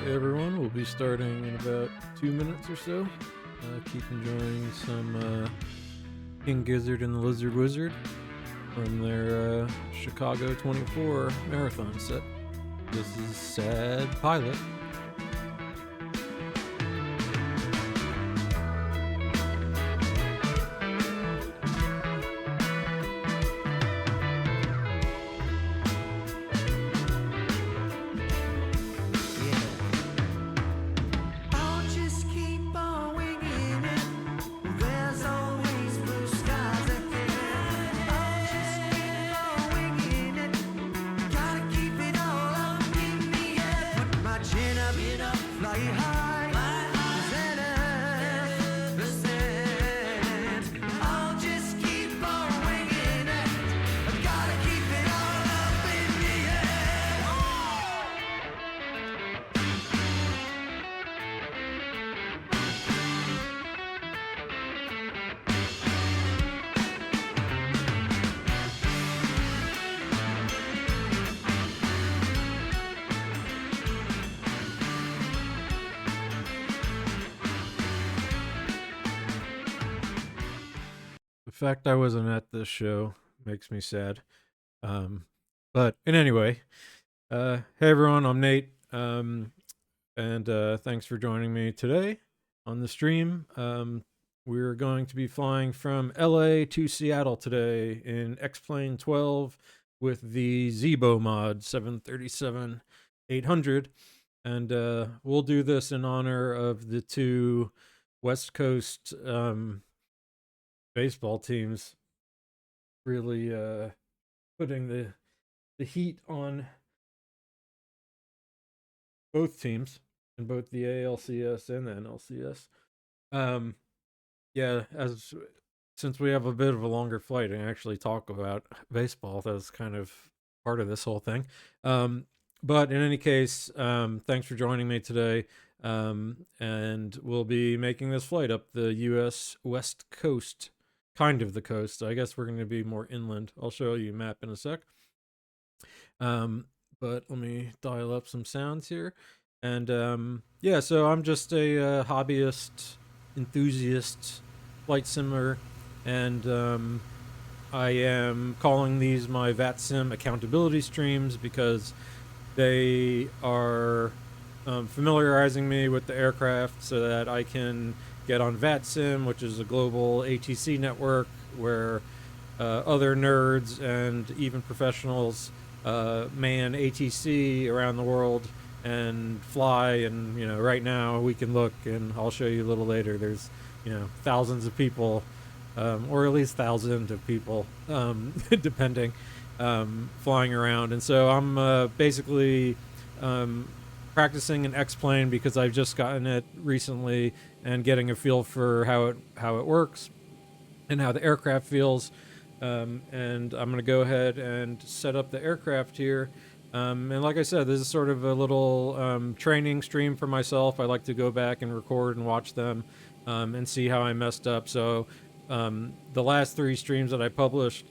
Hey everyone, we'll be starting in about 2 minutes or so. Keep enjoying some King Gizzard and the Lizard Wizard from their Chicago 24 marathon set. This is Sad Pilot. The fact I wasn't at this show makes me sad. But in any way, hey everyone, I'm Nate. And thanks for joining me today on the stream. We're going to be flying from LA to Seattle today in XP12 with the Zebo mod 737-800. And we'll do this in honor of the two West Coast baseball teams really putting the heat on both teams in both the ALCS and the NLCS. Yeah, since we have a bit of a longer flight and actually talk about baseball, that's kind of part of this whole thing. But in any case, thanks for joining me today. And we'll be making this flight up the U.S. West Coast, kind of the coast. I guess we're going to be more inland. I'll show you a map in a sec. But let me dial up some sounds here. And yeah, so I'm just a hobbyist, enthusiast flight simmer, and I am calling these my VATSIM Accountability streams because they are familiarizing me with the aircraft so that I can get on VATSIM, which is a global ATC network where other nerds and even professionals man ATC around the world and fly. And right now we can look, and I'll show you a little later, there's thousands of people, or at least thousands of people, depending, flying around. And so I'm basically practicing an X-plane because I've just gotten it recently and getting a feel for how it works and how the aircraft feels. And I'm going to go ahead and set up the aircraft here. And like I said, this is sort of a little training stream for myself. I like to go back and record and watch them and see how I messed up. So the last 3 streams that I published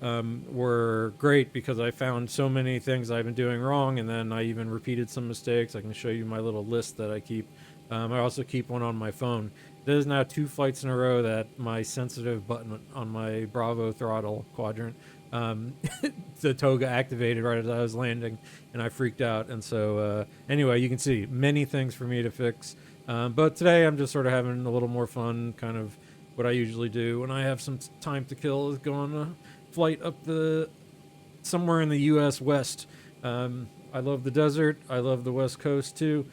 were great because I found so many things I've been doing wrong, and then I even repeated some mistakes. I can show you my little list that I keep. I also keep one on my phone. There's now 2 flights in a row that my sensitive button on my Bravo throttle quadrant, the toga activated right as I was landing, and I freaked out. And so anyway, you can see many things for me to fix. But today I'm just sort of having a little more fun, kind of what I usually do when I have some time to kill, is go on a flight up somewhere in the U.S. West. I love the desert. I love the West Coast too.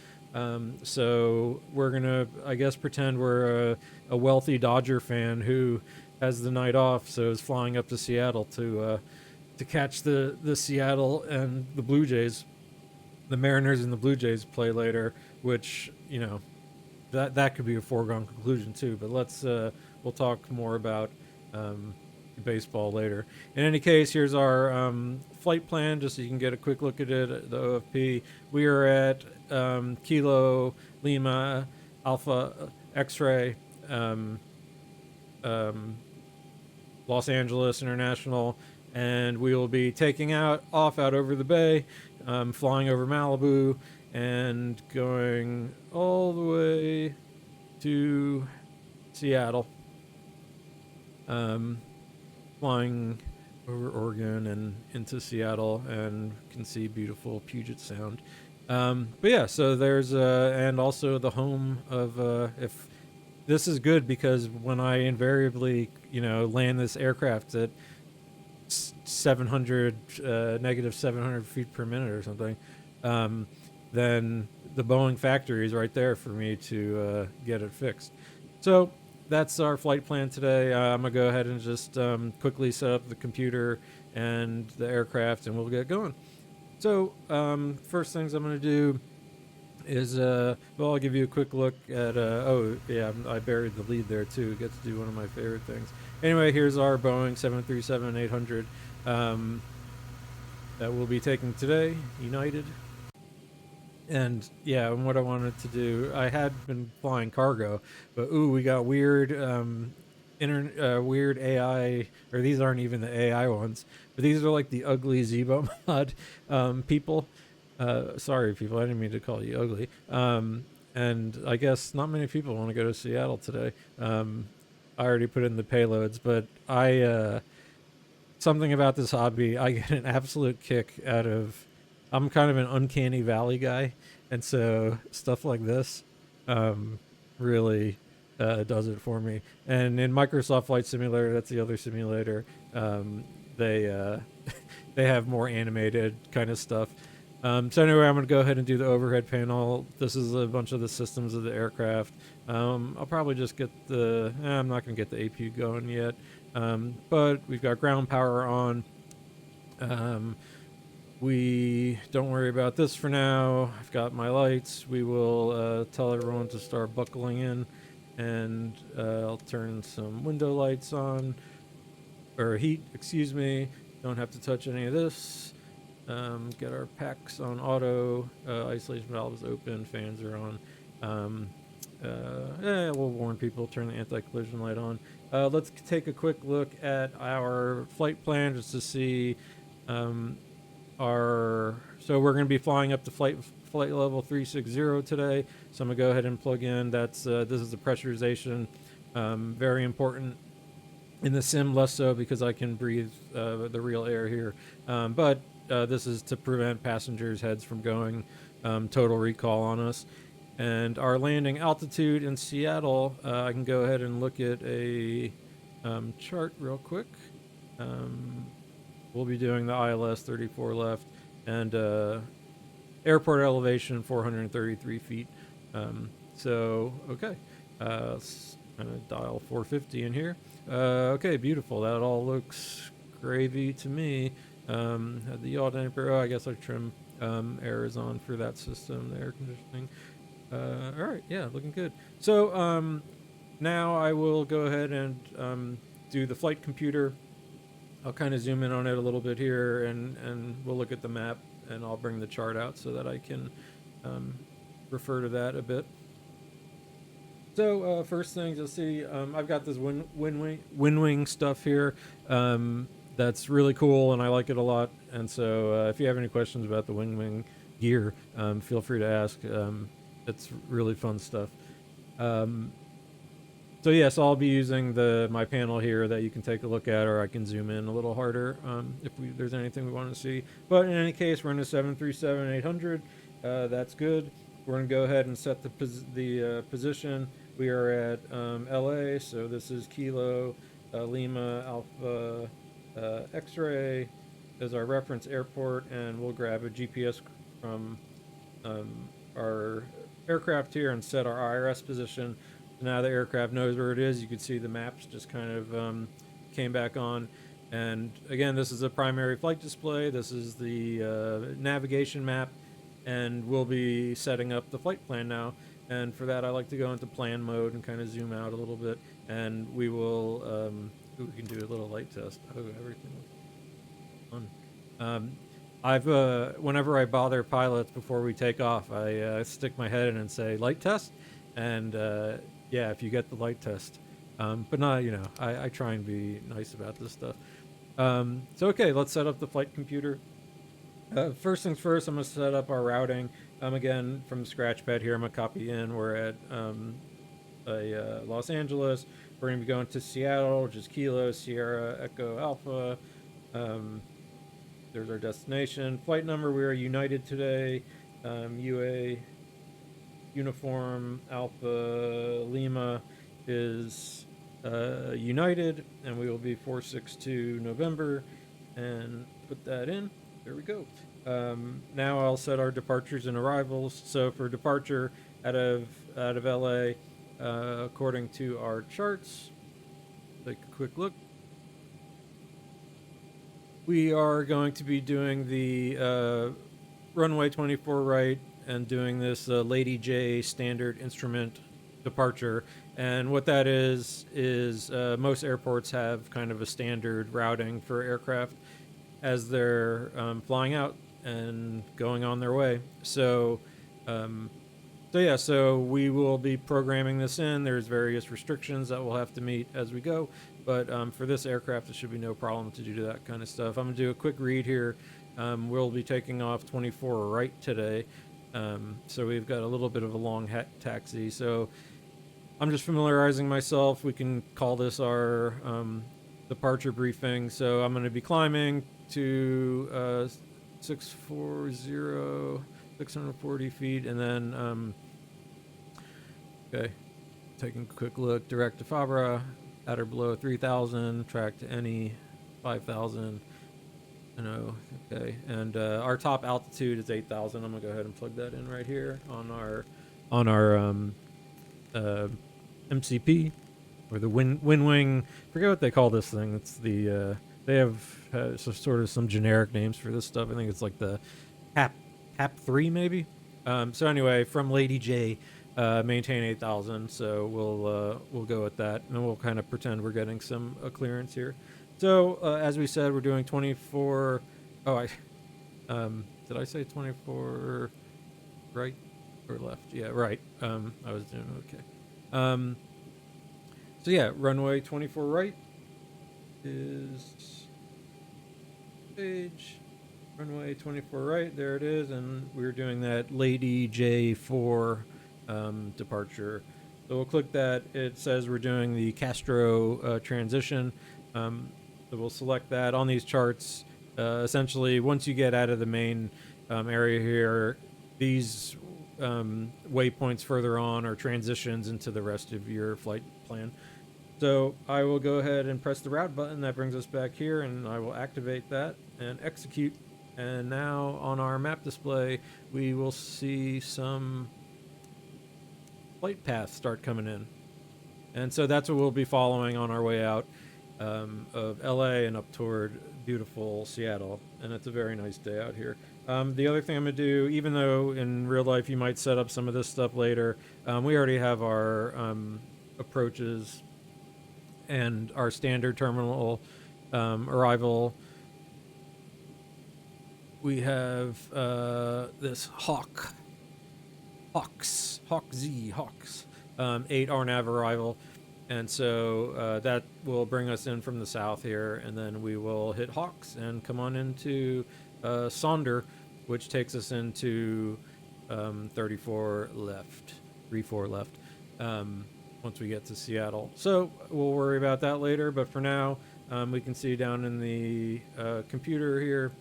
So we're gonna, I guess, pretend we're a wealthy Dodger fan who has the night off, so is flying up to Seattle to catch the Seattle and the Blue Jays, the Mariners and the Blue Jays play later, which that could be a foregone conclusion too. But we'll talk more about baseball later. In any case, here's our flight plan, just so you can get a quick look at it. The OFP. We are at Kilo Lima Alpha X-ray, Los Angeles International, and we will be taking off out over the bay, flying over Malibu, and going all the way to Seattle, flying over Oregon and into Seattle, and can see beautiful Puget Sound. But yeah, so there's and also the home of if this is good because when I invariably land this aircraft at 700 negative 700 feet per minute or something, um, then the Boeing factory is right there for me to get it fixed. So that's our flight plan today. I'm gonna go ahead and just quickly set up the computer and the aircraft, and we'll get going. So first things I'm gonna do is well, I'll give you a quick look at oh yeah, I buried the lead there too. Get to do one of my favorite things. Anyway, here's our Boeing 737-800 that we'll be taking today, United. And yeah, and what I wanted to do, I had been flying cargo, but ooh, we got weird weird AI, or these aren't even the AI ones, but these are like the ugly Zebo mod people. Sorry, people, I didn't mean to call you ugly. And I guess not many people want to go to Seattle today. I already put in the payloads, but something about this hobby, I get an absolute kick out of. I'm kind of an uncanny valley guy, and so stuff like this really does it for me. And in Microsoft Flight Simulator, that's the other simulator. They they have more animated kind of stuff. So anyway, I'm going to go ahead and do the overhead panel. This is a bunch of the systems of the aircraft. I'll probably just get the. I'm not going to get the APU going yet, but we've got ground power on. We don't worry about this for now. I've got my lights. We will tell everyone to start buckling in, and I'll turn some window lights on, or heat, excuse me. Don't have to touch any of this. Get our packs on auto. Isolation valve is open. Fans are on. We'll warn people. Turn the anti-collision light on. Let's take a quick look at our flight plan just to see so we're going to be flying up to flight level 360 today. So I'm going to go ahead and plug in. This is the pressurization. Very important. In the sim, less so because I can breathe the real air here. But this is to prevent passengers' heads from going total recall on us. And our landing altitude in Seattle, I can go ahead and look at a chart real quick. We'll be doing the ILS 34 left, and airport elevation 433 feet. Okay. Let's kind of dial 450 in here. Okay, beautiful. That all looks gravy to me. Had the yaw damper. Oh, I guess our trim air is on for that system, the air conditioning. All right, yeah, looking good. So now I will go ahead and do the flight computer. I'll kind of zoom in on it a little bit here, and we'll look at the map, and I'll bring the chart out so that I can refer to that a bit. So first things you'll see, I've got this WinWing stuff here that's really cool, and I like it a lot. And so if you have any questions about the WinWing gear, feel free to ask. It's really fun stuff. So yes, I'll be using my panel here that you can take a look at, or I can zoom in a little harder if there's anything we want to see. But in any case, we're in a 737-800. That's good. We're going to go ahead and set the position. We are at LA, so this is Kilo Lima Alpha X-ray as our reference airport, and we'll grab a GPS from our aircraft here and set our IRS position. Now the aircraft knows where it is. You can see the maps just kind of came back on. And again, this is a primary flight display. This is the navigation map, and we'll be setting up the flight plan now. And for that, I like to go into plan mode and kind of zoom out a little bit. And we will, we can do a little light test. Oh, everything looks fun. Whenever I bother pilots before we take off, I stick my head in and say, light test. And yeah, if you get the light test. But not, I try and be nice about this stuff. So okay, let's set up the flight computer. First things first, I'm going to set up our routing. Again, from the scratch pad here, I'm going to copy in. We're at Los Angeles. We're going to be going to Seattle, which is Kilo, Sierra, Echo, Alpha. There's our destination. Flight number, we are United today. UA Uniform Alpha Lima is United, and we will be 462 November, and put that in. There we go. Now I'll set our departures and arrivals. So for departure out of LA, according to our charts, take a quick look. We are going to be doing the runway 24 right and doing this Lady J standard instrument departure. And what that is most airports have kind of a standard routing for aircraft as they're flying out and going on their way. So we will be programming this in. There's various restrictions that we'll have to meet as we go, but for this aircraft, it should be no problem to do that kind of stuff. I'm gonna do a quick read here. We'll be taking off 24 right today, so we've got a little bit of a long taxi. So I'm just familiarizing myself. We can call this our departure briefing. So I'm going to be climbing to 640 feet, and then okay, taking a quick look. Direct to Fabra, at or below 3,000. Track to any 5,000. Okay, and our top altitude is 8,000. I'm gonna go ahead and plug that in right here on our MCP, or the wind wing. Forget what they call this thing. It's the they have sort of some generic names for this stuff. I think it's like the HAP 3 maybe. So anyway, from Lady J, maintain 8,000. So we'll go with that, and we'll kind of pretend we're getting some clearance here. So as we said, we're doing 24. Oh, did I say 24 right or left? Yeah, right. I was doing okay. So yeah, runway 24 right is stage. Runway 24 right, there it is, and we're doing that Lady J4 departure. So we'll click that. It says we're doing the Castro transition. So we'll select that on these charts. Essentially, once you get out of the main area here, these waypoints further on are transitions into the rest of your flight plan. So I will go ahead and press the route button. That brings us back here, and I will activate that and execute. And now on our map display, we will see some flight paths start coming in. And so that's what we'll be following on our way out of LA and up toward beautiful Seattle. And it's a very nice day out here. The other thing I'm going to do, even though in real life you might set up some of this stuff later, we already have our approaches and our standard terminal arrival. We have this Hawks, 8 RNAV arrival. And so that will bring us in from the south here, and then we will hit Hawks and come on into Sonder, which takes us into 34 left, 34 left, once we get to Seattle. So we'll worry about that later, but for now, we can see down in the computer here,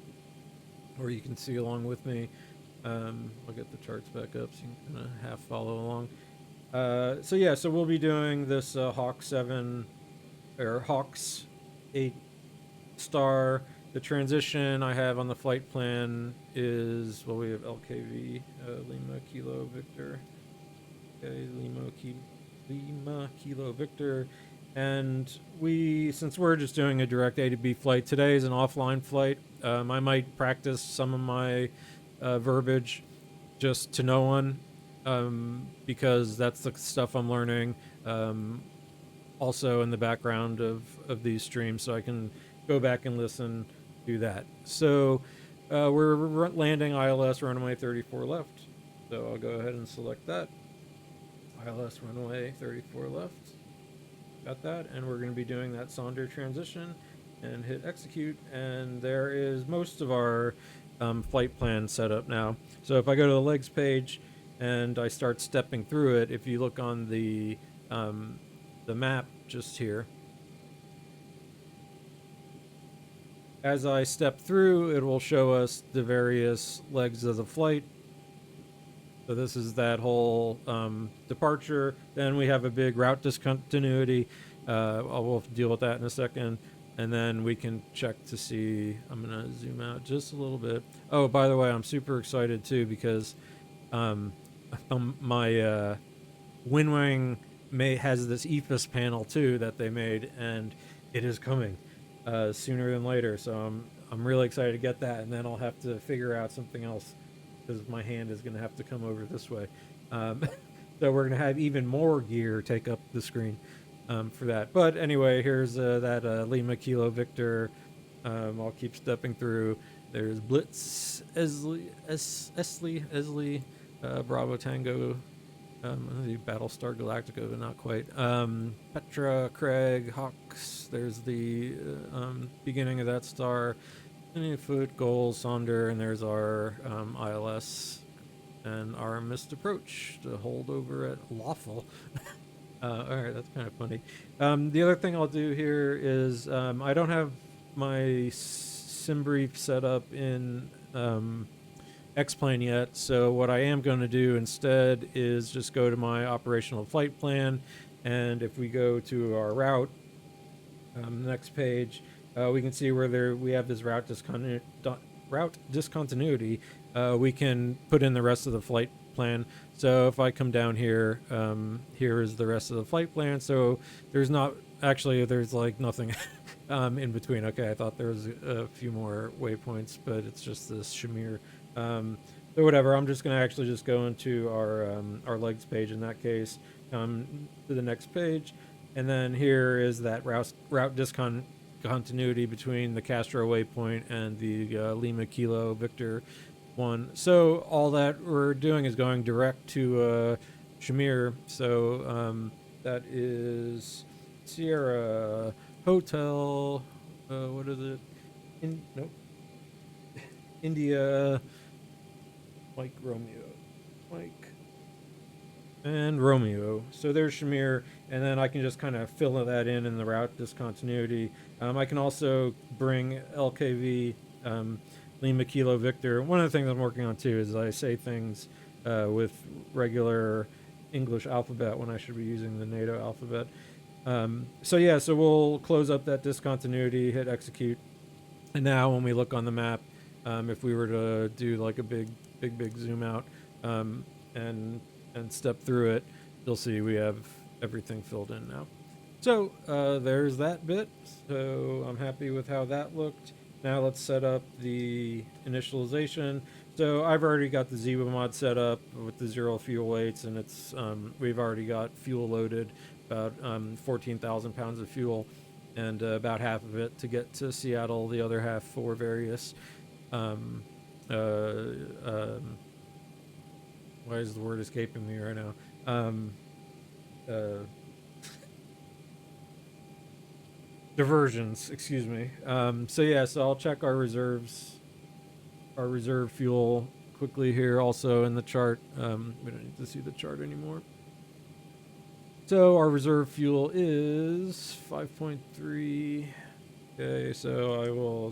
or you can see along with me. I'll get the charts back up so you can kind of half follow along. So we'll be doing this Hawk 7 or Hawks 8 star. The transition I have on the flight plan is, well, we have LKV, Lima Kilo Victor. Okay, Lima Kilo Victor. And since we're just doing a direct A to B flight, today is an offline flight. I might practice some of my verbiage just to no one. Because that's the stuff I'm learning also in the background of these streams, so I can go back and listen to that. So we're landing ILS runway 34 left. So I'll go ahead and select that. ILS runway 34 left. Got that, and we're going to be doing that Sonder transition and hit execute. And there is most of our flight plan set up now. So if I go to the legs page and I start stepping through it, if you look on the map just here, as I step through, it will show us the various legs of the flight. So this is that whole departure. Then we have a big route discontinuity. We'll deal with that in a second. And then we can check to see. I'm going to zoom out just a little bit. Oh, by the way, I'm super excited too because my Windwing has this EFIS panel too that they made, and it is coming sooner than later. So I'm really excited to get that, and then I'll have to figure out something else because my hand is going to have to come over this way. So we're going to have even more gear take up the screen for that. But anyway, here's that Lima Kilo Victor. I'll keep stepping through. There's Blitz, Esley, Bravo Tango, the Battlestar Galactica, but not quite. Petra, Craig, Hawks. There's the beginning of that star. Foot, Goal, Sonder, and there's our ILS and our missed approach to hold over at Lawful. All right, that's kind of funny. The other thing I'll do here is I don't have my sim brief set up in X-Plane yet, so what I am going to do instead is just go to my operational flight plan, and if we go to our route, next page, we can see where we have this route discontinuity. We can put in the rest of the flight plan. So if I come down here, here is the rest of the flight plan. So there's like nothing in between. Okay, I thought there was a few more waypoints, but it's just this Shamir. So whatever, I'm just going to actually just go into our legs page in that case, come to the next page, and then here is that route discontinuity between the Castro waypoint and the Lima Kilo Victor one. So all that we're doing is going direct to Shamir. So that is Sierra Hotel. What is it? Nope. India. Mike Romeo. Mike and Romeo. So there's Shamir, and then I can just kind of fill that in the route discontinuity. I can also bring LKV Lima Kilo Victor. One of the things I'm working on too is I say things with regular English alphabet when I should be using the NATO alphabet. So we'll close up that discontinuity, hit execute, and now when we look on the map, if we were to do like a big zoom out and step through it, you'll see we have everything filled in now. So there's that bit. So I'm happy with how that looked. Now let's set up the initialization. So I've already got the Ziba mod set up with the 0 fuel weights, and it's we've already got fuel loaded, about 14,000 pounds of fuel, and about half of it to get to Seattle, the other half for various why is the word escaping me right now? Diversions, excuse me. So I'll check our reserves, our reserve fuel quickly here also in the chart. We don't need to see the chart anymore. So our reserve fuel is 5.3. Okay, so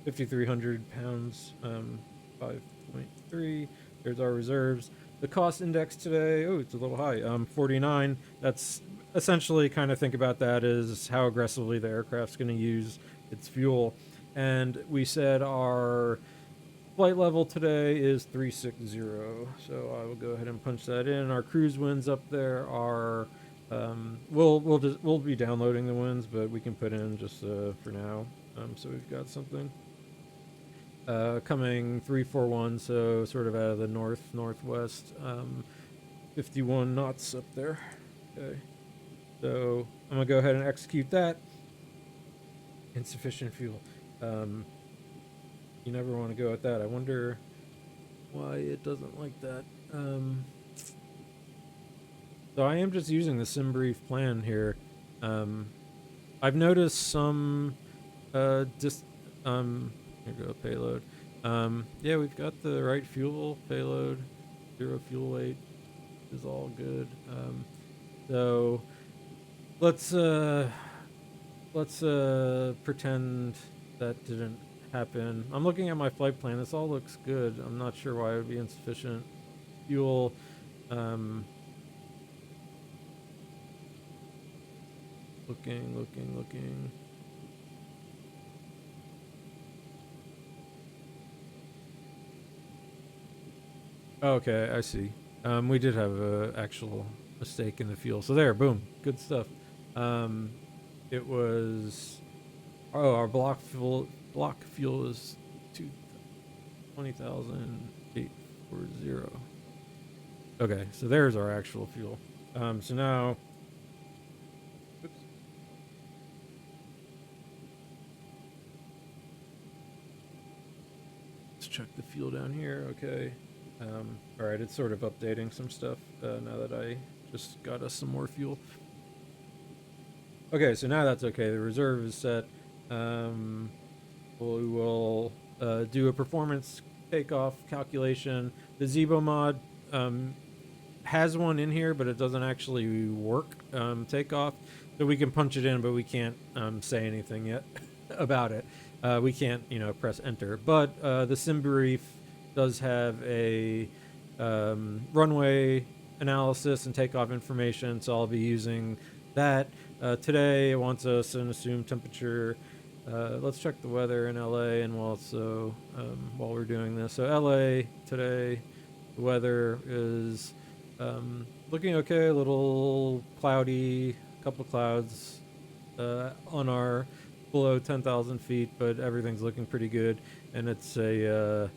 5,300 pounds, 5.3. There's our reserves. The cost index today, it's a little high, 49. That's essentially, kind of think about that as how aggressively the aircraft's going to use its fuel. And we said our flight level today is 360. So I will go ahead and punch that in. Our cruise winds up there are, we'll be downloading the winds, but we can put in just for now. So we've got something. Coming 341, so sort of out of the northwest, 51 knots up there. Okay, so I'm gonna go ahead and execute that. Insufficient fuel. You never want to go at that. I wonder why it doesn't like that. So I am just using the sim brief plan here. I've noticed some here go payload. Yeah, we've got the right fuel payload, 0 fuel weight is all good. So let's pretend that didn't happen. I'm looking at my flight plan. This all looks good. I'm not sure why it would be insufficient fuel. Looking. Okay, I see. We did have a actual mistake in the fuel. So there, boom, good stuff. It was our block fuel is 20,840. Okay, so there's our actual fuel. So now, oops. Let's check the fuel down here. Okay. All right, it's sort of updating some stuff now that I just got us some more fuel. Okay, so now that's okay. The reserve is set. We will do a performance takeoff calculation. The Zebo mod has one in here, but it doesn't actually work takeoff. So we can punch it in, but we can't say anything yet about it. We can't, press enter. But the sim brief does have a runway analysis and takeoff information, so I'll be using that. Today it wants us an assumed temperature. Let's check the weather in LA, and we'll also while we're doing this. So LA today, the weather is looking okay. A little cloudy, couple clouds on our below 10,000 feet, but everything's looking pretty good. And it's a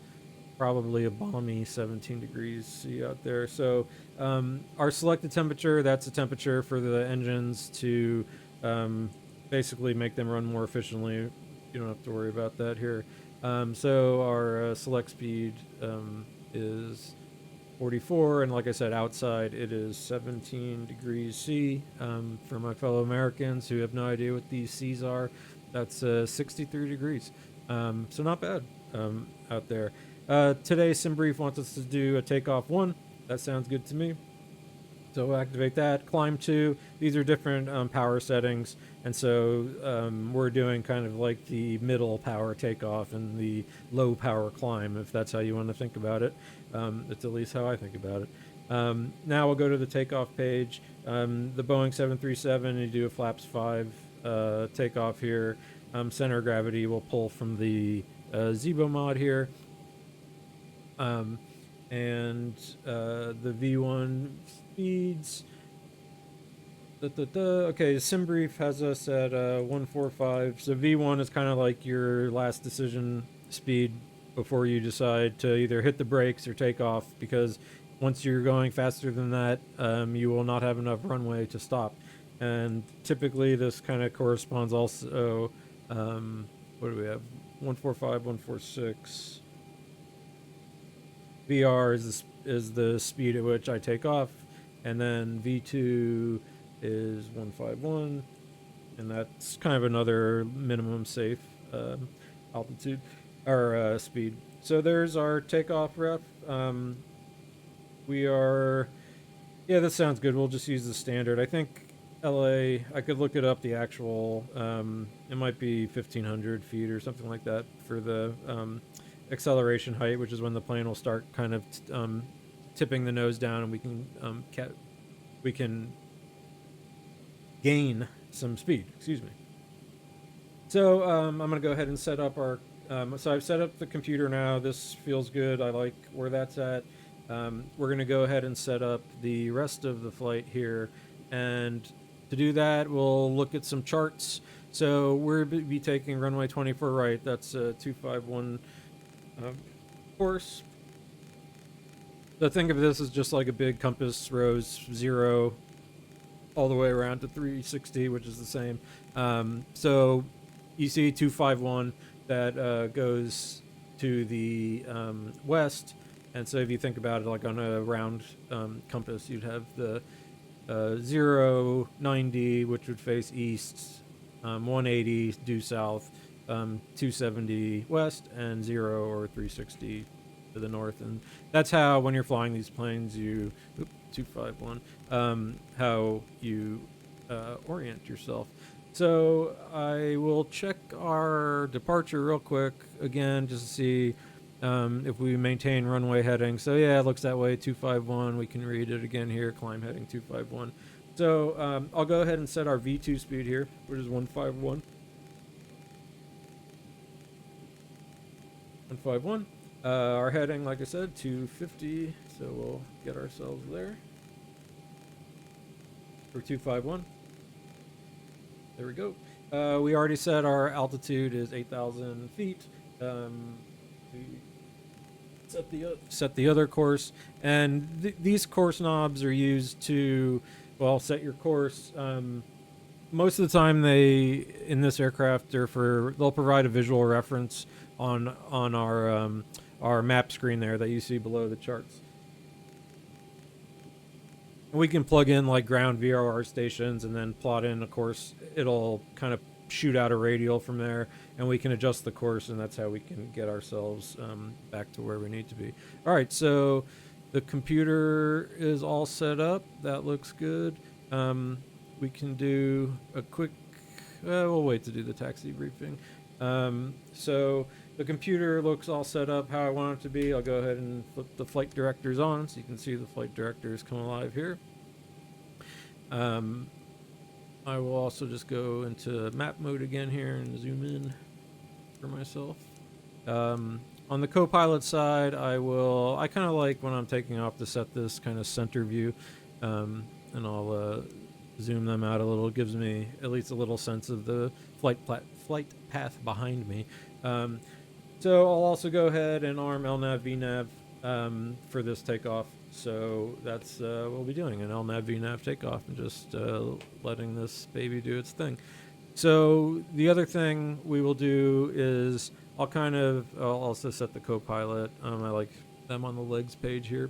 probably a balmy 17 degrees C out there. So our selected temperature, that's the temperature for the engines to basically make them run more efficiently. You don't have to worry about that here. So our select speed is 44, and like I said, outside it is 17 degrees C. For my fellow Americans who have no idea what these C's are, that's 63 degrees. So not bad out there. Today, SimBrief wants us to do a takeoff 1. That sounds good to me. So we'll activate that. Climb 2. These are different power settings. And so we're doing kind of like the middle power takeoff and the low power climb, if that's how you want to think about it. It's at least how I think about it. Now we'll go to the takeoff page. The Boeing 737, you do a flaps 5 takeoff here. Center of gravity will pull from the Zebo mod here. And the V1 speeds. Okay, SimBrief has us at 145. So V1 is kind of like your last decision speed before you decide to either hit the brakes or take off, because once you're going faster than that, you will not have enough runway to stop. And typically this kind of corresponds also, what do we have? 145, 146. VR is the speed at which I take off, and then V2 is 151, and that's kind of another minimum safe altitude or speed. So there's our takeoff ref. Yeah, this sounds good. We'll just use the standard. I think LA, I could look it up, the actual, it might be 1,500 feet or something like that for the acceleration height, which is when the plane will start kind of tipping the nose down, and we can gain some speed. Excuse me. So I'm gonna go ahead and set up our. So I've set up the computer now. This feels good. I like where that's at. We're gonna go ahead and set up the rest of the flight here, and to do that, we'll look at some charts. So we'll be taking runway 24 right. That's 251 course. So think of this as just like a big compass rose 0 all the way around to 360, which is the same. So you see 251 that goes to the west. And so if you think about it like on a round compass, you'd have the 0, 90, which would face east, 180 due south, 270 west and 0 or 360 to the north. And that's how, when you're flying these planes, you 251, how you orient yourself. So I will check our departure real quick again just to see if we maintain runway heading. So yeah, it looks that way, 251. We can read it again here, climb heading 251. So I'll go ahead and set our V2 speed here, which is 151. 151. Our heading, like I said, 250. So we'll get ourselves there. For 251. There we go. We already said our altitude is 8,000 feet. We set the other course, and these course knobs are used to, well, set your course. Most of the time, in this aircraft, they'll provide a visual reference on our map screen there that you see below the charts. We can plug in like ground VRR stations and then plot in a course. It'll kind of shoot out a radial from there, and we can adjust the course, and that's how we can get ourselves back to where we need to be. All right, so the computer is all set up. That looks good. We can do a quick, we'll wait to do the taxi briefing. So the computer looks all set up how I want it to be. I'll go ahead and flip the flight directors on so you can see the flight directors come alive here. I will also just go into map mode again here and zoom in for myself. On the co-pilot side, I kind of like when I'm taking off to set this kind of center view, and I'll zoom them out a little. It gives me at least a little sense of the flight path behind me. So I'll also go ahead and arm LNAV VNAV for this takeoff. So that's what we'll be doing, an LNAV VNAV takeoff, and just letting this baby do its thing. So the other thing we will do is I'll also set the co-pilot. I like them on the legs page here.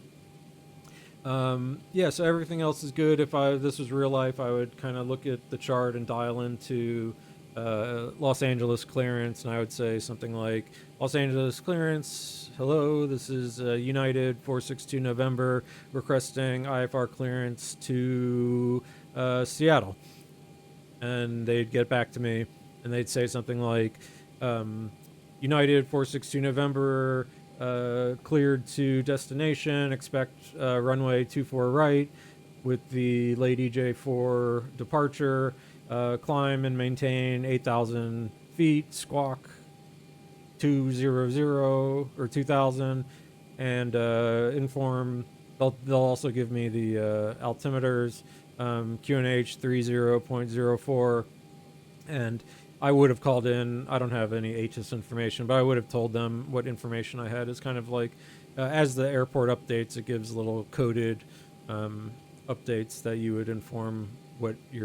Yeah, so everything else is good. If this was real life, I would kind of look at the chart and dial into Los Angeles clearance, and I would say something like, Los Angeles clearance, hello, this is United 462 November requesting IFR clearance to Seattle. And they'd get back to me, and they'd say something like, United 462 November cleared to destination, expect runway 24 right with the late EJ4 departure, climb and maintain 8,000 feet, squawk 200 or 2,000, and inform. They'll also give me the altimeters, QNH 30.04, and I would have called in. I don't have any ATIS information, but I would have told them what information I had. It's kind of like, as the airport updates, it gives little coded updates that you would inform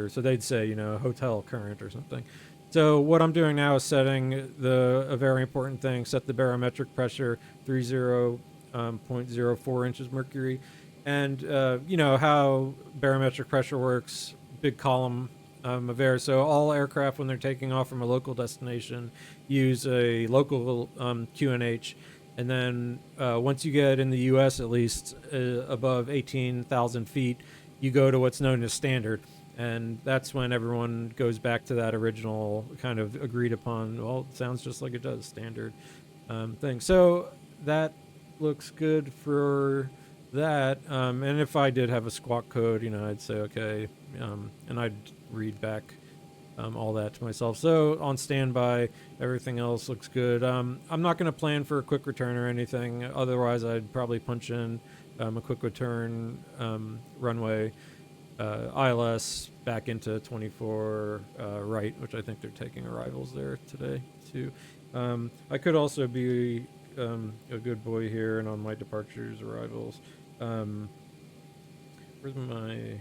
so they'd say, hotel current or something. So what I'm doing now is setting a very important thing, set the barometric pressure 30.04 inches mercury. And you know how barometric pressure works, big column of air. So all aircraft, when they're taking off from a local destination, use a local QNH. And then once you get in the U.S. at least above 18,000 feet, you go to what's known as standard. And that's when everyone goes back to that original kind of agreed upon, well, it sounds just like it does, standard thing. So that looks good for that. And if I did have a squawk code, I'd say, okay, and I'd read back all that to myself. So on standby, everything else looks good. I'm not going to plan for a quick return or anything. Otherwise, I'd probably punch in a quick return runway ILS back into 24 right, which I think they're taking arrivals there today too. I could also be a good boy here and on my departures arrivals. Where's my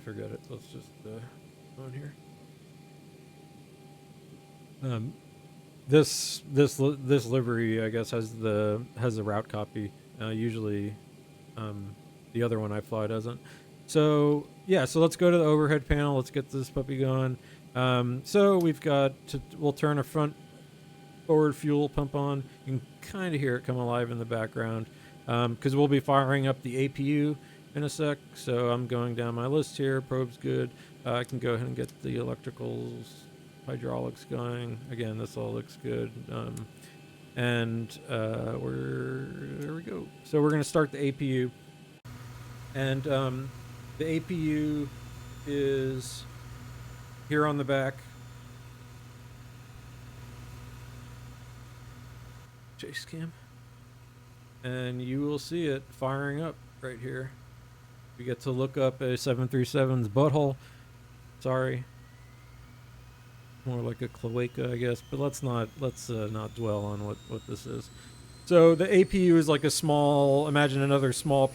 forget it. Let's just go on here. This livery, I guess, has the route copy. Usually the other one I fly doesn't. So yeah, so let's go to the overhead panel. Let's get this puppy going. So we've got we'll turn a front forward fuel pump on. You can kind of hear it come alive in the background because we'll be firing up the APU in a sec. So I'm going down my list here. Probe's good. I can go ahead and get the electricals, hydraulics going. Again, this all looks good. And there we go. So we're going to start the APU. And the APU is here on the back. Chase cam. And you will see it firing up right here. We get to look up a 737's butthole. Sorry. More like a cloaca, I guess. But let's not dwell on what this is. So the APU is like a small. Imagine another small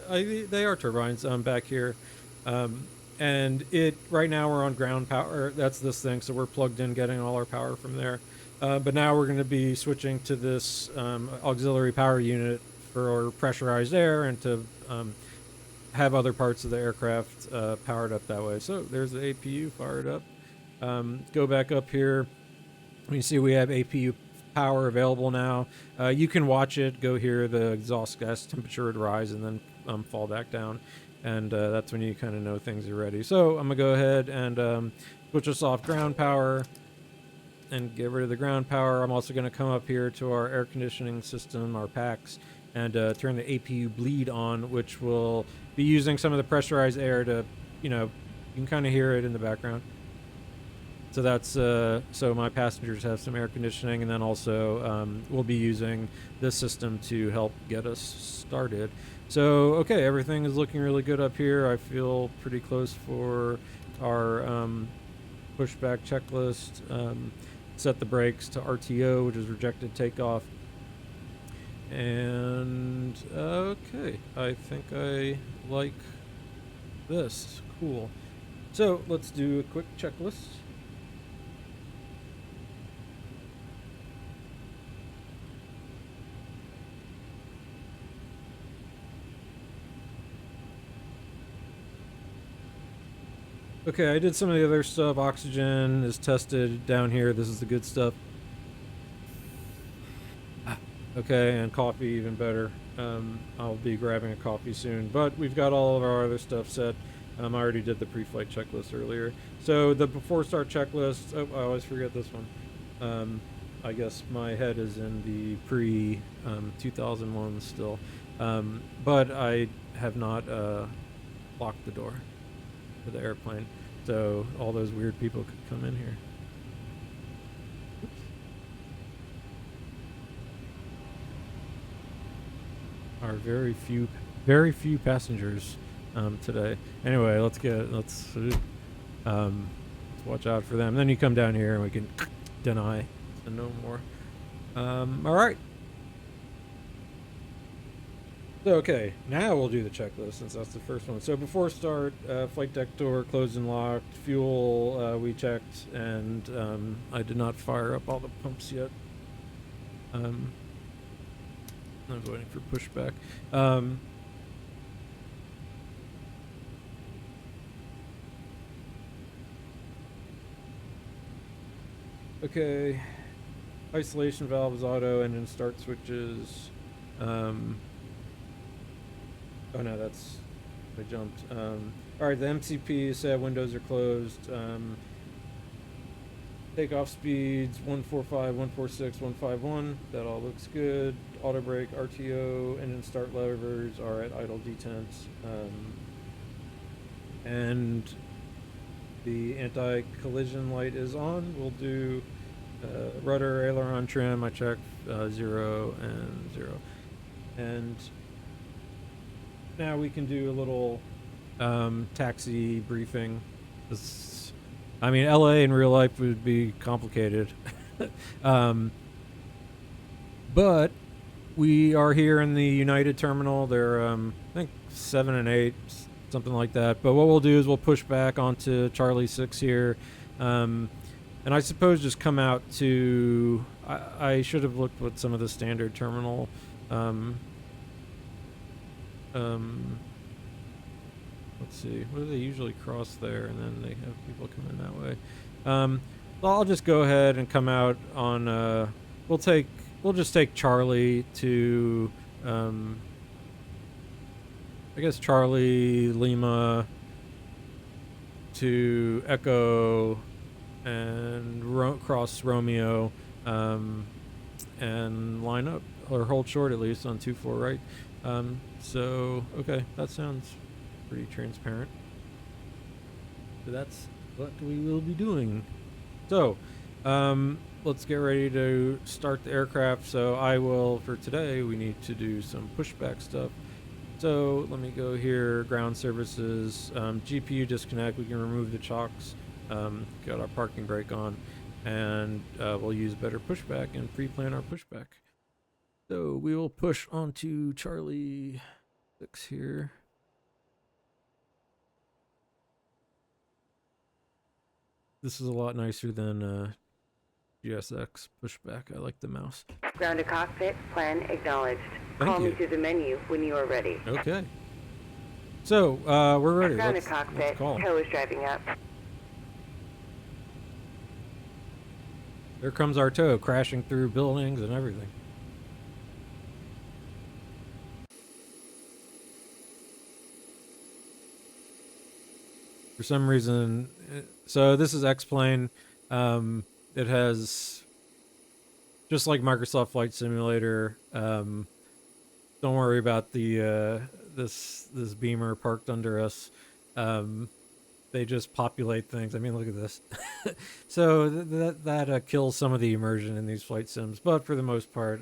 they are turbines back here, and right now we're on ground power. That's this thing. So we're plugged in, getting all our power from there. But now we're going to be switching to this auxiliary power unit for pressurized air and to have other parts of the aircraft powered up that way. So there's the APU fired up. Go back up here. You see we have APU power available now. You can watch it. Go here. The exhaust gas temperature would rise and then fall back down. And that's when you kind of know things are ready. So I'm going to go ahead and switch us off ground power and get rid of the ground power. I'm also going to come up here to our air conditioning system, our packs, and turn the APU bleed on, which will be using some of the pressurized air to, you can kind of hear it in the background. So that's so my passengers have some air conditioning, and then also we'll be using this system to help get us started. So okay, everything is looking really good up here. I feel pretty close for our pushback checklist. Set the brakes to RTO, which is rejected takeoff. And okay, I think I like this. Cool. So let's do a quick checklist. Okay, I did some of the other stuff. Oxygen is tested down here. This is the good stuff. Okay, and coffee even better. I'll be grabbing a coffee soon. But we've got all of our other stuff set. I already did the pre-flight checklist earlier. So the before start checklist. Oh, I always forget this one. I guess my head is in the pre 2001 still. But I have not locked the door for the airplane, so all those weird people could come in here. Oops. Are very few passengers today. Anyway, let's watch out for them. Then you come down here and we can deny and no more. All right. So, okay, now we'll do the checklist since that's the first one. So before start, flight deck door closed and locked, fuel we checked, and I did not fire up all the pumps yet. I was waiting for pushback. Okay, isolation valves, auto, engine start switches. Oh no, I jumped. Alright, the MCP said windows are closed. Takeoff speeds 145, 146, 151. That all looks good. Auto brake, RTO, engine start levers are at idle detents. And the anti-collision light is on. We'll do rudder, aileron trim. I checked 0 and 0. And now we can do a little taxi briefing. LA in real life would be complicated. But we are here in the United terminal. They're, I think, 7 and 8, something like that. But what we'll do is we'll push back onto Charlie 6 here. And I suppose just come out to... I should have looked what some of the standard terminal let's see, what do they usually cross there, and then they have people come in that way. Well, I'll just go ahead and come out on. We'll just take Charlie to. I guess Charlie, Lima to Echo, and cross Romeo, and line up or hold short at least on 2-4 right. So okay, that sounds pretty transparent. So that's what we will be doing. So, let's get ready to start the aircraft. So I will, for today, we need to do some pushback stuff. So let me go here, ground services, GPU disconnect, we can remove the chocks, got our parking brake on, and we'll use better pushback and pre-plan our pushback. So we will push onto Charlie 6 here. This is a lot nicer than GSX pushback. I like the mouse. Ground to cockpit, plan acknowledged. Thank Call you. me through the menu when you are ready. Okay. So, we're ready. Ground to cockpit, tow is driving up. There comes our tow, crashing through buildings and everything. For some reason, so this is X-Plane. It has, just like Microsoft Flight Simulator, don't worry about the this beamer parked under us. They just populate things. I mean, look at this. So that kills some of the immersion in these flight sims, but for the most part,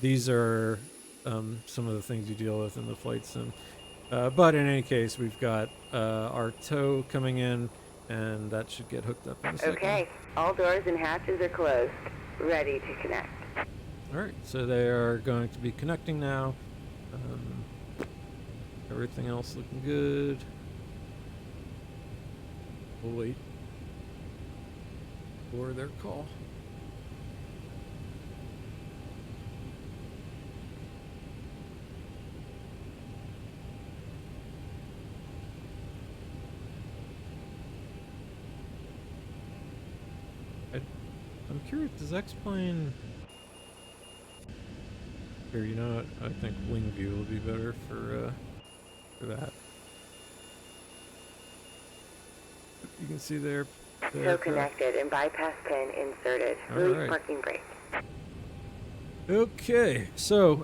these are some of the things you deal with in the flight sim. But in any case, we've got our tow coming in, and that should get hooked up in a second. Okay, all doors and hatches are closed. Ready to connect. Alright, so they are going to be connecting now. Everything else looking good. We'll wait for their call. I'm curious, does X-Plane... Here, you know what? I think wing view will be better for that. You can see there. So connected and bypass pin inserted. Release parking brake. Okay, so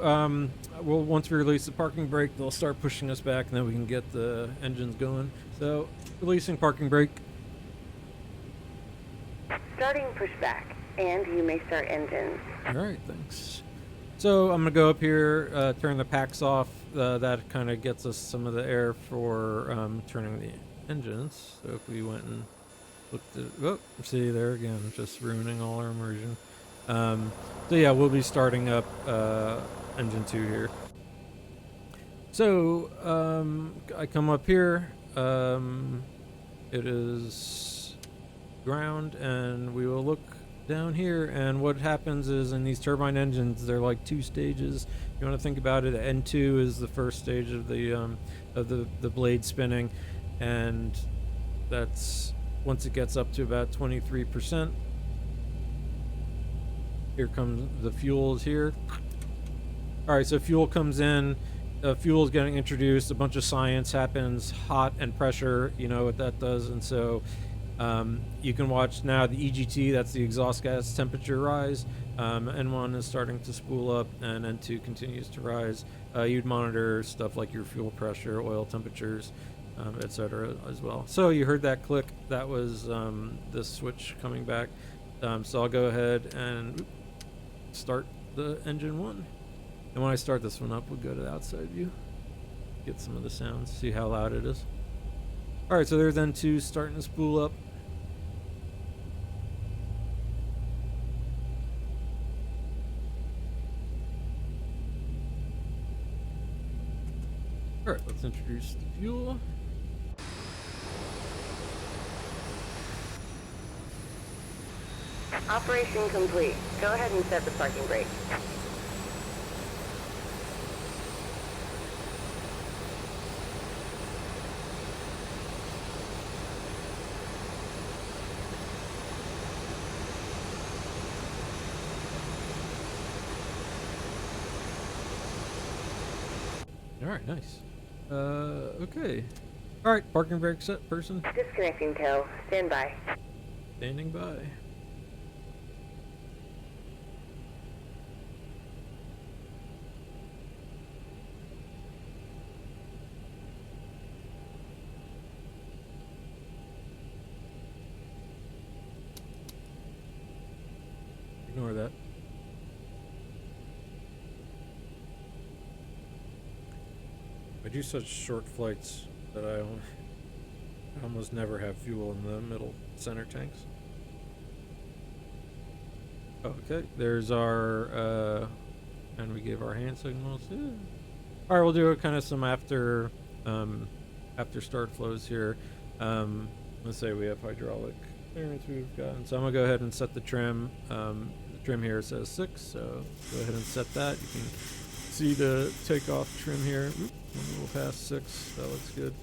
well, once we release the parking brake, they'll start pushing us back, and then we can get the engines going. So, releasing parking brake. Starting pushback, and you may start engines. All right, thanks. So I'm gonna go up here, turn the packs off. That kind of gets us some of the air for turning the engines. So if we went and looked at, oh, see there again, just ruining all our immersion. So yeah, we'll be starting up engine 2 here. So I come up here. It is ground, and we will look down here, and what happens is in these turbine engines, they're like 2 stages. You want to think about it, N2 is the first stage of the blade spinning, and that's once it gets up to about 23%. Here comes the fuels here. All right, so fuel comes in, fuel is getting introduced, a bunch of science happens, hot and pressure, you know what that does, and so you can watch now the EGT, that's the exhaust gas temperature rise. N1 is starting to spool up, and N2 continues to rise. You'd monitor stuff like your fuel pressure, oil temperatures, etc. as well. So you heard that click, that was this switch coming back. So I'll go ahead and start the engine 1. And when I start this one up, we'll go to the outside view, get some of the sounds, see how loud it is. All right, so there's N2 starting to spool up. All right, let's introduce the fuel. Operation complete. Go ahead and set the parking brake. All right, nice. Okay. All right, parking brake set, person. Disconnecting tow. Stand by. Standing by. Ignore that. I do such short flights that I almost never have fuel in the middle center tanks. Okay, there's our, and we gave our hand signals. Yeah. All right, we'll do kind of some after start flows here. Let's say we have hydraulic clearance we've gotten. So I'm gonna go ahead and set the trim. The trim here says 6, so go ahead and set that. You can see the takeoff trim here. Oop, a little past 6. That looks good.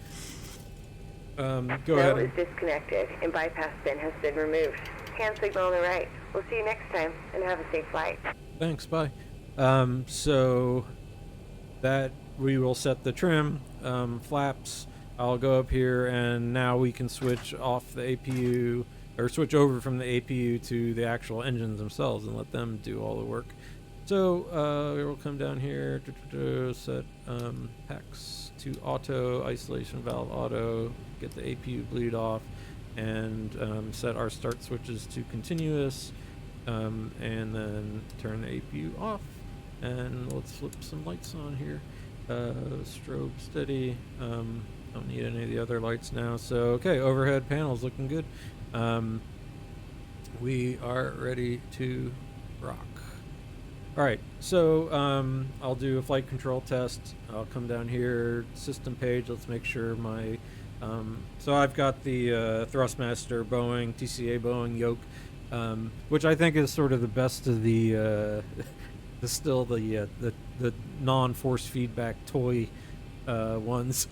Go ahead. Is disconnected and bypass pin has been removed. Hand signal on the right. We'll see you next time and have a safe flight. Thanks, bye. So that we will set the trim, flaps. I'll go up here and now we can switch off the APU or switch over from the APU to the actual engines themselves and let them do all the work. So we'll come down here, set PAX to auto, isolation valve auto, get the APU bleed off, and set our start switches to continuous, and then turn the APU off. And let's flip some lights on here. Strobe steady. Don't need any of the other lights now. So okay, overhead panels looking good. We are ready to rock. All right, so I'll do a flight control test. I'll come down here, system page. Let's make sure my so I've got the Thrustmaster Boeing TCA Boeing yoke, which I think is sort of the best of the the non-force feedback toy ones,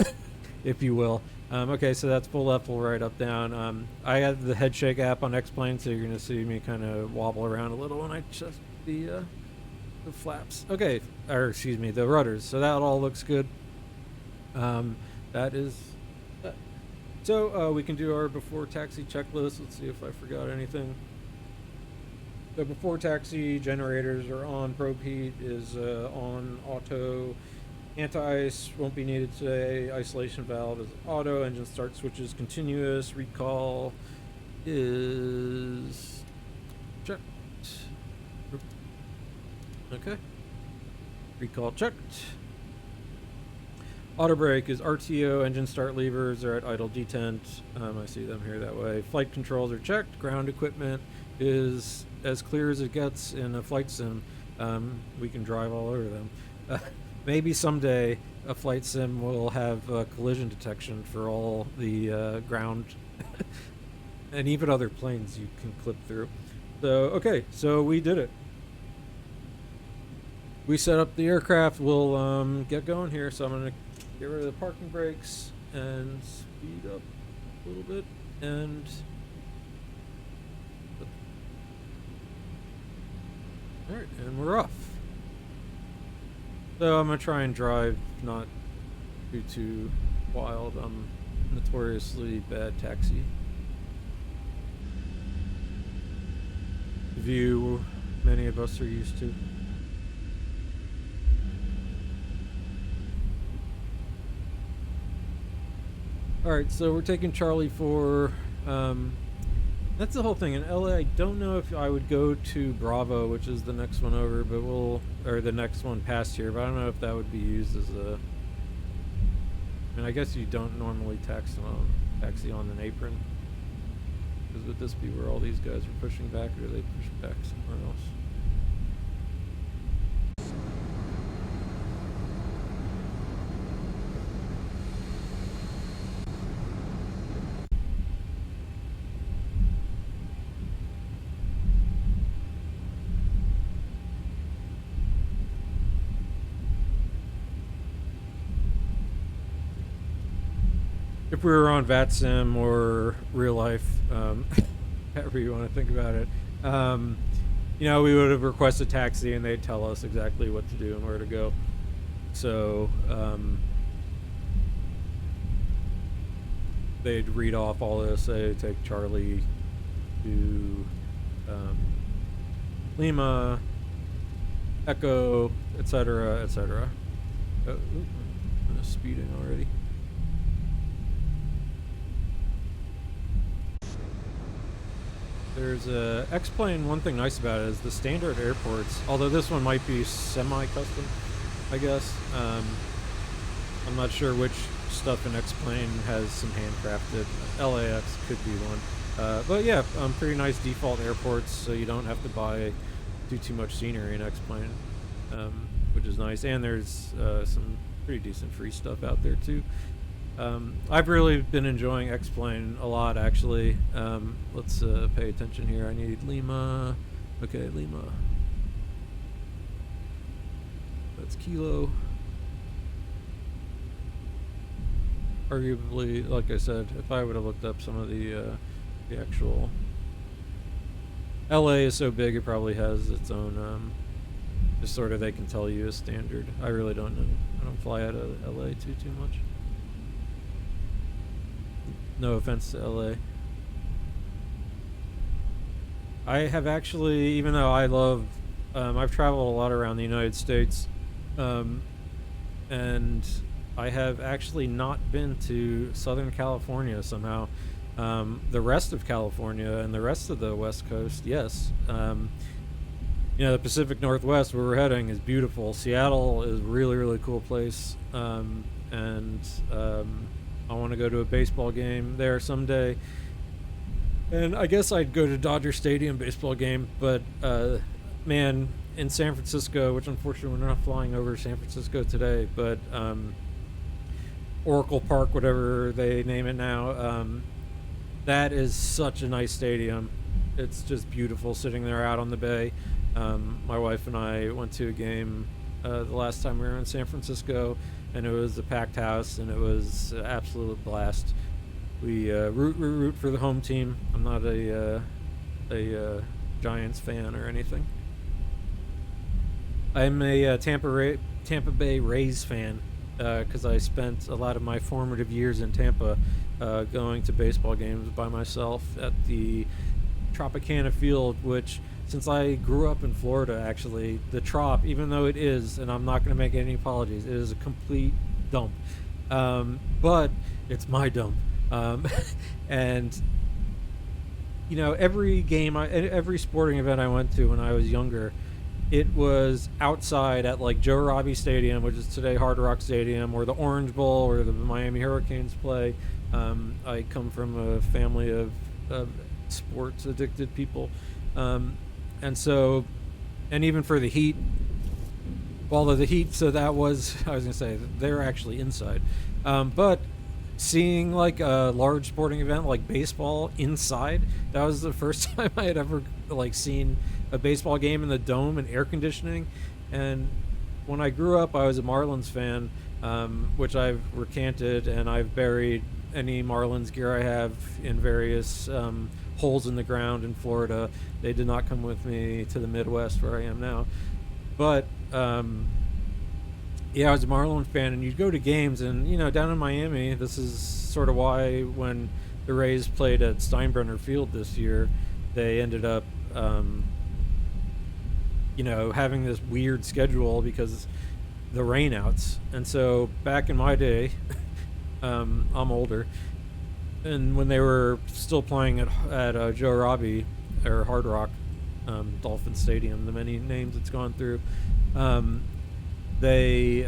if you will. Okay, so that's full left, full right, up, down. I have the head shake app on X-Plane, so you're gonna see me kind of wobble around a little when I adjust the flaps. Okay, or excuse me, the rudders. So that all looks good. That is. So we can do our before taxi checklist. Let's see if I forgot anything. The before taxi generators are on. Probe heat is on auto. Anti-ice won't be needed today. Isolation valve is auto. Engine start switches continuous. Recall is checked. Okay. Recall checked. Auto brake is RTO. Engine start levers are at idle detent. I see them here that way. Flight controls are checked. Ground equipment is as clear as it gets in a flight sim. We can drive all over them. Maybe someday a flight sim will have collision detection for all the ground and even other planes you can clip through. So, okay, so we did it. We set up the aircraft. We'll get going here. So I'm going to get rid of the parking brakes and speed up a little bit. And all right, and we're off. So I'm going to try and drive not too wild. I'm notoriously bad taxi. View many of us are used to. Alright, so we're taking Charlie for, that's the whole thing. In LA, I don't know if I would go to Bravo, which is the next one over, but or the next one past here, but I don't know if that would be used as a, I mean, I guess you don't normally taxi on an apron. Because would this be where all these guys are pushing back, or do they push back somewhere else? If we were on VATSIM or real life, however you want to think about it, you know, we would have requested taxi and they'd tell us exactly what to do and where to go. So they'd read off all this, say, take Charlie to Lima, Echo, etc., etc. I'm speeding already. There's a X-Plane. One thing nice about it is the standard airports, although this one might be semi-custom, I guess. I'm not sure which stuff in X-Plane has some handcrafted. LAX could be one. But yeah, pretty nice default airports, so you don't have to do too much scenery in X-Plane, which is nice. And there's some pretty decent free stuff out there too. I've really been enjoying X-Plane a lot, actually. Let's pay attention here. I need Lima. Okay, Lima. That's Kilo. Arguably, like I said, if I would have looked up some of the actual... LA is so big, it probably has its own, just sort of they can tell you a standard. I really don't know. I don't fly out of LA too much. No offense to LA. I have actually, even though I love, I've traveled a lot around the United States, and I have actually not been to Southern California somehow. The rest of California and the rest of the West Coast, yes. You know, the Pacific Northwest, where we're heading, is beautiful. Seattle is a really, really cool place. I want to go to a baseball game there someday. And I guess I'd go to Dodger Stadium baseball game, but man, in San Francisco, which unfortunately we're not flying over San Francisco today, but Oracle Park, whatever they name it now, that is such a nice stadium. It's just beautiful sitting there out on the bay. My wife and I went to a game the last time we were in San Francisco, and it was a packed house, and it was an absolute blast. We root for the home team. I'm not a Giants fan or anything. I'm a Tampa Bay Rays fan because I spent a lot of my formative years in Tampa going to baseball games by myself at the Tropicana Field, which, since I grew up in Florida, actually, the Trop, even though it is, and I'm not going to make any apologies, it is a complete dump. But it's my dump. And, you know, every game, every sporting event I went to when I was younger, it was outside at like Joe Robbie Stadium, which is today Hard Rock Stadium, or the Orange Bowl, where the Miami Hurricanes play. I come from a family of sports addicted people. And so, and even for the Heat, although the Heat, so that was, I was going to say, they're actually inside. But seeing like a large sporting event like baseball inside, that was the first time I had ever like seen a baseball game in the dome and air conditioning. And when I grew up, I was a Marlins fan, which I've recanted, and I've buried any Marlins gear I have in various holes in the ground in Florida. They did not come with me to the Midwest where I am now. But yeah, I was a Marlins fan, and you'd go to games, and you know, down in Miami, this is sort of why when the Rays played at Steinbrenner Field this year, they ended up you know, having this weird schedule because the rainouts. And so back in my day, I'm older, and when they were still playing at Joe Robbie or Hard Rock, Dolphin Stadium, the many names it's gone through, they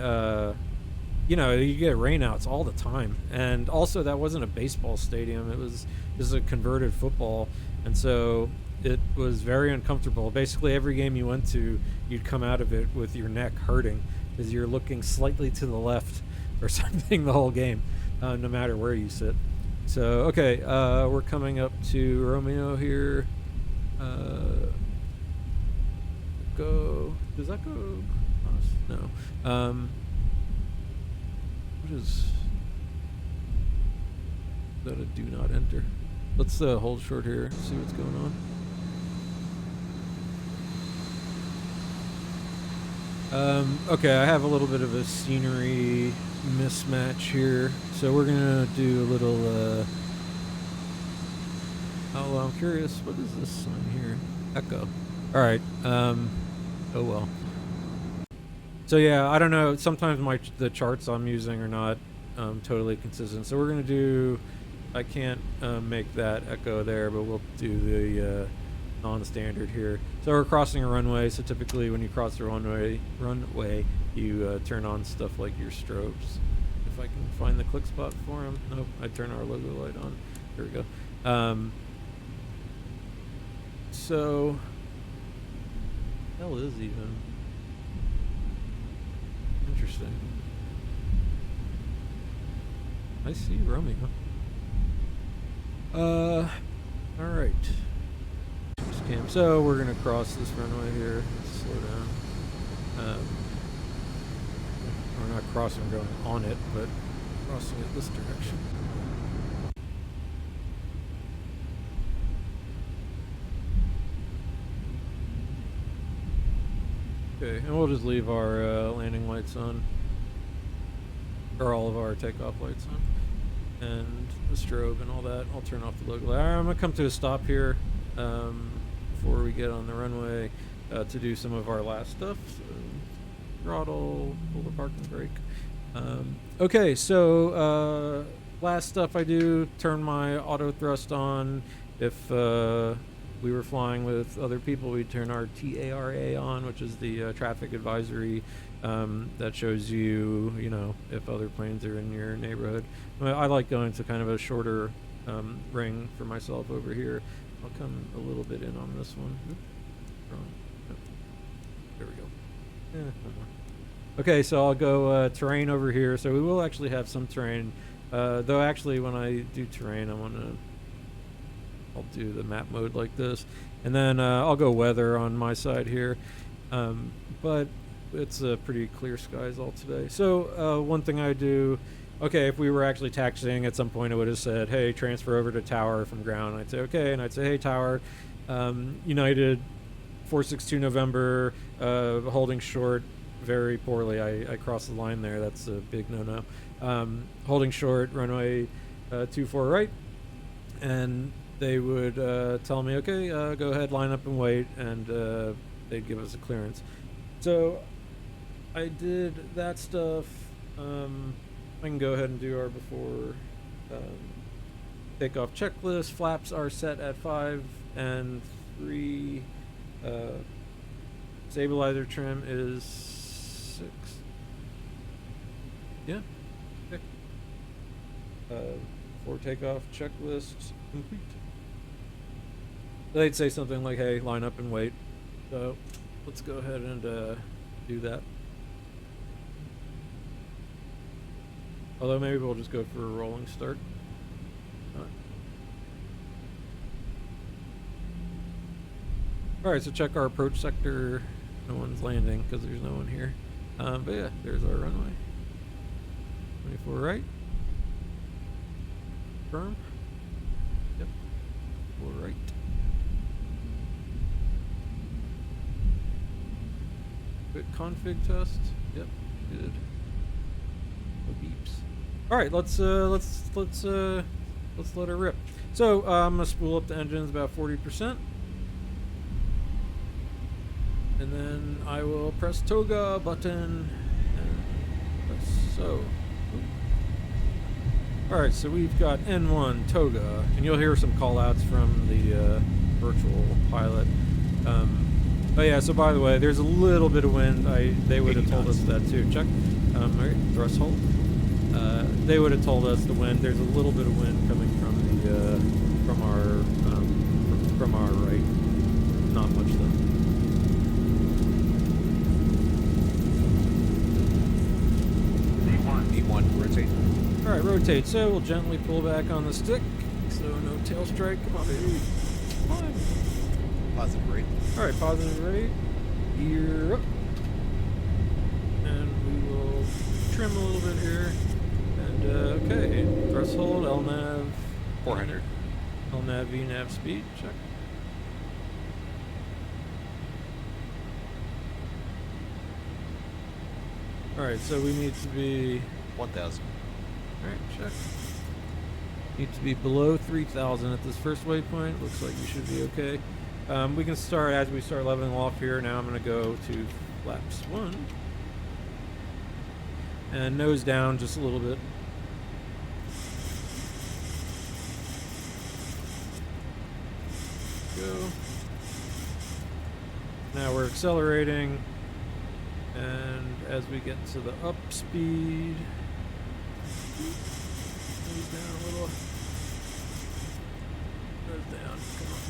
you know, you get rainouts all the time. And also, that wasn't a baseball stadium, it was a converted football, and so it was very uncomfortable. Basically every game you went to, you'd come out of it with your neck hurting because you're looking slightly to the left or something the whole game, no matter where you sit. So okay, we're coming up to Romeo here. Does that go across? No. What is that? A do not enter. Let's hold short here, see what's going on. Okay, I have a little bit of a scenery mismatch here, so we're gonna do a little. Oh, I'm curious. What is this sign here? Echo. All right. Oh well. So yeah, I don't know. Sometimes the charts I'm using are not totally consistent. So we're gonna do. I can't make that echo there, but we'll do the non-standard here. So we're crossing a runway. So typically, when you cross the runway, you turn on stuff like your strobes. If I can find the click spot for them. Nope. I turn our logo light on. Here we go. So, hell is even interesting. I see Romeo. All right. Cam. So we're gonna cross this runway here. Let's slow down. We're not crossing, going on it, but crossing it this direction. Okay, and we'll just leave our landing lights on, or all of our takeoff lights on, and the strobe and all that. I'll turn off the logo light. I'm gonna come to a stop here before we get on the runway to do some of our last stuff. So, throttle, pull the parking brake. Okay, so last stuff I do, turn my auto thrust on. If we were flying with other people, we'd turn our TARA on, which is the traffic advisory that shows you, if other planes are in your neighborhood. I like going to kind of a shorter ring for myself over here. I'll come a little bit in on this one. Oops, wrong. Nope. There we go. One more. Okay, so I'll go terrain over here. So we will actually have some terrain, though actually when I do terrain, I'll do the map mode like this, and then I'll go weather on my side here, but it's pretty clear skies all today. So one thing I do, okay, if we were actually taxiing at some point, it would have said, hey, transfer over to tower from ground. I'd say, okay, and I'd say, hey, tower, United 462 November, holding short very poorly. I crossed the line there. That's a big no-no. Holding short, runway 24 right, and they would tell me, okay, go ahead, line up and wait, and they'd give us a clearance. So I did that stuff. I can go ahead and do our before takeoff checklist. Flaps are set at 5 and 3. Stabilizer trim is 6. Yeah. Okay. Before takeoff checklist complete. They'd say something like, hey, line up and wait. So let's go ahead and do that. Although maybe we'll just go for a rolling start. Alright, so check our approach sector. No one's landing because there's no one here. But yeah, there's our runway. 24 right. Firm. Yep. 4 right. Quick config test. Yep, good. No beeps. All right, let's let her rip. So I'm gonna spool up the engines about 40%, and then I will press toga button and press so. All right, so we've got N1 toga, and you'll hear some call-outs from the virtual pilot. Oh yeah, so by the way, there's a little bit of wind. They would have told us that too. Check. All right, thrust hold. They would have told us the wind. There's a little bit of wind coming from the from our right. Not much though. E1, rotate. All right, rotate. So we'll gently pull back on the stick, so no tail strike. Come on, baby. Come on. Positive rate. All right, positive rate. Gear up. And we will trim a little bit here. And okay, thrust hold, LNAV 400. LNAV VNAV speed, check. Alright, so we need to be... 1,000. Alright, check. Need to be below 3,000 at this first waypoint. Looks like you should be okay. We can start, as we start leveling off here, now I'm going to go to flaps 1. And nose down just a little bit. Go. Now we're accelerating. And as we get to the up speed, nose down a little. Nose down, come on.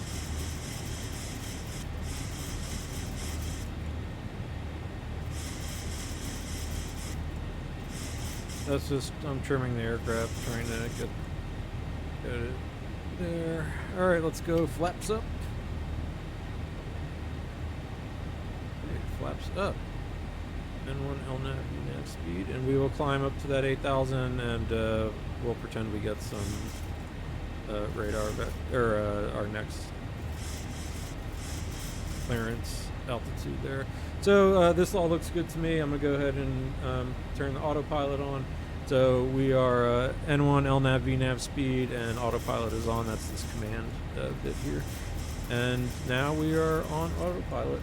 That's just, I'm trimming the aircraft, trying to get it there. Alright, let's go flaps up. Okay, flaps up. N1 LNAV VNAV speed, and we will climb up to that 8,000, and we'll pretend we get some radar, or our next clearance altitude there. So this all looks good to me. I'm gonna go ahead and turn the autopilot on. So we are N1 LNAV VNAV speed, and autopilot is on. That's this command bit here, and now we are on autopilot.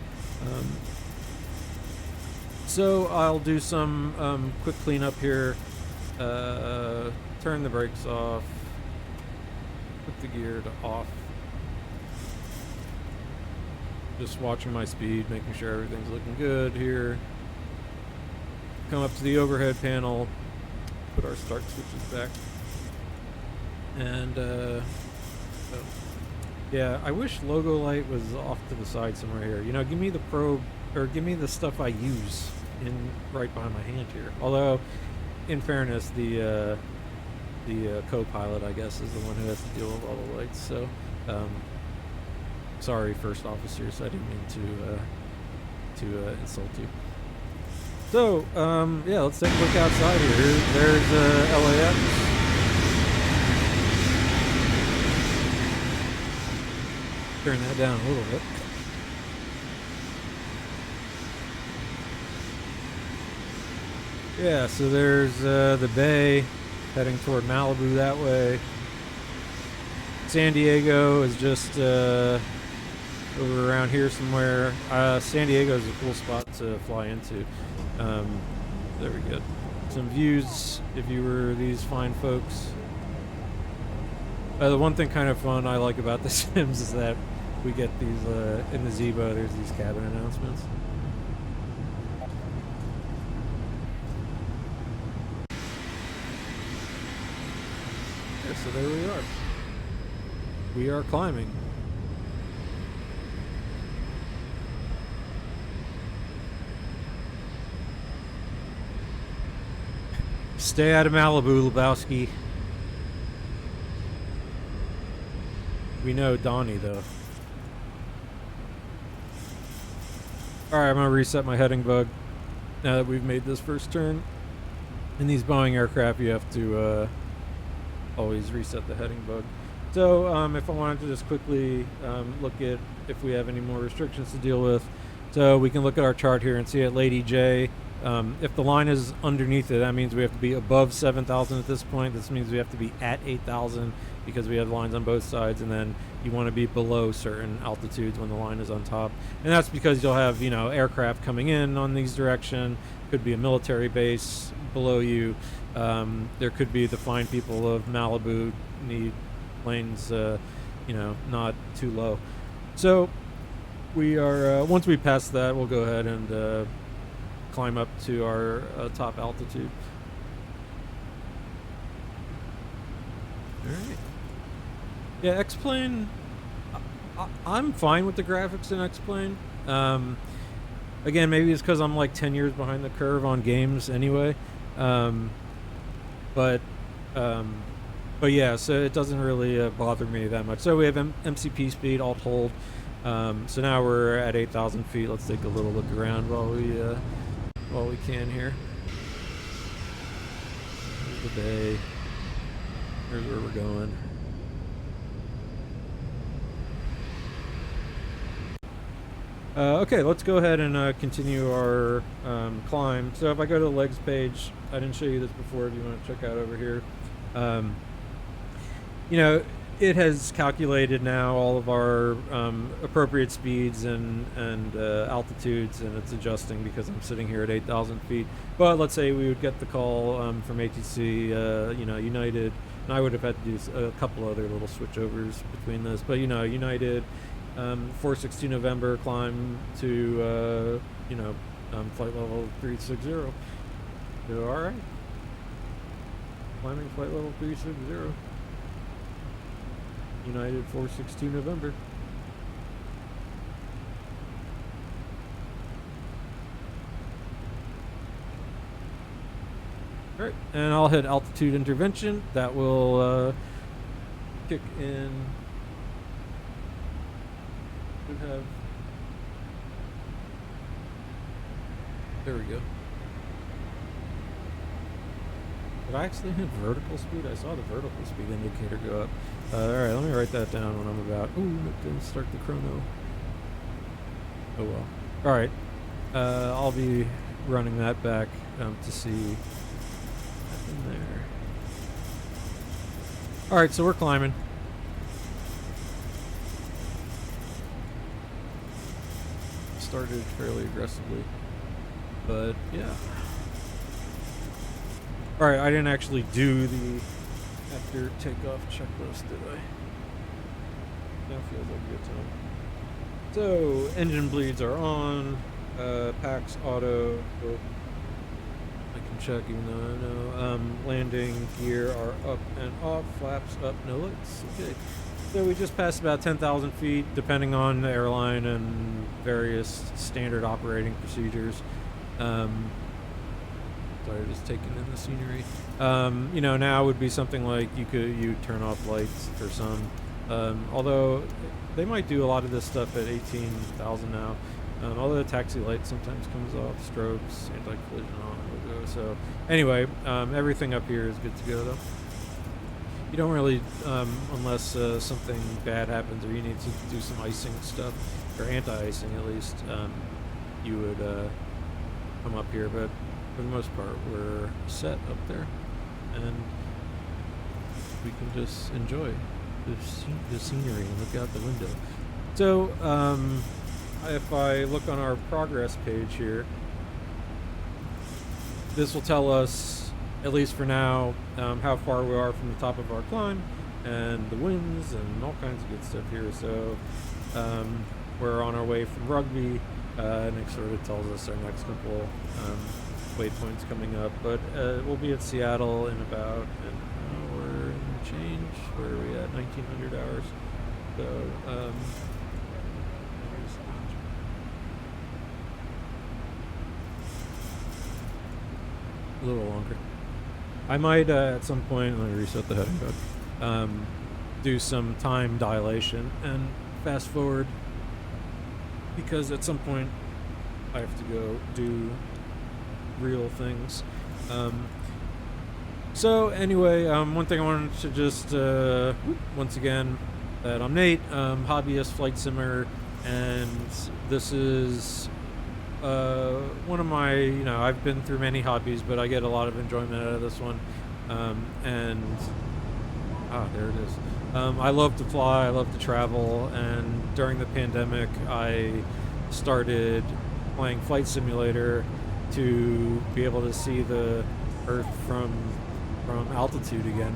So I'll do some quick cleanup here. Turn the brakes off. Put the gear to off. Just watching my speed, making sure everything's looking good here. Come up to the overhead panel. Put our start switches back. And yeah, I wish logo light was off to the side somewhere here. You know, give me the probe, or give me the stuff I use in right behind my hand here. Although, in fairness, the co-pilot, I guess, is the one who has to deal with all the lights. So, sorry, first officers, I didn't mean to insult you. So, yeah, let's take a look outside here. There's LAX. Turn that down a little bit. Yeah, so there's the bay heading toward Malibu that way. San Diego is just over around here somewhere. San Diego is a cool spot to fly into. There we go. Some views if you were these fine folks. The one thing kind of fun I like about the Sims is that we get these in the Zebo. There's these cabin announcements. Yeah, so there we are. We are climbing. Stay out of Malibu, Lebowski. We know Donnie, though. Alright, I'm going to reset my heading bug now that we've made this first turn. In these Boeing aircraft, you have to always reset the heading bug. So, if I wanted to just quickly look at if we have any more restrictions to deal with. So, we can look at our chart here and see at Lady J. If the line is underneath it, that means we have to be above 7,000 at this point. This means we have to be at 8,000 because we have lines on both sides, and then you want to be below certain altitudes when the line is on top. And that's because you'll have, you know, aircraft coming in on these direction. Could be a military base below you. There could be the fine people of Malibu need planes, you know, not too low. So we are, once we pass that, we'll go ahead and climb up to our top altitude. Alright. Yeah, X-Plane, I'm fine with the graphics in X-Plane. Again, maybe it's because I'm like 10 years behind the curve on games anyway. But yeah, so it doesn't really bother me that much. So we have MCP speed, alt hold. So now we're at 8,000 feet. Let's take a little look around while we can here. Here's the bay. Here's where we're going. Okay, let's go ahead and continue our climb. So if I go to the legs page, I didn't show you this before. If you want to check out over here, um, you know, it has calculated now all of our appropriate speeds and altitudes, and it's adjusting because I'm sitting here at 8,000 feet. But let's say we would get the call from ATC, United, and I would have had to do a couple other little switchovers between this. But United, 462 November, climb to flight level 360. So, all right, climbing flight level 360. United 462 November. Alright, and I'll hit altitude intervention. That will kick in. Should have. There we go. Did I actually hit vertical speed? I saw the vertical speed indicator go up. Alright, let me write that down when I'm about. Ooh, it didn't start the chrono. Oh well. Alright. I'll be running that back to see nothing there. Alright, so we're climbing. Started fairly aggressively. But yeah. Alright, I didn't actually do the after takeoff checklist, did I? That feels like a good time. So, engine bleeds are on. Packs auto. I can check even though I know. Landing gear are up and off. Flaps up, no lights. Okay. So we just passed about 10,000 feet, depending on the airline and various standard operating procedures. Sorry, just taking in the scenery. Now would be something like you turn off lights for some. Although they might do a lot of this stuff at 18,000 now. Although the taxi light sometimes comes off, strobes, anti-collision on, will go. So anyway, everything up here is good to go though. You don't really, unless something bad happens or you need to do some icing stuff, or anti-icing at least, you would come up here. But for the most part, we're set up there, and we can just enjoy the scenery and look out the window. So, if I look on our progress page here, this will tell us, at least for now, how far we are from the top of our climb, and the winds, and all kinds of good stuff here. So, we're on our way from Rugby, and it sort of tells us our next couple waypoints coming up, but we'll be at Seattle in about an hour and change. Where are we at? 1900 hours. So, a little longer. I might at some point, let me reset the heading code, do some time dilation and fast forward, because at some point I have to go do real things. So anyway, one thing I wanted to just once again, that I'm Nate, hobbyist flight simmer, and this is one of my, I've been through many hobbies, but I get a lot of enjoyment out of this one. And there it is. I love to fly, I love to travel, and during the pandemic I started playing Flight Simulator to be able to see the Earth from altitude again.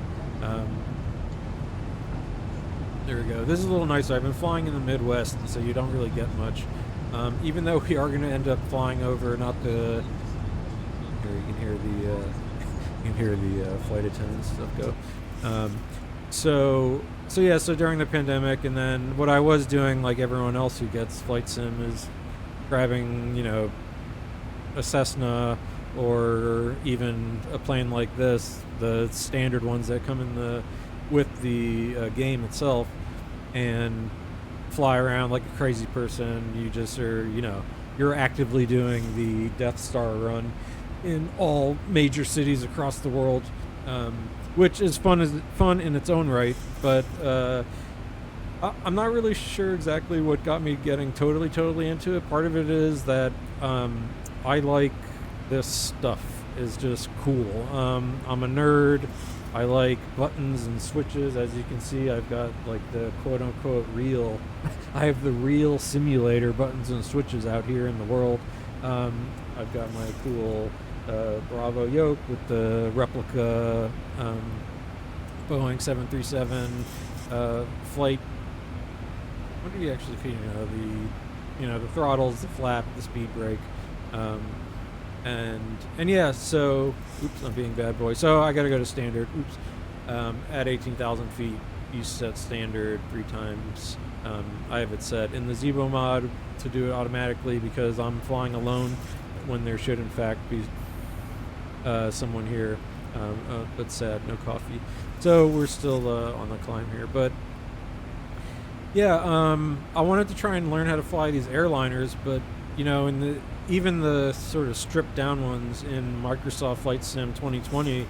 There we go. This is a little nicer. I've been flying in the Midwest, so you don't really get much. Even though we are going to end up flying over, not the. Here you can hear the flight attendants stuff go. So during the pandemic, and then what I was doing, like everyone else who gets flight sim, is grabbing a Cessna or even a plane like this, the standard ones that come in with the game itself, and fly around like a crazy person. You just are, you're actively doing the Death Star run in all major cities across the world, which is fun in its own right. But I'm not really sure exactly what got me getting totally into it. Part of it is that I like this stuff. Is just cool. I'm a nerd. I like buttons and switches. As you can see, I've got like the quote unquote real. I have the real simulator buttons and switches out here in the world. I've got my cool Bravo yoke with the replica Boeing 737 flight. What are you actually feeding? The throttles, the flap, the speed brake, and yeah. So, oops, I'm being bad boy. So I got to go to standard. Oops, at 18,000 feet, you set standard 3 times. I have it set in the Zebo mod to do it automatically because I'm flying alone when there should in fact be someone here. But sad, no coffee. So we're still on the climb here, but. Yeah, I wanted to try and learn how to fly these airliners, but even the sort of stripped down ones in Microsoft Flight Sim 2020,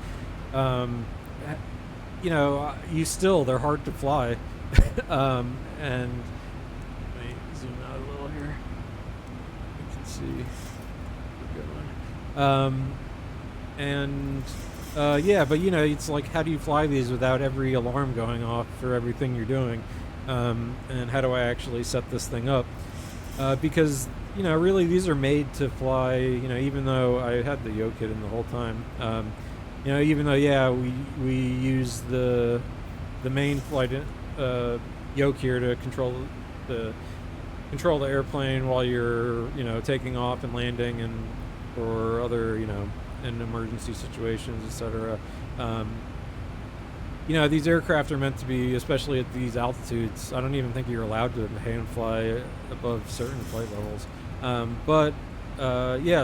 they're hard to fly. And let me zoom out a little here. You can see we're going. It's like, how do you fly these without every alarm going off for everything you're doing? And how do I actually set this thing up? Because really these are made to fly. Even though I had the yoke hidden the whole time. Even though we use the main flight yoke here to control the airplane while you're taking off and landing and or other in emergency situations, etc. These aircraft are meant to be, especially at these altitudes. I don't even think you're allowed to hand fly above certain flight levels.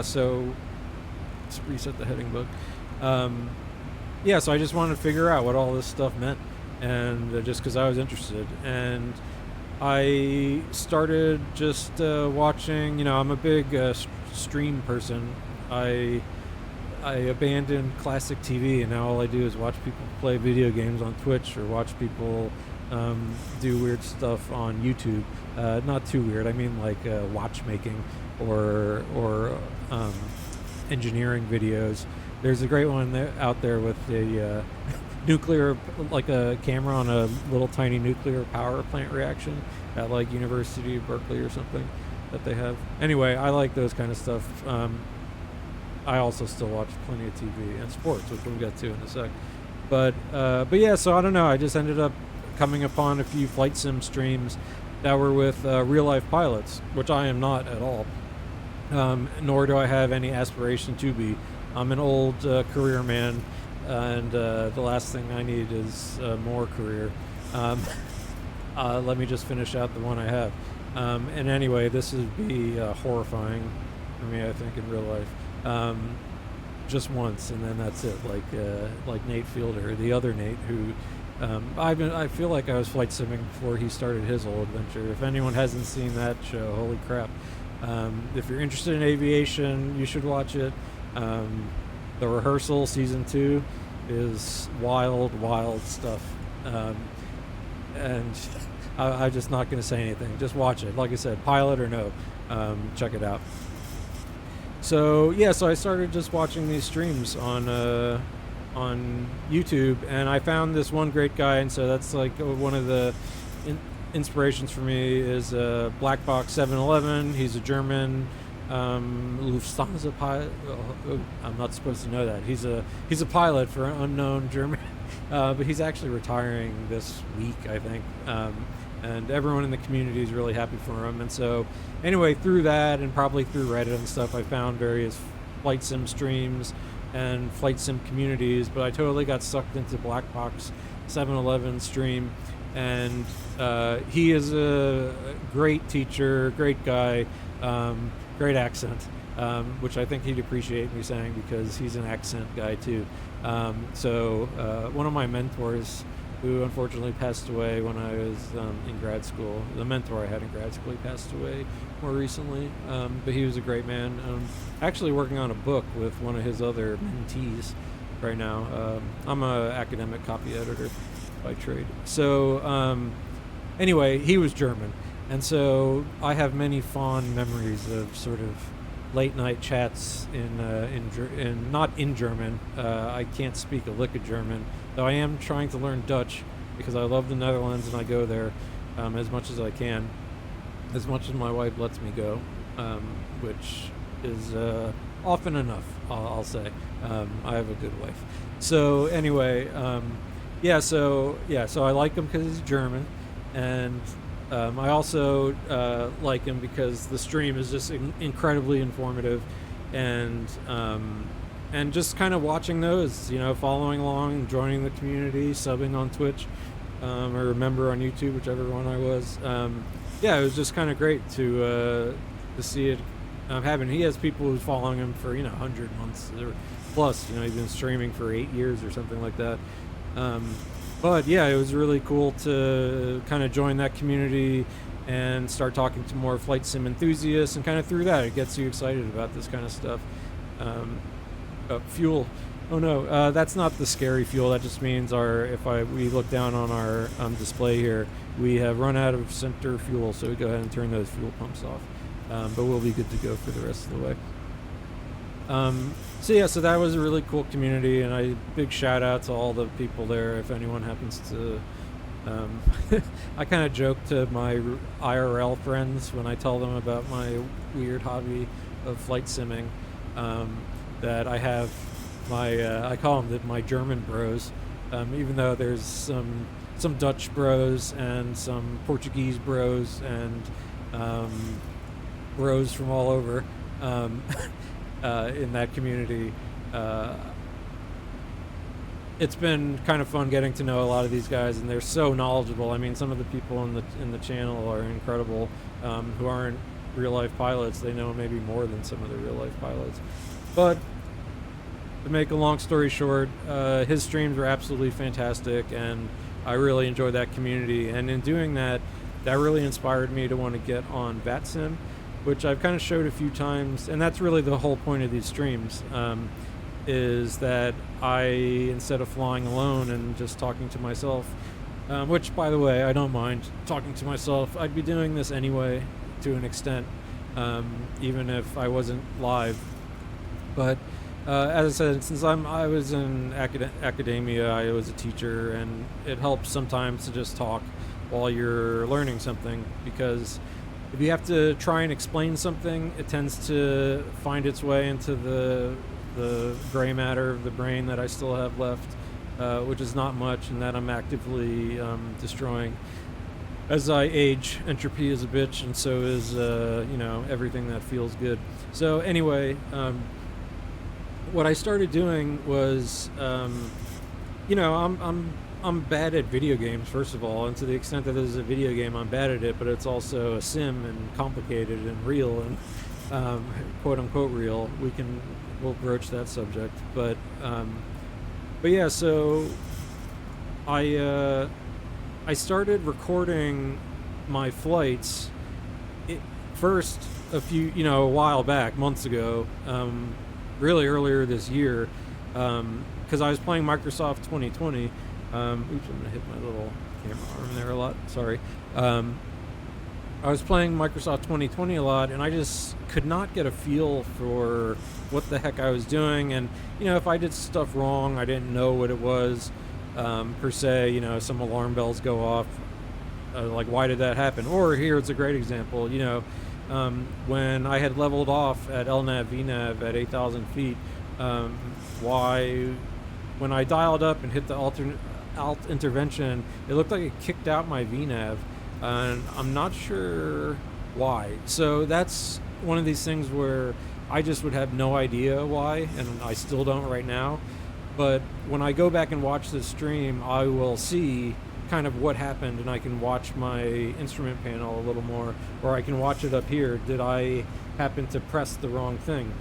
So let's reset the heading book. So I just wanted to figure out what all this stuff meant, and just because I was interested. And I started just watching. I'm a big stream person. I abandoned classic TV, and now all I do is watch people play video games on Twitch or watch people do weird stuff on YouTube. Not too weird. I mean, like watchmaking or engineering videos. There's a great one out there with a nuclear, like a camera on a little tiny nuclear power plant reaction at like University of Berkeley or something that they have. Anyway, I like those kind of stuff. I also still watch plenty of TV and sports, which we'll get to in a sec. But yeah, so I don't know. I just ended up coming upon a few flight sim streams that were with real life pilots, which I am not at all. Nor do I have any aspiration to be. I'm an old career man, and the last thing I need is more career. Let me just finish out the one I have. And anyway, this would be horrifying for me, I think, in real life. Just once, and then that's it. Like Nate Fielder, the other Nate, who I feel like I was flight simming before he started his whole adventure. If anyone hasn't seen that show, holy crap! If you're interested in aviation, you should watch it. The Rehearsal season 2 is wild stuff, and I'm just not going to say anything. Just watch it. Like I said, pilot or no, check it out. So yeah, so I started just watching these streams on YouTube, and I found this one great guy, and so that's like one of the inspirations for me is Black Box 711. He's a German Lufthansa pilot. I'm not supposed to know that. He's a pilot for an unknown German, but he's actually retiring this week, I think. And everyone in the community is really happy for him. And so, anyway, through that and probably through Reddit and stuff, I found various flight sim streams and flight sim communities. But I totally got sucked into Black Box 711 stream, and he is a great teacher, great guy, great accent, which I think he'd appreciate me saying because he's an accent guy too. So one of my mentors, who unfortunately passed away when I was in grad school. The mentor I had in grad school, he passed away more recently, but he was a great man. Actually working on a book with one of his other mentees right now. I'm an academic copy editor by trade. So anyway, he was German, and so I have many fond memories of sort of late night chats in not in German. I can't speak a lick of German, though I am trying to learn Dutch because I love the Netherlands and I go there as much as I can, as much as my wife lets me go, which is often enough, I'll say. I have a good wife. So anyway, so I like him because he's German, and I also like him because the stream is just incredibly informative, and just kind of watching those, following along, joining the community, subbing on Twitch, or a member on YouTube, whichever one I was. It was just kind of great to see it happen. He has people who's following him for 100 months or plus. He's been streaming for 8 years or something like that. But yeah, it was really cool to kind of join that community and start talking to more flight sim enthusiasts, and kind of through that it gets you excited about this kind of stuff. Fuel. Oh no, that's not the scary fuel. That just means we look down on our display here, we have run out of center fuel, so we go ahead and turn those fuel pumps off. But we'll be good to go for the rest of the way. So that was a really cool community, and big shout out to all the people there. If anyone happens to, I kind of joke to my IRL friends when I tell them about my weird hobby of flight simming, that I have I call them my German bros, even though there's some Dutch bros and some Portuguese bros and bros from all over. In that community. It's been kind of fun getting to know a lot of these guys, and they're so knowledgeable. I mean, some of the people in the channel are incredible, who aren't real life pilots. They know maybe more than some of the real life pilots. But to make a long story short, his streams were absolutely fantastic, and I really enjoyed that community. And in doing that, that really inspired me to want to get on VATSIM, which I've kind of showed a few times, and that's really the whole point of these streams, is that I, instead of flying alone and just talking to myself, which, by the way, I don't mind talking to myself. I'd be doing this anyway, to an extent, even if I wasn't live. But as I said, since I was in academia, I was a teacher, and it helps sometimes to just talk while you're learning something, because if you have to try and explain something, it tends to find its way into the gray matter of the brain that I still have left, which is not much, and that I'm actively destroying. As I age, entropy is a bitch, and so is everything that feels good. So anyway, what I started doing was, I'm bad at video games, first of all, and to the extent that this is a video game, I'm bad at it, but it's also a sim and complicated and real and quote unquote real. We'll broach that subject, but yeah, so I started recording my flights first a while back, months ago, really earlier this year, because I was playing Microsoft 2020. Oops, I'm gonna hit my little camera arm there a lot. Sorry. I was playing Microsoft 2020 a lot, and I just could not get a feel for what the heck I was doing. And if I did stuff wrong, I didn't know what it was, per se. Some alarm bells go off. Like, why did that happen? Or here, it's a great example. When I had leveled off at LNAV VNAV at 8,000 feet, when I dialed up and hit the alt intervention, it looked like it kicked out my VNAV, and I'm not sure why. So that's one of these things where I just would have no idea why, and I still don't right now. But when I go back and watch this stream, I will see kind of what happened, and I can watch my instrument panel a little more, or I can watch it up here. Did I happen to press the wrong thing?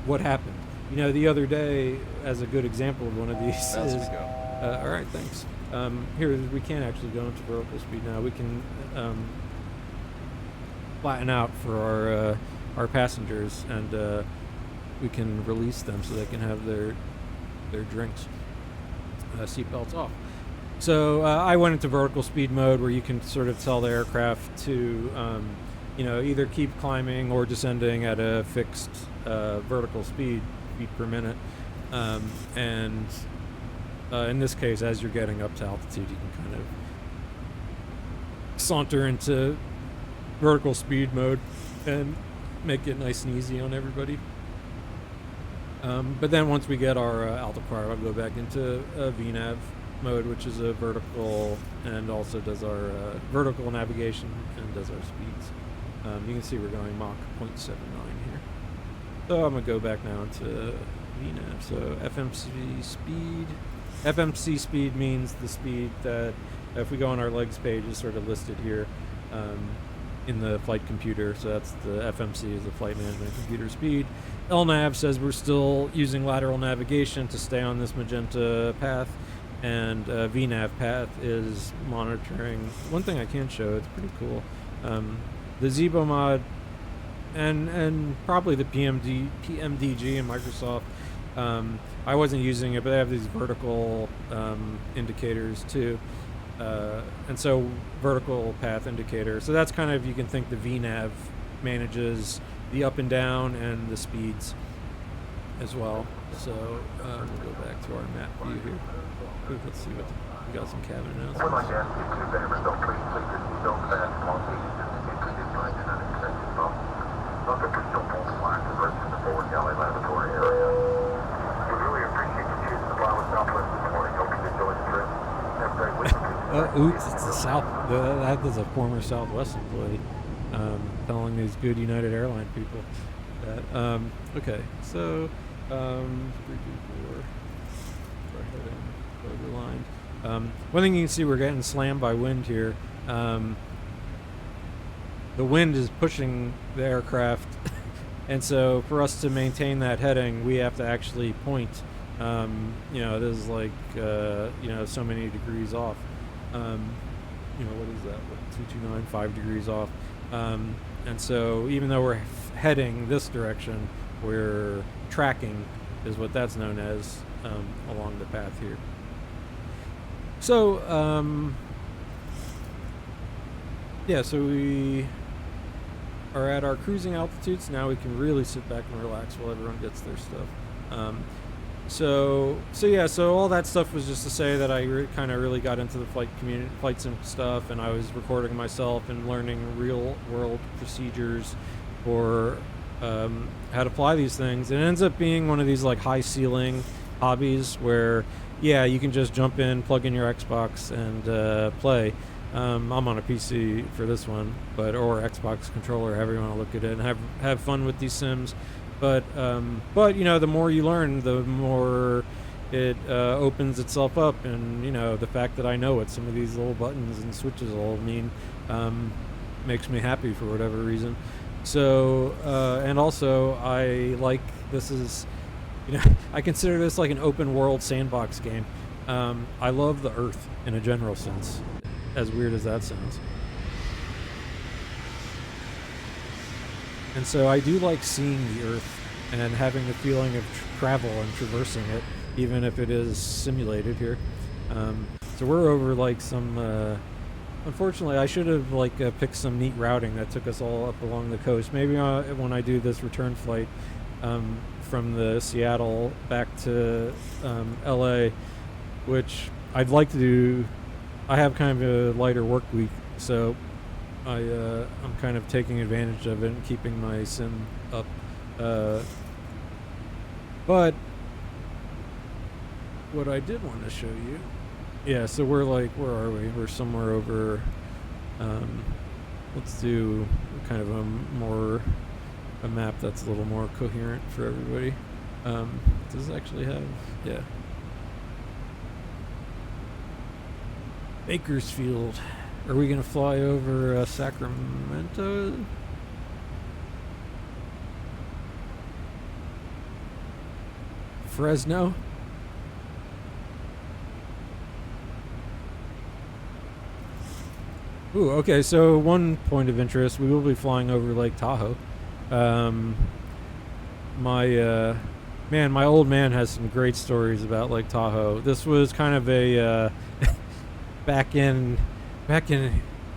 What happened? The other day, as a good example of one of these is... all right, thanks. Here, we can't actually go into vertical speed now. We can flatten out for our passengers, and we can release them so they can have their drinks. Seatbelts off. So I went into vertical speed mode where you can sort of tell the aircraft to, either keep climbing or descending at a fixed vertical speed, feet per minute. And in this case, as you're getting up to altitude, you can kind of saunter into vertical speed mode and make it nice and easy on everybody. But then once we get our altiquire, I'll go back into VNAV mode, which is a vertical and also does our vertical navigation and does our speeds. You can see we're going Mach 0.79 here. So I'm going to go back now into VNAV. So FMC speed. FMC speed means the speed that, if we go on our legs page, is sort of listed here in the flight computer. So that's the FMC is the flight management computer speed. LNAV says we're still using lateral navigation to stay on this magenta path, and VNAV path is monitoring. One thing I can show, it's pretty cool. The Zibo mod and probably the PMDG in Microsoft. I wasn't using it, but they have these vertical indicators too. And so vertical path indicator. So that's kind of, you can think the VNAV manages the up and down and the speeds as well. So we'll go back to our map view here. Ooh, let's see what we got. Some cabin announcements. Oops, it's the South. That is a former Southwest employee telling these good United Airline people that. Okay, so 324. We're heading overlined. One thing you can see, we're getting slammed by wind here. The wind is pushing the aircraft, and so for us to maintain that heading, we have to actually point. It is like so many degrees off. What is that? 229, 5 degrees off. And so even though we're heading this direction, we're tracking, is what that's known as, along the path here. So, so we are at our cruising altitudes. Now we can really sit back and relax while everyone gets their stuff. So all that stuff was just to say that I kind of really got into the flight sim stuff, and I was recording myself and learning real world procedures for how to apply these things. And it ends up being one of these like high ceiling hobbies where, you can just jump in, plug in your Xbox, and play. I'm on a PC for this one, or Xbox controller, however you want to look at it, and have fun with these sims. But the more you learn, the more it opens itself up, and the fact that I know what some of these little buttons and switches all mean makes me happy for whatever reason. So and also I like, this is I consider this like an open world sandbox game. I love the Earth in a general sense, as weird as that sounds. And so I do like seeing the Earth and having the feeling of travel and traversing it, even if it is simulated here. So we're over like some, unfortunately I should have picked some neat routing that took us all up along the coast. Maybe when I do this return flight from the Seattle back to LA, which I'd like to do. I have kind of a lighter work week, so I'm kind of taking advantage of it and keeping my sim up. But what I did want to show you, so we're like, where are we? We're somewhere over. Let's do kind of a map that's a little more coherent for everybody. Does it actually have? Yeah. Bakersfield. Are we gonna fly over Sacramento? Fresno? Ooh, okay, so one point of interest, we will be flying over Lake Tahoe. My old man has some great stories about Lake Tahoe. This was kind of a back in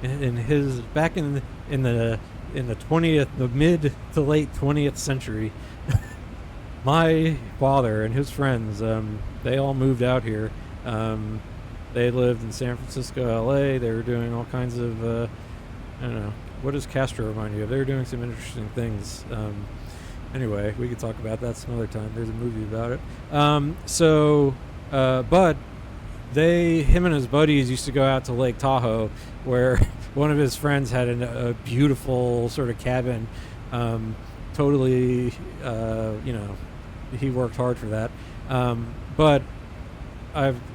his back in the 20th, the mid to late 20th century. My father and his friends, they all moved out here. They lived in San Francisco, LA. They were doing all kinds of, I don't know, what does Castro remind you of? They were doing some interesting things. Anyway, we could talk about that some other time. There's a movie about it. But him and his buddies used to go out to Lake Tahoe, where one of his friends had a beautiful sort of cabin. Totally, he worked hard for that. But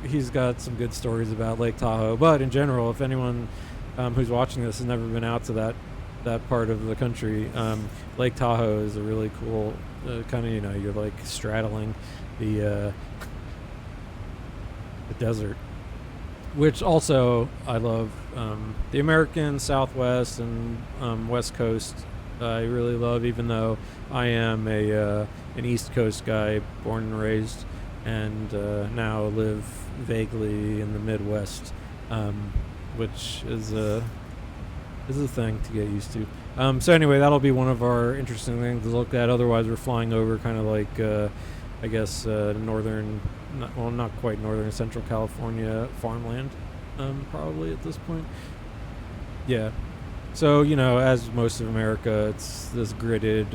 he's got some good stories about Lake Tahoe. But in general, if anyone who's watching this has never been out to that part of the country, Lake Tahoe is a really cool kind of, you're like straddling the desert, which also I love. The American Southwest and West Coast I really love, even though I am an East Coast guy, born and raised, and now live vaguely in the Midwest, which is a thing to get used to. So anyway, that'll be one of our interesting things to look at. Otherwise, we're flying over kind of like, I guess, northern, not quite northern, Central California farmland, probably at this point. Yeah. So, as most of America, it's this gridded,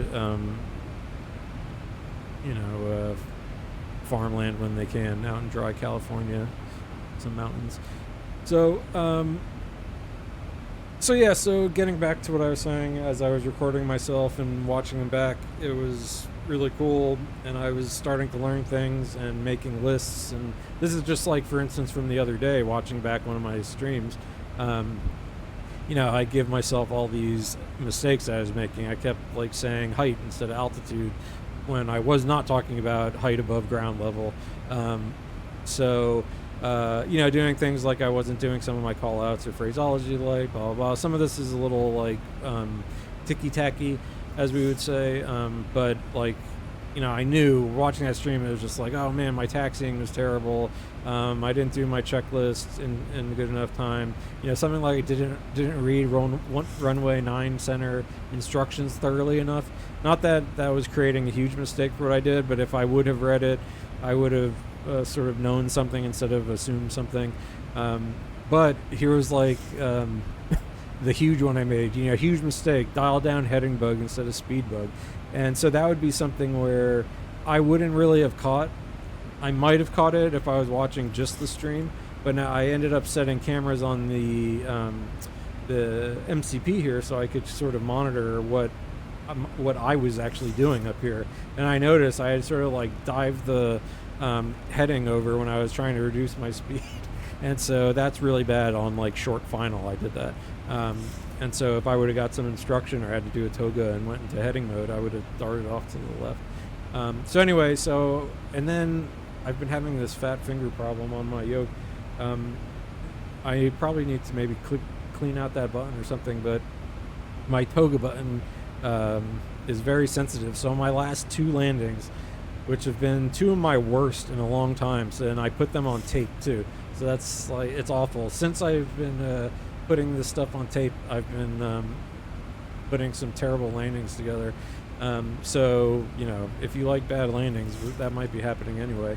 farmland when they can, out in dry California, some mountains. So, so getting back to what I was saying, as I was recording myself and watching them back, it was really cool, and I was starting to learn things and making lists. And this is just like, for instance, from the other day, watching back one of my streams. I give myself all these mistakes I was making. I kept like saying height instead of altitude when I was not talking about height above ground level. Doing things like I wasn't doing some of my call outs or phraseology, like blah, blah, blah. Some of this is a little like ticky-tacky, as we would say. But like, I knew watching that stream, it was just like, oh man, my taxiing was terrible. I didn't do my checklist in good enough time. Something like I didn't read runway 9 center instructions thoroughly enough. Not that that was creating a huge mistake for what I did, but if I would have read it, I would have sort of known something instead of assumed something. But here was like the huge one I made. Huge mistake. Dial down heading bug instead of speed bug. And so that would be something where I wouldn't really have caught. I might have caught it if I was watching just the stream, but now I ended up setting cameras on the MCP here, so I could sort of monitor what I was actually doing up here. And I noticed I had sort of like dived the heading over when I was trying to reduce my speed, and so that's really bad on like short final. I did that. And so if I would have got some instruction or had to do a toga and went into heading mode, I would have darted off to the left. And then I've been having this fat finger problem on my yoke. I probably need to maybe clean out that button or something, but my toga button is very sensitive. So my last 2 landings, which have been 2 of my worst in a long time, and I put them on tape too. So that's like, it's awful. Since I've been putting this stuff on tape, I've been putting some terrible landings together. If you like bad landings, that might be happening anyway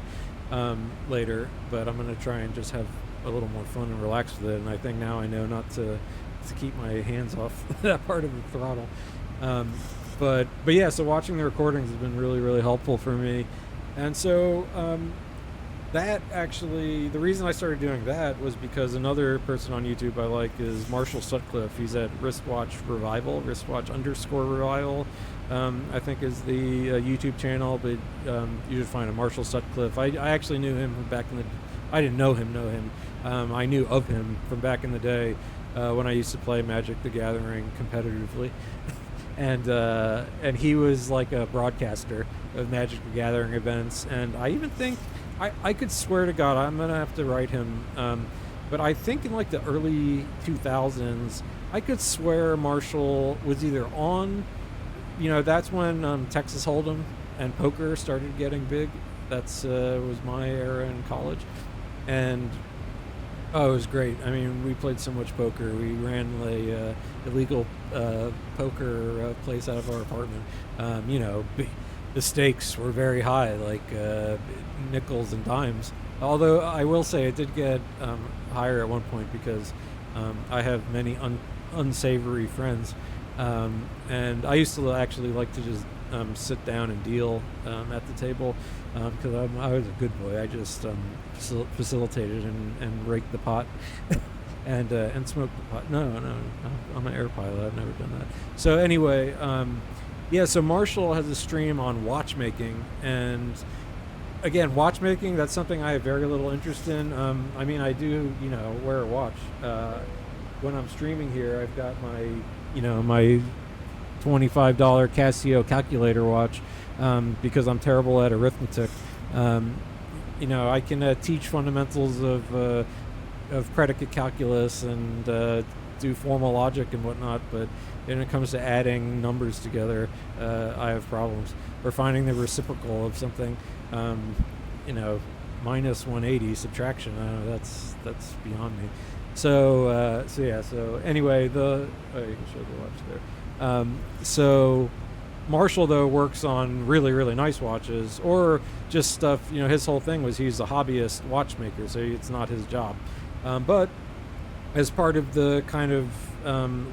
later, but I'm going to try and just have a little more fun and relax with it. And I think now I know not to keep my hands off that part of the throttle. But yeah, so watching the recordings has been really, really helpful for me. And so that actually, the reason I started doing that was because another person on YouTube I like is Marshall Sutcliffe. He's at wristwatch _revival, I think is the YouTube channel, but you should find a Marshall Sutcliffe. I actually knew him from back in the, I didn't know him. I knew of him from back in the day when I used to play Magic the Gathering competitively. And he was like a broadcaster of Magic the Gathering events, and I even think I could swear to God, I'm gonna have to write him, but I think in like the early 2000s, I could swear Marshall was either on, that's when Texas Hold'em and poker started getting big. That's was my era in college, and Oh, it was great. I mean, we played so much poker. We ran a illegal poker place out of our apartment. The stakes were very high, like nickels and dimes. Although I will say it did get higher at one point because I have many unsavory friends, and I used to actually like to just sit down and deal at the table because I was a good boy. I just facilitated and raked the pot and smoked the pot. No, I'm an air pilot. I've never done that. So anyway, yeah. So Marshall has a stream on watchmaking, and again, watchmaking. That's something I have very little interest in. I mean, I do, wear a watch. When I'm streaming here, I've got my $25 KSEA calculator watch because I'm terrible at arithmetic. I can teach fundamentals of predicate calculus and do formal logic and whatnot, but when it comes to adding numbers together, I have problems. Or finding the reciprocal of something, minus 180 subtraction. That's beyond me. So anyway, you can show the watch there. So Marshall though works on really, really nice watches or just stuff. His whole thing was he's a hobbyist watchmaker, so it's not his job. But as part of the kind of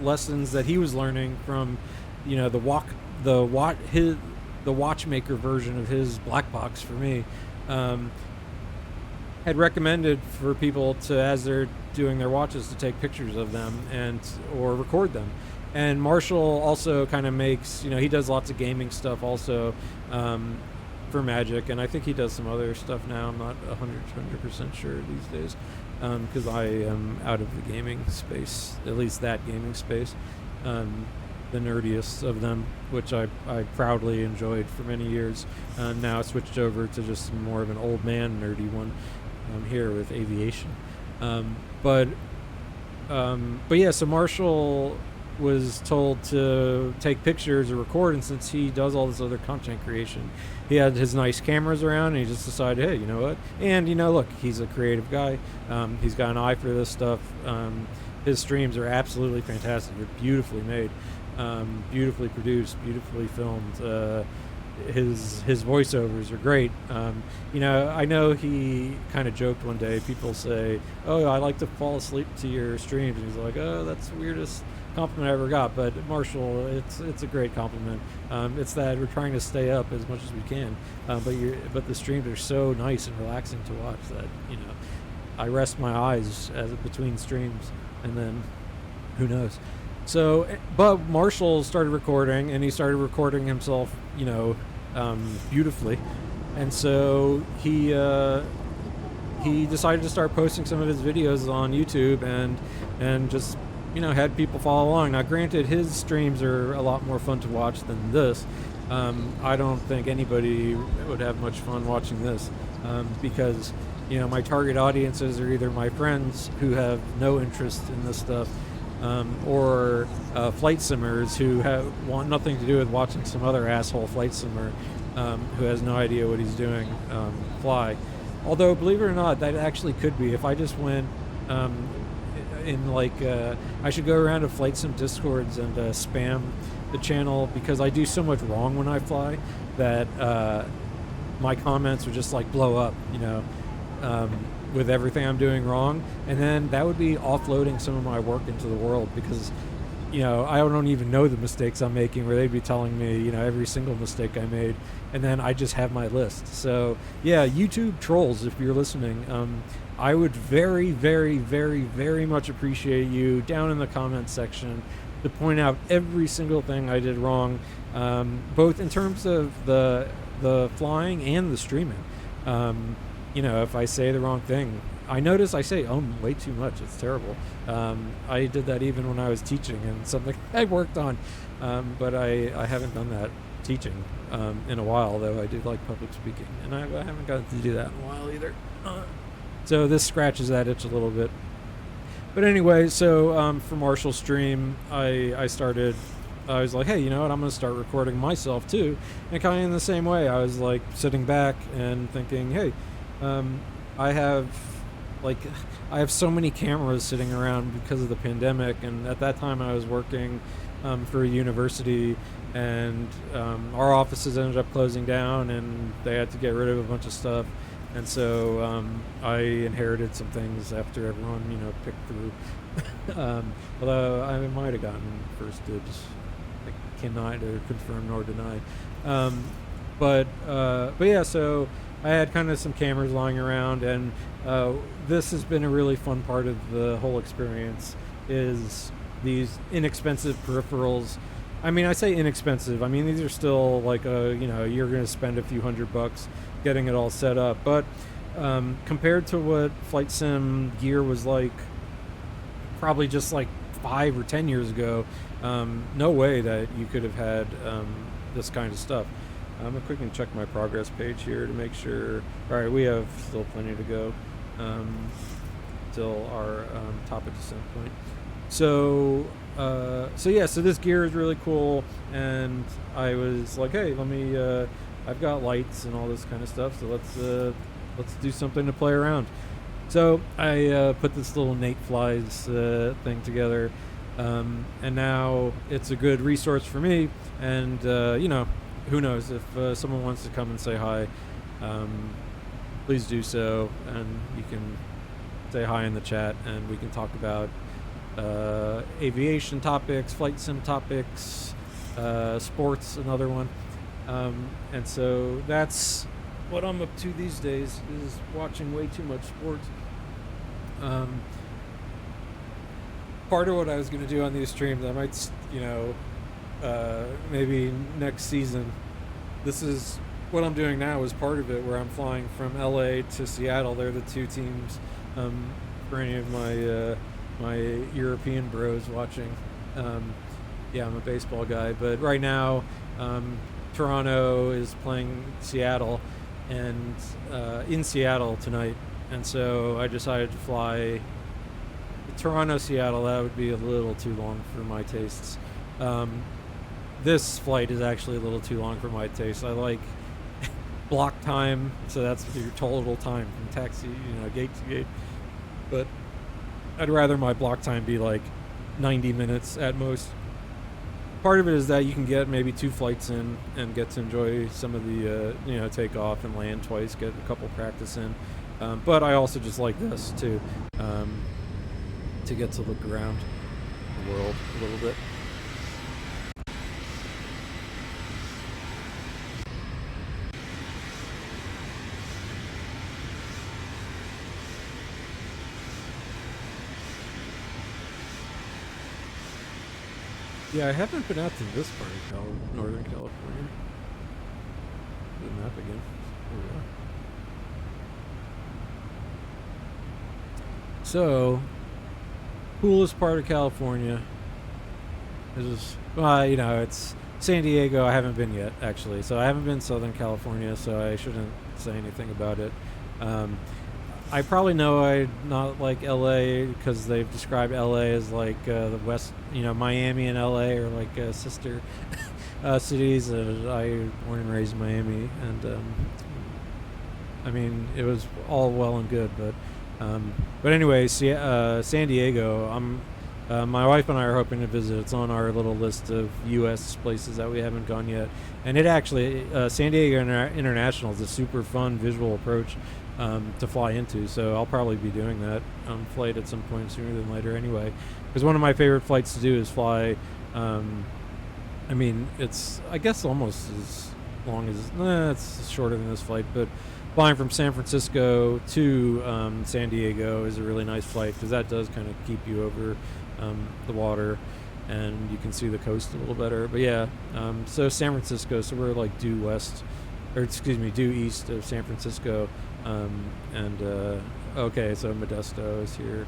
lessons that he was learning from, the watchmaker version of his black box for me, had recommended for people to, as they're doing their watches, to take pictures of them or record them. And Marshall also kind of makes, he does lots of gaming stuff also for Magic, and I think he does some other stuff now. I'm not 100% sure these days because I am out of the gaming space, at least that gaming space, the nerdiest of them, which I proudly enjoyed for many years. Now I switched over to just more of an old man nerdy one here with aviation. But yeah, so Marshall was told to take pictures or record, and since he does all this other content creation, he had his nice cameras around, and he just decided, hey, you know what? And look, he's a creative guy. He's got an eye for this stuff. His streams are absolutely fantastic. They're beautifully made, beautifully produced, beautifully filmed. His voiceovers are great. I know he kind of joked one day. People say, "Oh, I like to fall asleep to your streams," and he's like, "Oh, that's the weirdest compliment I ever got." But Marshall, it's a great compliment. It's that we're trying to stay up as much as we can, but the streams are so nice and relaxing to watch that I rest my eyes between streams, and then who knows. So, but Marshall started recording, and he started recording himself, beautifully, and so he decided to start posting some of his videos on YouTube and just had people follow along. Now, granted, his streams are a lot more fun to watch than this. I don't think anybody would have much fun watching this because my target audiences are either my friends who have no interest in this stuff, or flight simmers who want nothing to do with watching some other asshole flight simmer who has no idea what he's doing fly. Although, believe it or not, that actually could be. If I just went I should go around to flight sim discords and spam the channel, because I do so much wrong when I fly that my comments would just blow up, with everything I'm doing wrong, and then that would be offloading some of my work into the world, because I don't even know the mistakes I'm making, where they'd be telling me every single mistake I made, and then I just have my list. So yeah, YouTube trolls, if you're listening, I would very, very, very, very much appreciate you down in the comments section to point out every single thing I did wrong, both in terms of the flying and the streaming. If I say the wrong thing, I notice I say way too much. It's terrible. I did that even when I was teaching, and something I worked on, but I haven't done that teaching in a while, though I do like public speaking, and I haven't gotten to do that in a while either. So this scratches that itch a little bit. But anyway, so for Marshall's stream, I was like, hey, you know what? I'm going to start recording myself too. And kind of in the same way, I was sitting back and thinking, hey, I have like I have so many cameras sitting around because of the pandemic, and at that time I was working for a university, and our offices ended up closing down, and they had to get rid of a bunch of stuff, and so I inherited some things after everyone picked through. Although I might have gotten first dibs, I cannot either confirm nor deny. But yeah, so I had kind of some cameras lying around, and this has been a really fun part of the whole experience. Is these inexpensive peripherals? I mean, I say inexpensive. I mean, these are still like you're going to spend a few $100 getting it all set up, but compared to what flight sim gear was like, probably just like 5 or 10 years ago, no way that you could have had this kind of stuff. I'm gonna quickly check my progress page here to make sure. All right, we have still plenty to go till our top of descent point. So yeah, so this gear is really cool, and I was like, hey, let me. I've got lights and all this kind of stuff, so let's do something to play around. So I put this little Nate Flies thing together, and now it's a good resource for me. And who knows, if someone wants to come and say hi, please do so, and you can say hi in the chat, and we can talk about aviation topics, flight sim topics, sports, another one. And so that's what I'm up to these days, is watching way too much sports. Part of what I was going to do on these streams, I might, maybe next season. This is what I'm doing now is part of it, where I'm flying from LA to Seattle. They're the two teams for any of my European bros watching. Yeah, I'm a baseball guy, but right now Toronto is playing Seattle, and in Seattle tonight, and so I decided to fly Toronto-Seattle. That would be a little too long for my tastes. This flight is actually a little too long for my taste. I like block time, so that's your total time from taxi, gate to gate. But I'd rather my block time be like 90 minutes at most. Part of it is that you can get maybe 2 flights in and get to enjoy some of the, take off and land twice, get a couple practice in. But I also just like this too, to get to look around the world a little bit. Yeah, I haven't been out to this part of Northern California. The map again. Here we are. So, coolest part of California is, it's San Diego. I haven't been yet, actually. So I haven't been Southern California, so I shouldn't say anything about it. I probably know I not like LA because they've described LA as like the West, Miami and LA are like sister cities. I born and raised in Miami, and I mean, it was all well and good, but anyway, San Diego. My wife and I are hoping to visit. It's on our little list of U.S. places that we haven't gone yet, and it actually San Diego International is a super fun visual approach to fly into, so I'll probably be doing that flight at some point sooner than later anyway, because one of my favorite flights to do is fly, I mean, it's, I guess, almost as long as, it's shorter than this flight, but flying from San Francisco to San Diego is a really nice flight, because that does kind of keep you over the water, and you can see the coast a little better. But yeah, so San Francisco, so we're like due east of San Francisco. Okay, so Modesto is here.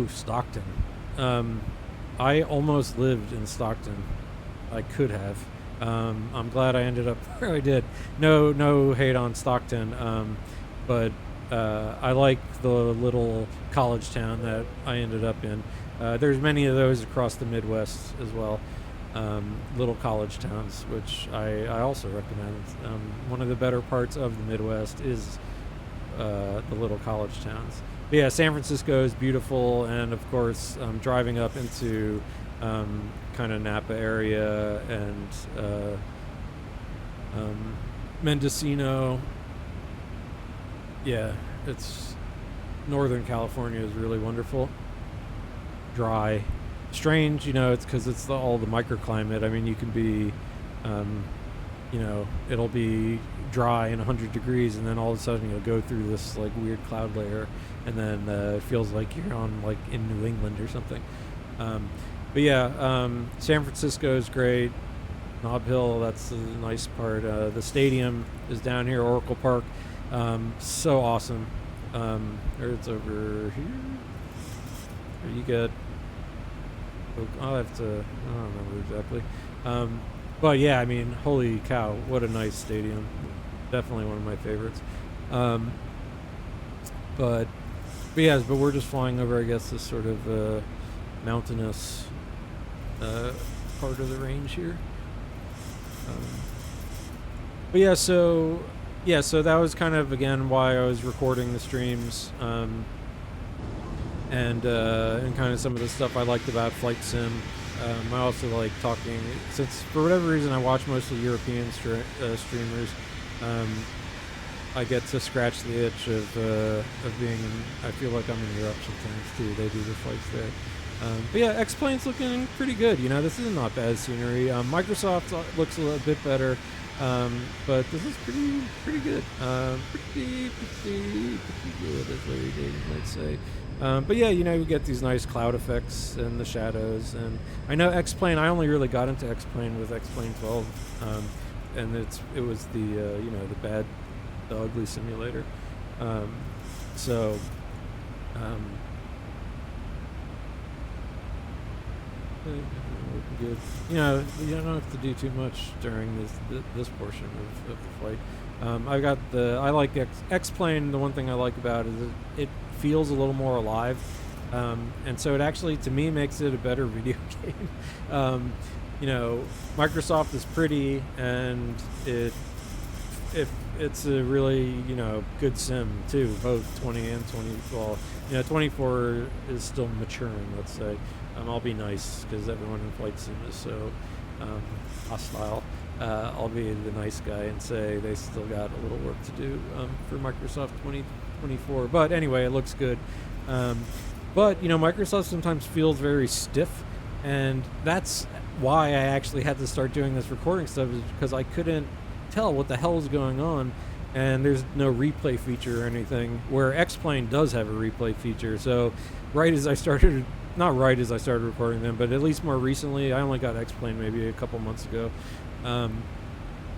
Stockton. I almost lived in Stockton. I could have. I'm glad I ended up where I did. No hate on Stockton, but I like the little college town that I ended up in. There's many of those across the Midwest as well. Little college towns, which I also recommend. One of the better parts of the Midwest is the little college towns. But yeah, San Francisco is beautiful, and of course, driving up into kind of Napa area and Mendocino. Yeah, it's Northern California is really wonderful. Dry, strange, it's because it's all the microclimate. I mean, you can be, it'll be dry and 100 degrees, and then all of a sudden you'll go through this like weird cloud layer, and then it feels like you're on like in New England or something. But yeah, San Francisco is great. Nob Hill, that's the nice part. The stadium is down here, Oracle Park. So awesome. Or it's over here. Or you get. I'll have to. I don't remember exactly. But yeah, I mean, holy cow, what a nice stadium. Definitely one of my favorites. But we're just flying over, I guess, this sort of mountainous part of the range here. But so that was kind of again why I was recording the streams, and kind of some of the stuff I liked about flight sim. I also like talking, since for whatever reason I watch mostly European streamers. I get to scratch the itch of being. I feel like I'm in Europe sometimes too. They do the flights there. But yeah, X-Plane's looking pretty good. This is not bad scenery. Microsoft looks a little bit better, but this is pretty good. Pretty good, as Larry David might say. But yeah, you get these nice cloud effects and the shadows. And I know X-Plane. I only really got into X-Plane with XP12, and it was the the ugly simulator. Good. You don't have to do too much during this portion of the flight. I like X-Plane. The one thing I like about it is it feels a little more alive, and so it actually, to me, makes it a better video game. Microsoft is pretty, and it's a really good sim too. Both 20 and 20. Well, 24 is still maturing, let's say. I'll be nice because everyone in flight sim is so hostile. I'll be the nice guy and say they still got a little work to do for Microsoft 2024. But anyway, it looks good. But Microsoft sometimes feels very stiff, and that's why I actually had to start doing this recording stuff, is because I couldn't tell what the hell is going on, and there's no replay feature or anything, where X-Plane does have a replay feature. So not right as I started recording them, but at least more recently, I only got X-Plane maybe a couple months ago.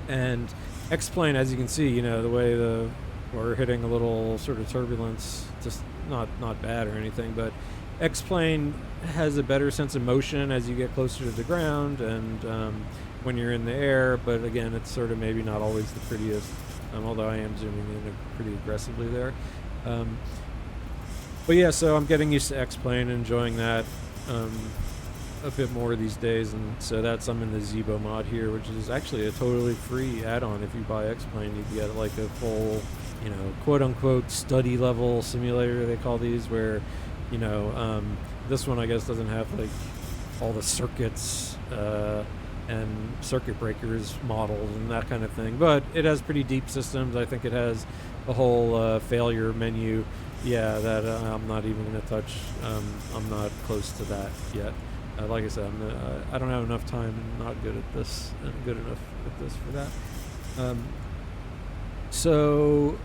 And X-Plane, as you can see, the way we're hitting a little sort of turbulence, just not bad or anything, but X-Plane has a better sense of motion as you get closer to the ground and when you're in the air, but again, it's sort of maybe not always the prettiest, although I am zooming in pretty aggressively there. But yeah, so I'm getting used to X-Plane and enjoying that a bit more these days, and so I'm in the Zebo mod here, which is actually a totally free add-on. If you buy X-Plane, you get like a full, quote-unquote study level simulator, they call these, where, this one I guess doesn't have like all the circuits and circuit breakers modeled and that kind of thing, but it has pretty deep systems. I think it has a whole failure menu. Yeah, that I'm not even going to touch. I'm not close to that yet. Like I said, I don't have enough time and not good at this. I'm good enough at this for that. So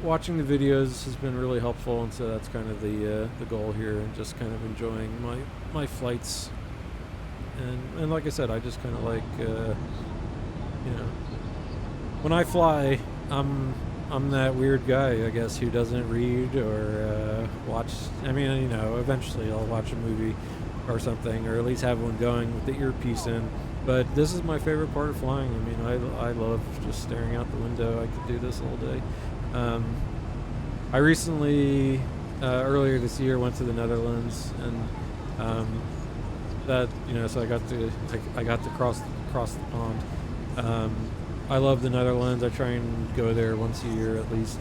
watching the videos has been really helpful, and so that's kind of the goal here, and just kind of enjoying my flights. And like I said, I just kind of like when I fly, I'm that weird guy, I guess, who doesn't read or watch. I mean, eventually I'll watch a movie or something, or at least have one going with the earpiece in. But this is my favorite part of flying. I mean, I love just staring out the window. I could do this all day. I recently, earlier this year, went to the Netherlands, and so I got to cross the pond. I love the Netherlands. I try and go there once a year at least.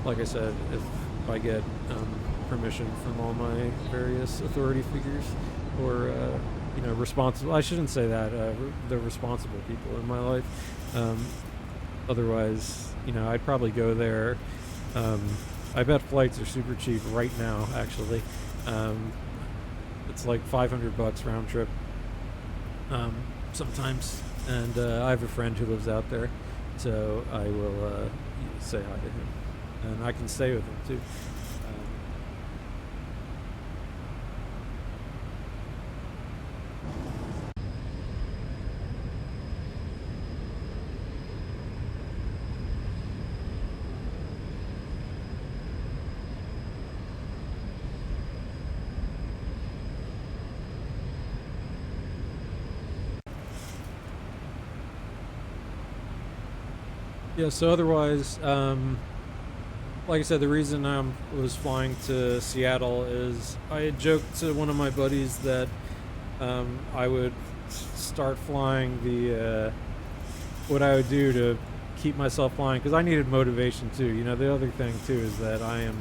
Like I said, if I get permission from all my various authority figures or responsible, I shouldn't say that, the responsible people in my life. Otherwise, I'd probably go there. I bet flights are super cheap right now, actually. It's like $500 round trip sometimes. And I have a friend who lives out there, so I will say hi to him. And I can stay with him, too. Yeah, so otherwise, like I said, the reason I was flying to Seattle is I had joked to one of my buddies that I would start flying what I would do to keep myself flying, because I needed motivation too. The other thing too is that I am,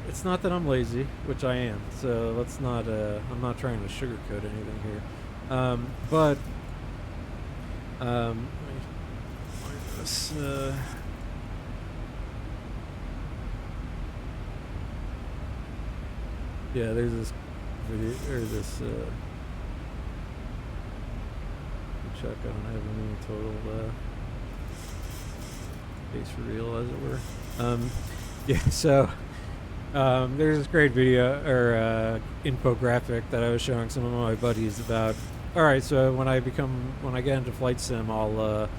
it's not that I'm lazy, which I am. So let's not. I'm not trying to sugarcoat anything here, but. Let me find this. Yeah, there's this video, or this. Check. I don't have any total face reveal, as it were. Yeah. So there's this great video or infographic that I was showing some of my buddies about. All right, so when I get into flight sim, what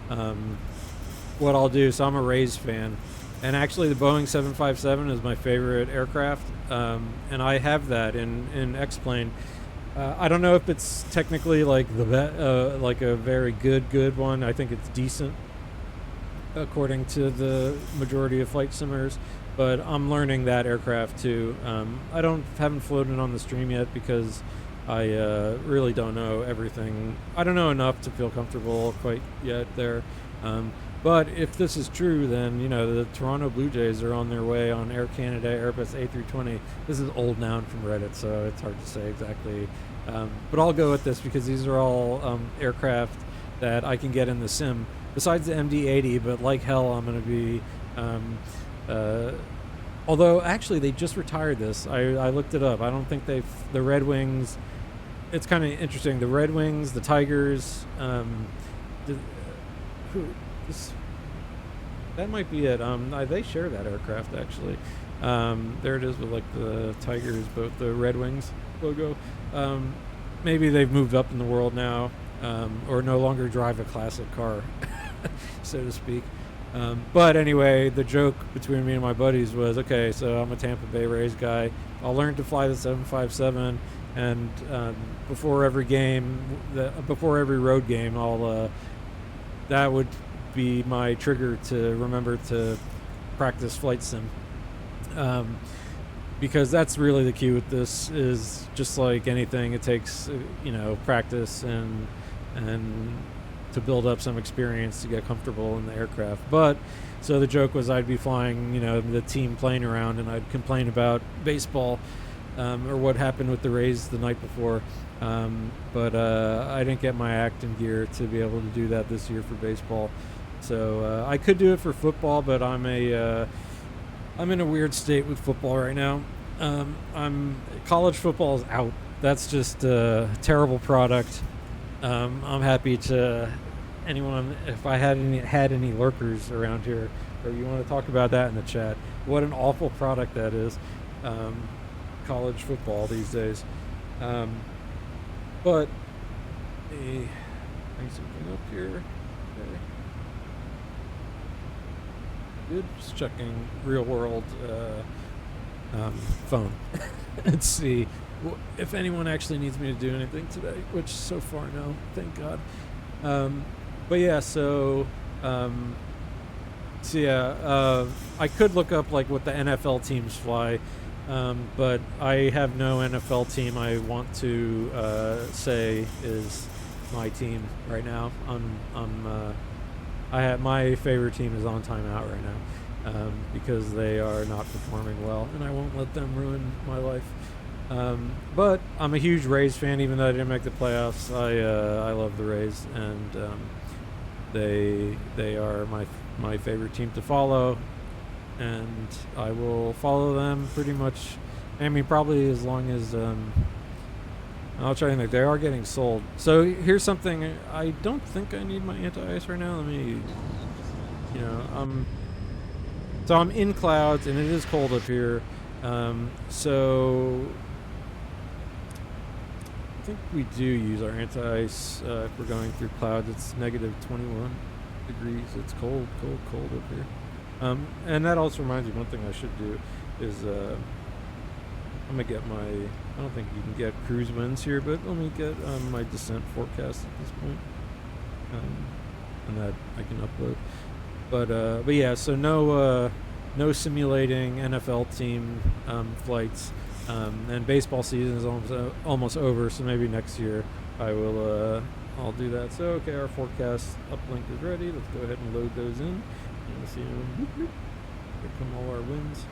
I'll do. So I'm a Rays fan, and actually the Boeing 757 is my favorite aircraft, and I have that in X-plane. I don't know if it's technically like like a very good one. I think it's decent, according to the majority of flight simmers. But I'm learning that aircraft too. I haven't floated on the stream yet because I really don't know everything. I don't know enough to feel comfortable quite yet there. But if this is true, then the Toronto Blue Jays are on their way on Air Canada Airbus A320. This is old noun from Reddit, so it's hard to say exactly. But I'll go with this because these are all aircraft that I can get in the sim. Besides the MD-80, but like hell, I'm going to be. Although actually they just retired this. I looked it up. I don't think the Red Wings. It's kind of interesting. The Red Wings, the Tigers, that might be it. They share that aircraft actually. There it is with like the Tigers, both the Red Wings logo. Maybe they've moved up in the world now, or no longer drive a classic car, so to speak. But anyway, the joke between me and my buddies was, okay, so I'm a Tampa Bay Rays guy. I'll learn to fly the 757, and before every road game, that would be my trigger to remember to practice flight sim. Because that's really the key with this. Is just like anything, it takes practice and to build up some experience to get comfortable in the aircraft. But so the joke was I'd be flying the team plane around, and I'd complain about baseball or what happened with the Rays the night before. But I didn't get my act in gear to be able to do that this year for baseball. So I could do it for football, but I'm in a weird state with football right now. College football is out. That's just a terrible product. I'm happy to anyone, if I had any lurkers around here, or you want to talk about that in the chat. What an awful product that is, college football these days. But bring something up here. Okay. Good. Just checking real world phone. Let's see if anyone actually needs me to do anything today, which so far no, thank God. But yeah, so yeah, I could look up like what the NFL teams fly. But I have no NFL team I want to say is my team right now. I have my favorite team is on timeout right now because they are not performing well, and I won't let them ruin my life. But I'm a huge Rays fan, even though I didn't make the playoffs. I love the Rays, and they are my favorite team to follow, and I will follow them pretty much. I mean, probably as long as I'll try to think. They are getting sold. So here's something. I don't think I need my anti-ice right now. Let me, so I'm in clouds, and it is cold up here. So I think we do use our anti-ice if we're going through clouds. It's negative 21 degrees. It's cold up here. And that also reminds me, one thing I should do is I'm gonna get my. I don't think you can get cruise winds here, but let me get my descent forecast at this point, and that I can upload. But yeah, so no simulating NFL team flights. And baseball season is almost over, so maybe next year I'll do that. So okay, our forecast uplink is ready. Let's go ahead and load those in. And see them. Here come all our winds.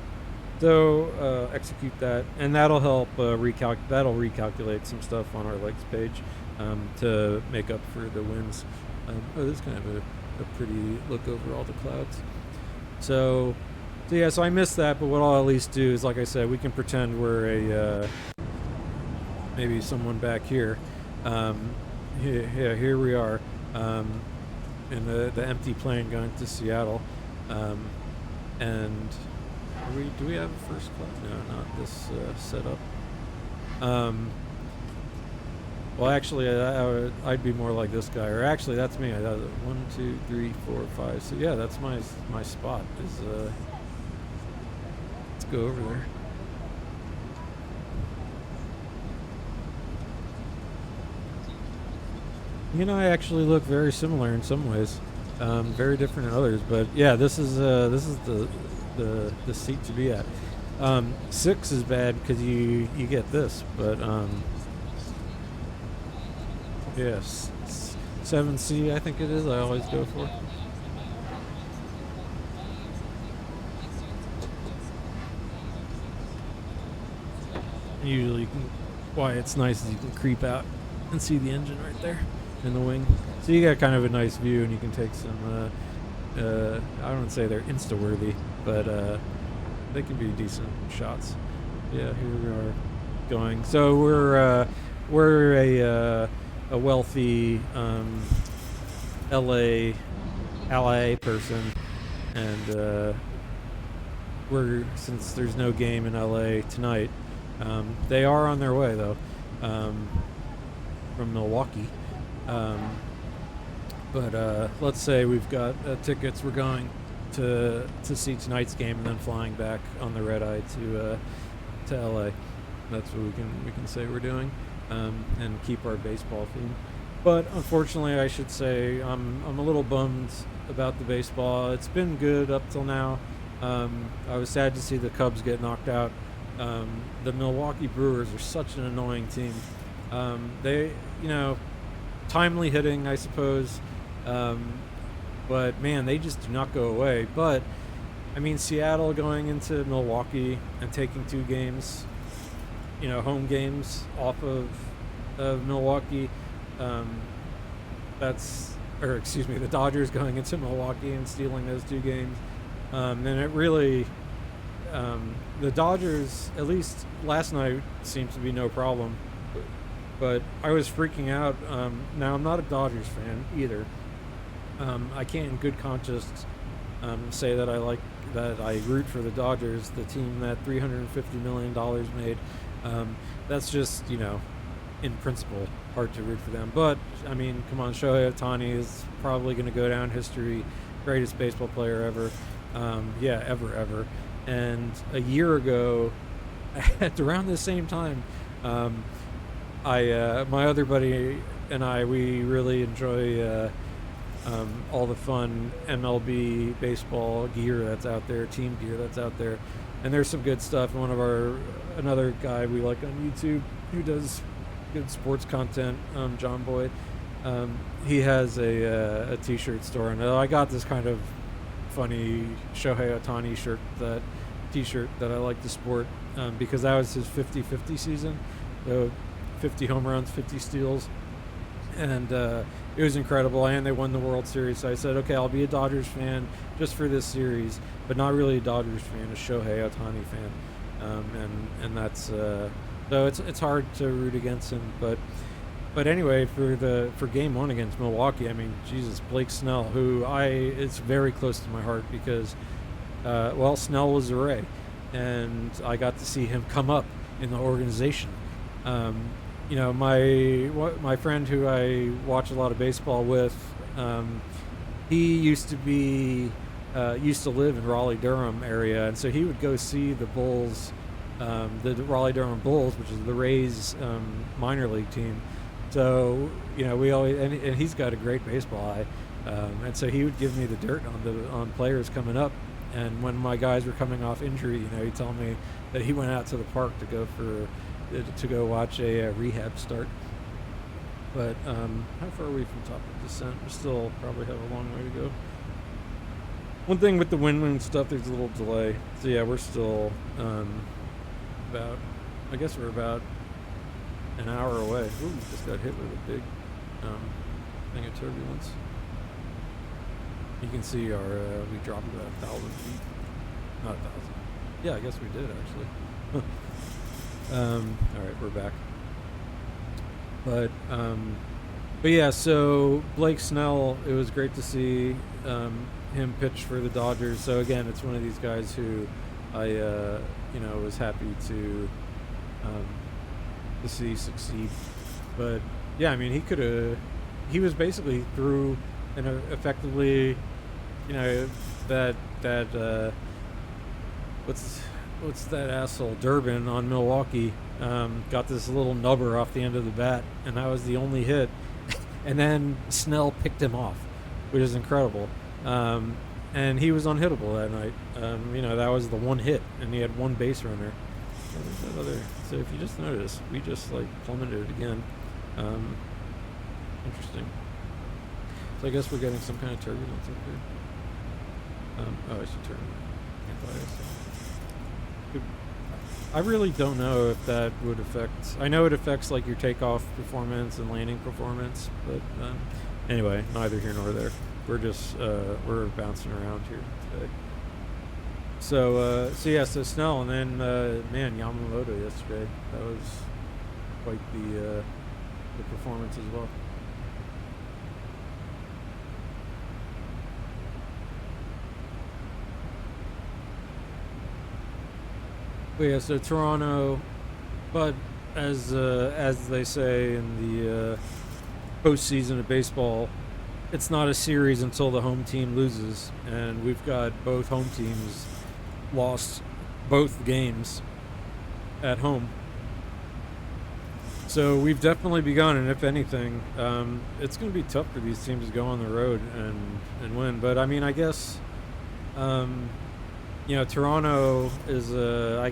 So execute that, and that'll help recalculate some stuff on our legs page to make up for the winds. This is kind of a pretty look over all the clouds. So yeah, so I missed that, but what I'll at least do is, like I said, we can pretend we're maybe someone back here. Here we are in the empty plane going to Seattle. And do we have a first class? No, not this setup. Well, actually, I'd be more like this guy, or actually, that's me. 1, 2, 3, 4, 5. So yeah, that's my spot. Let's go over there. You and I actually look very similar in some ways, very different in others. But yeah, this is the seat to be at. 6 is bad because you get this, but yes, 7C I think it is. I always go for. Usually, why it's nice is you can creep out and see the engine right there in the wing. So you got kind of a nice view, and you can take some. I don't say they're insta-worthy, but they can be decent shots. Yeah, here we are going. So we're a wealthy LA person, and since there's no game in LA tonight. They are on their way though, from Milwaukee. But let's say we've got tickets. We're going to see tonight's game and then flying back on the red eye to LA. That's what we can say we're doing, and keep our baseball theme. But unfortunately, I should say I'm a little bummed about the baseball. It's been good up till now. I was sad to see the Cubs get knocked out. The Milwaukee Brewers are such an annoying team. They, timely hitting, I suppose. But man, they just do not go away. But I mean, Seattle going into Milwaukee and taking 2 games, home games off of Milwaukee. The Dodgers going into Milwaukee and stealing those 2 games. And it really, the Dodgers, at least last night, seems to be no problem. But I was freaking out. Now, I'm not a Dodgers fan either. I can't in good conscience say that I root for the Dodgers, the team that $350 million made. That's just, in principle, hard to root for them. But, I mean, come on, Shohei Ohtani is probably going to go down history, greatest baseball player ever. Ever. And a year ago, at around the same time, my other buddy and I, we really enjoy all the fun MLB baseball gear that's out there, team gear that's out there. and there's some good stuff. Another guy we like on YouTube who does good sports content, John Boyd. He has a t-shirt store, and I got this kind of funny Shohei Ohtani t-shirt that I like to sport, because that was his 50-50 season, so 50 home runs, 50 steals, and it was incredible. And they won the World Series, so I said, okay, I'll be a Dodgers fan just for this series, but not really a Dodgers fan, a Shohei Ohtani fan, and that's so it's hard to root against him, but anyway, for game one against Milwaukee, I mean, Jesus, Blake Snell, who it's very close to my heart because, Snell was a Ray, and I got to see him come up in the organization. My friend who I watch a lot of baseball with, he used to live in Raleigh-Durham area, and so he would go see the Bulls, the Raleigh-Durham Bulls, which is the Rays minor league team. So, we always, and he's got a great baseball eye, and so he would give me the dirt on players coming up. And when my guys were coming off injury, he'd tell me that he went out to the park to go watch a rehab start. But how far are we from top of descent? We still probably have a long way to go. One thing with the wind stuff, there's a little delay. So yeah, we're still we're about an hour away. Ooh, just got hit with a big thing of turbulence. You can see we dropped about 1,000 feet. Not 1,000. Yeah, I guess we did actually. All right, we're back. But yeah, so Blake Snell, it was great to see him pitch for the Dodgers. So again, it's one of these guys who I was happy to see succeed. But yeah, I mean, he was basically through and effectively, what's that asshole Durbin on Milwaukee, got this little nubber off the end of the bat, and that was the only hit. And then Snell picked him off, which is incredible. And he was unhittable that night. That was the one hit, and he had one base runner. So if you just notice, we just plummeted again. Interesting. So I guess we're getting some kind of turbulence up here. I should turn anti-IS. I really don't know if that would affect. I know it affects your takeoff performance and landing performance, but anyway, neither here nor there. We're just we're bouncing around here today. So Snell, and then Yamamoto yesterday. That was quite the performance as well. But yeah, so Toronto, but as they say in the postseason of baseball, it's not a series until the home team loses, and we've got both home teams lost both games at home. So we've definitely begun, and if anything, it's going to be tough for these teams to go on the road and win. But I mean, I guess, Toronto is I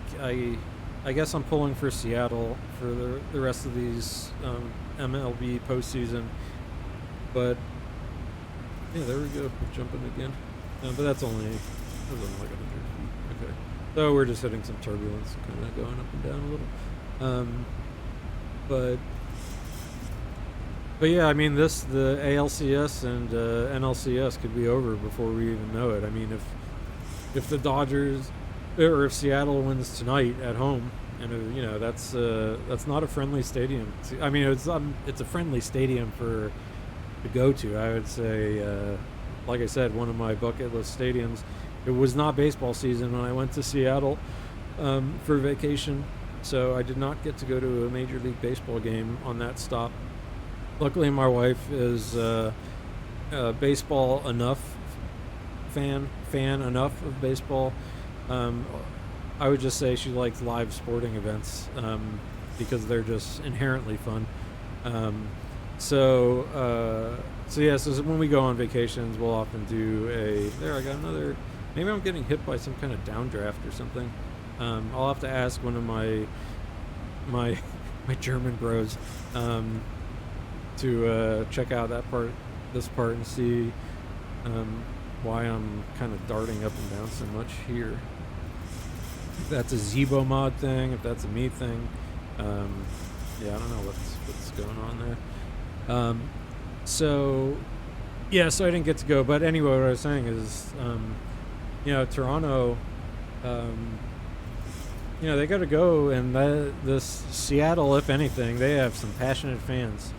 guess I'm pulling for Seattle for the rest of these MLB postseason. But yeah, there we go. We're jumping again. But that's only like 100 feet. Okay. So we're just hitting some turbulence, kind of going up and down a little. But yeah, I mean, the ALCS and NLCS could be over before we even know it. I mean, if the Dodgers or if Seattle wins tonight at home, and that's not a friendly stadium. I mean, it's a friendly stadium to go to. I would say, like I said, one of my bucket list stadiums. It was not baseball season when I went to Seattle for vacation, so I did not get to go to a Major League Baseball game on that stop. Luckily, my wife is baseball enough fan enough of baseball. I would just say she likes live sporting events because they're just inherently fun. So when we go on vacations, we'll often do I got another. Maybe I'm getting hit by some kind of downdraft or something. I'll have to ask one of my my German bros to check out this part, and see why I'm kind of darting up and down so much here. If that's a Zebo mod thing, if that's a me thing, yeah, I don't know what's going on there. So yeah, so I didn't get to go, but anyway, what I was saying is, Toronto, they got to go, and this Seattle, if anything, they have some passionate fans.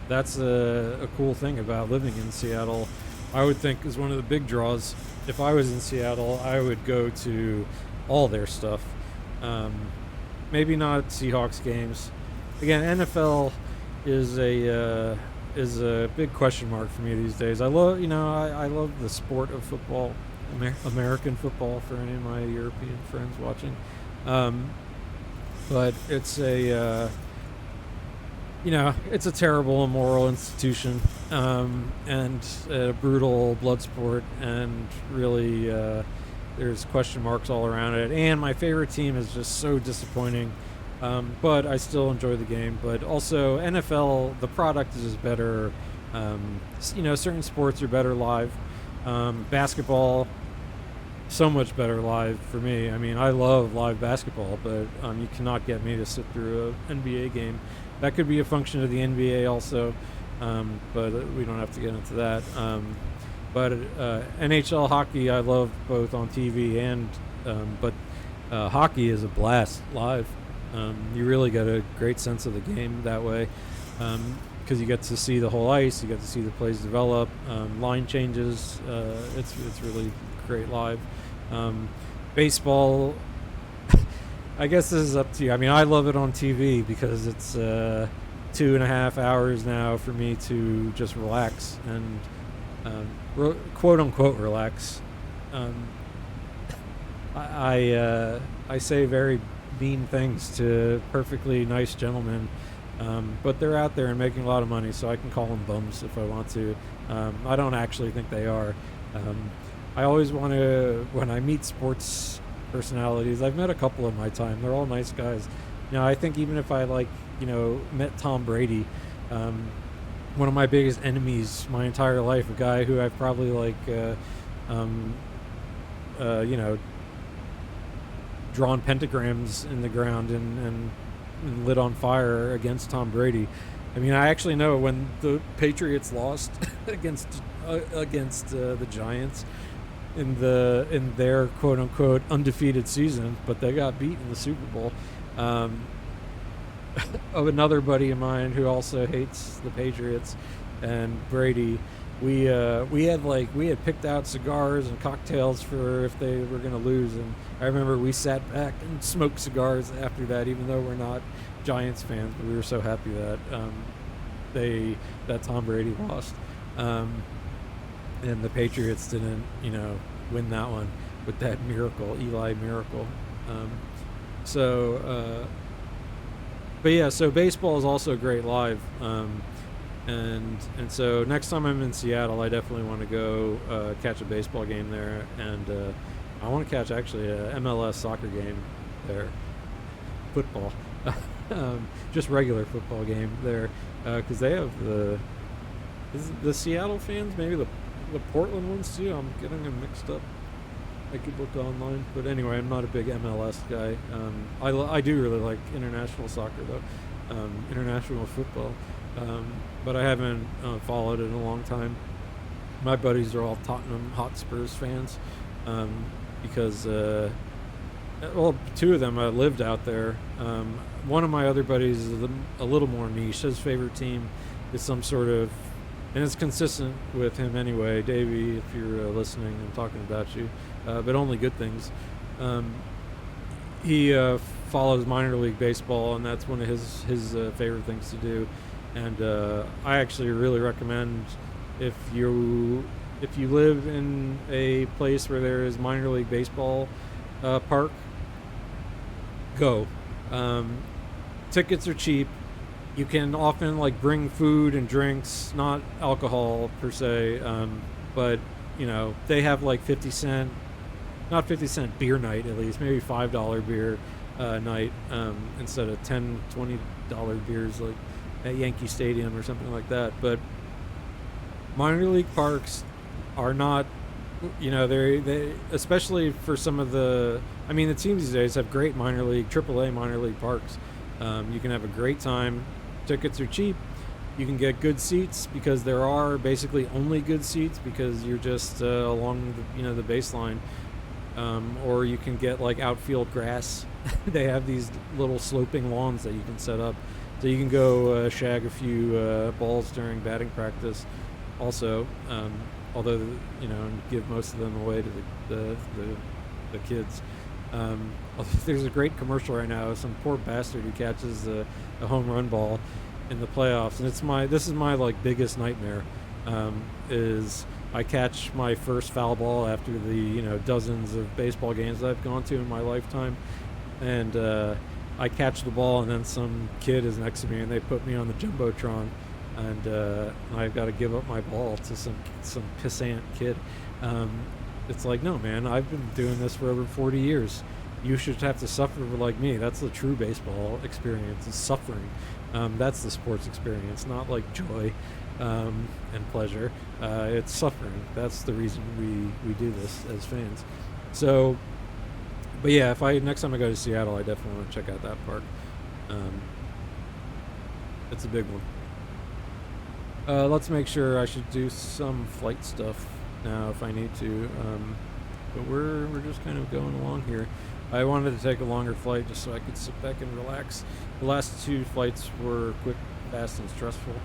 That's a cool thing about living in Seattle. I would think is one of the big draws. If I was in Seattle, I would go to all their stuff. Maybe not Seahawks games. Again, NFL is a big question mark for me these days. I love I love the sport of football, American football, for any of my European friends watching. But it's it's a terrible, immoral institution, and a brutal blood sport, and really there's question marks all around it. And my favorite team is just so disappointing, but I still enjoy the game. But also NFL, the product is just better. Certain sports are better live. Basketball, so much better live for me. I mean, I love live basketball, but you cannot get me to sit through an NBA game. That could be a function of the NBA also, but we don't have to get into that. But NHL hockey, I love both on TV and, but hockey is a blast live. You really get a great sense of the game that way, because you get to see the whole ice, you get to see the plays develop, line changes. It's really great live. Baseball, I guess this is up to you. I mean, I love it on TV because it's 2.5 hours now for me to just relax and quote unquote relax. I say very mean things to perfectly nice gentlemen, but they're out there and making a lot of money, so I can call them bums if I want to. I don't actually think they are. I always want to, when I meet sports personalities, I've met a couple in my time, they're all nice guys. I think even if I met Tom Brady, one of my biggest enemies my entire life, a guy who I've probably drawn pentagrams in the ground and lit on fire against Tom Brady. I mean, I actually know when the Patriots lost against the Giants in their quote unquote undefeated season, but they got beat in the Super Bowl. Of another buddy of mine who also hates the Patriots and Brady, we had picked out cigars and cocktails for if they were going to lose, and I remember we sat back and smoked cigars after that, even though we're not Giants fans, but we were so happy that that Tom Brady lost, and the Patriots didn't win that one with that Eli miracle. But yeah, so baseball is also great live, and so next time I'm in Seattle, I definitely want to go catch a baseball game there, and I want to catch actually a MLS soccer game there, football, just regular football game there, because they have the Seattle fans, maybe the Portland ones too. I'm getting them mixed up. I could look online, but anyway, I'm not a big MLS guy. I do really like international soccer though, international football, but I haven't followed it in a long time. My buddies are all Tottenham Hotspurs fans, because two of them lived out there. One of my other buddies is a little more niche. His favorite team is some sort of, and it's consistent with him anyway. Davey, if you're listening, I'm talking about you. But only good things. He follows minor league baseball, and that's one of his favorite things to do. And I actually really recommend, if you live in a place where there is minor league baseball park, go. Tickets are cheap. You can often bring food and drinks, not alcohol per se, but they have 50 cent not 50-cent beer night, at least maybe $5 beer night, instead of $10-$20 beers like at Yankee Stadium or something like that. But minor league parks are not, they especially for some of the teams these days have great minor league, AAA minor league parks. You can have a great time. Tickets are cheap. You can get good seats because there are basically only good seats because you're just along the baseline. Or you can get like outfield grass. They have these little sloping lawns that you can set up, so you can go shag a few balls during batting practice. Also, although give most of them away to the kids. There's a great commercial right now of some poor bastard who catches a home run ball in the playoffs, and this is my like biggest nightmare. Is I catch my first foul ball after the dozens of baseball games that I've gone to in my lifetime, and I catch the ball, and then some kid is next to me, and they put me on the jumbotron, and I've got to give up my ball to some pissant kid. It's like, no, man, I've been doing this for over 40 years. You should have to suffer like me. That's the true baseball experience, is suffering. That's the sports experience, not like joy and pleasure. It's suffering. That's the reason we do this as fans. So, but yeah, if next time I go to Seattle, I definitely want to check out that park. It's a big one. Let's make sure. I should do some flight stuff now if I need to. But we're just kind of going along here. I wanted to take a longer flight just so I could sit back and relax. The last 2 flights were quick, fast, and stressful,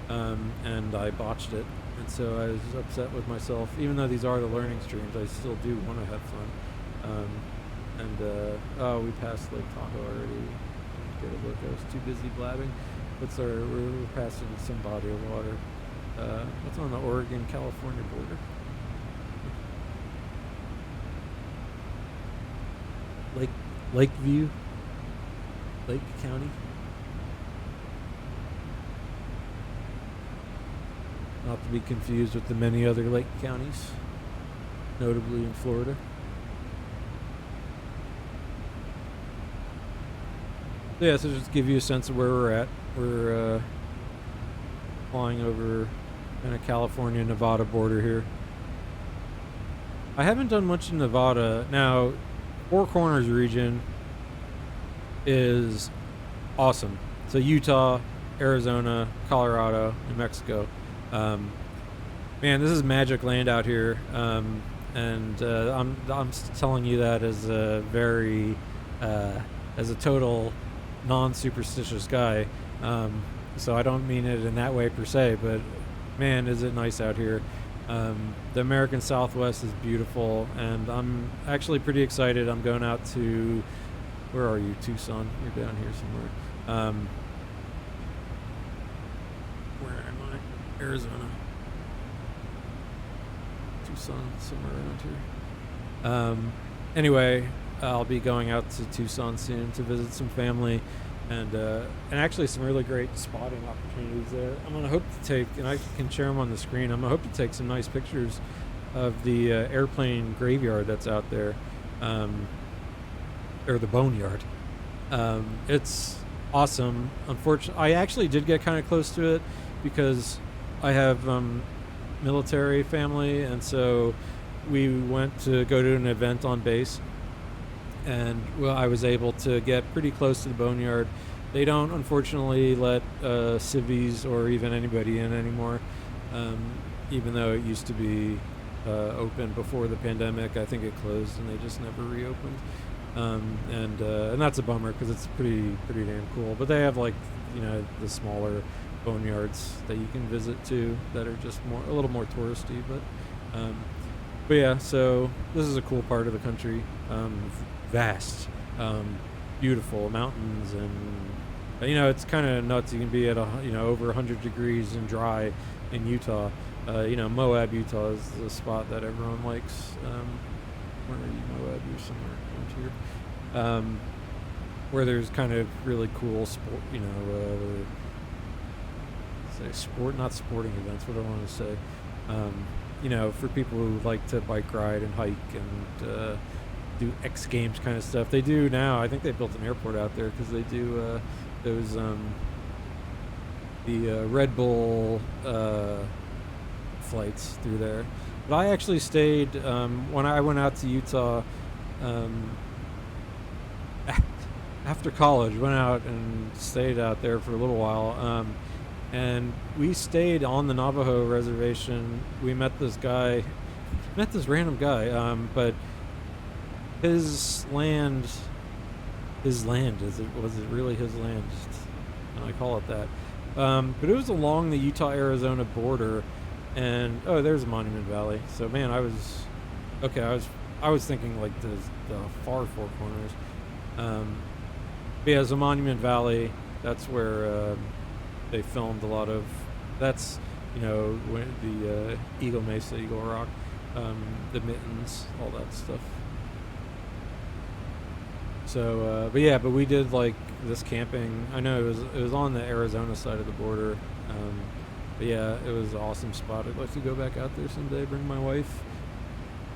and I botched it. And so I was upset with myself. Even though these are the learning streams, I still do want to have fun. We passed Lake Tahoe already. Get a look. I was too busy blabbing. We're passing some body of water. What's on the Oregon-California border? Lakeview, Lake County. Not to be confused with the many other lake counties, notably in Florida. Yeah, so just to give you a sense of where we're at. We're flying over kind of California, Nevada border here. I haven't done much in Nevada. Now, Four Corners region is awesome. So Utah, Arizona, Colorado, New Mexico. Man, this is magic land out here. I'm telling you that as a very as a total non-superstitious guy. So I don't mean it in that way per se, but man, is it nice out here. The American Southwest is beautiful, and I'm actually pretty excited. I'm going out to, where are you, Tucson? You're down here somewhere. Where am I? Arizona. Tucson, somewhere around here. Anyway, I'll be going out to Tucson soon to visit some family, and actually some really great spotting opportunities there. I'm gonna hope to take, and I can share them on the screen. I'm gonna hope to take some nice pictures of the airplane graveyard that's out there, or the boneyard. It's awesome. Unfortunately, I actually did get kind of close to it because I have military family, and so we went to go to an event on base, and I was able to get pretty close to the boneyard. They don't, unfortunately, let civvies or even anybody in anymore, even though it used to be open before the pandemic. I think it closed and they just never reopened, and that's a bummer because it's pretty damn cool. But they have the smaller boneyards that you can visit too that are just a little more touristy, but yeah, so this is a cool part of the country. Vast, beautiful mountains, and it's kind of nuts. You can be at over 100 degrees and dry in Utah. Moab, Utah is the spot that everyone likes. Where are you, Moab? You're somewhere around here. Where there's kind of really cool sport, not sporting events. What do I want to say? for people who like to bike ride and hike and do X Games kind of stuff. They do now. I think they built an airport out there because they do those the Red Bull flights through there. But I actually stayed when I went out to Utah after college. Went out and stayed out there for a little while, and we stayed on the Navajo reservation. We met this random guy, but his land was it really his land? I call it that. But it was along the Utah-Arizona border, and there's Monument Valley. So man, I was thinking like the far Four Corners. But yeah, so Monument Valley, that's where they filmed a lot of. That's when the Eagle Mesa, Eagle Rock, the Mittens, all that stuff. So, but we did like this camping. I know it was on the Arizona side of the border. But yeah, it was an awesome spot. I'd like to go back out there someday, bring my wife,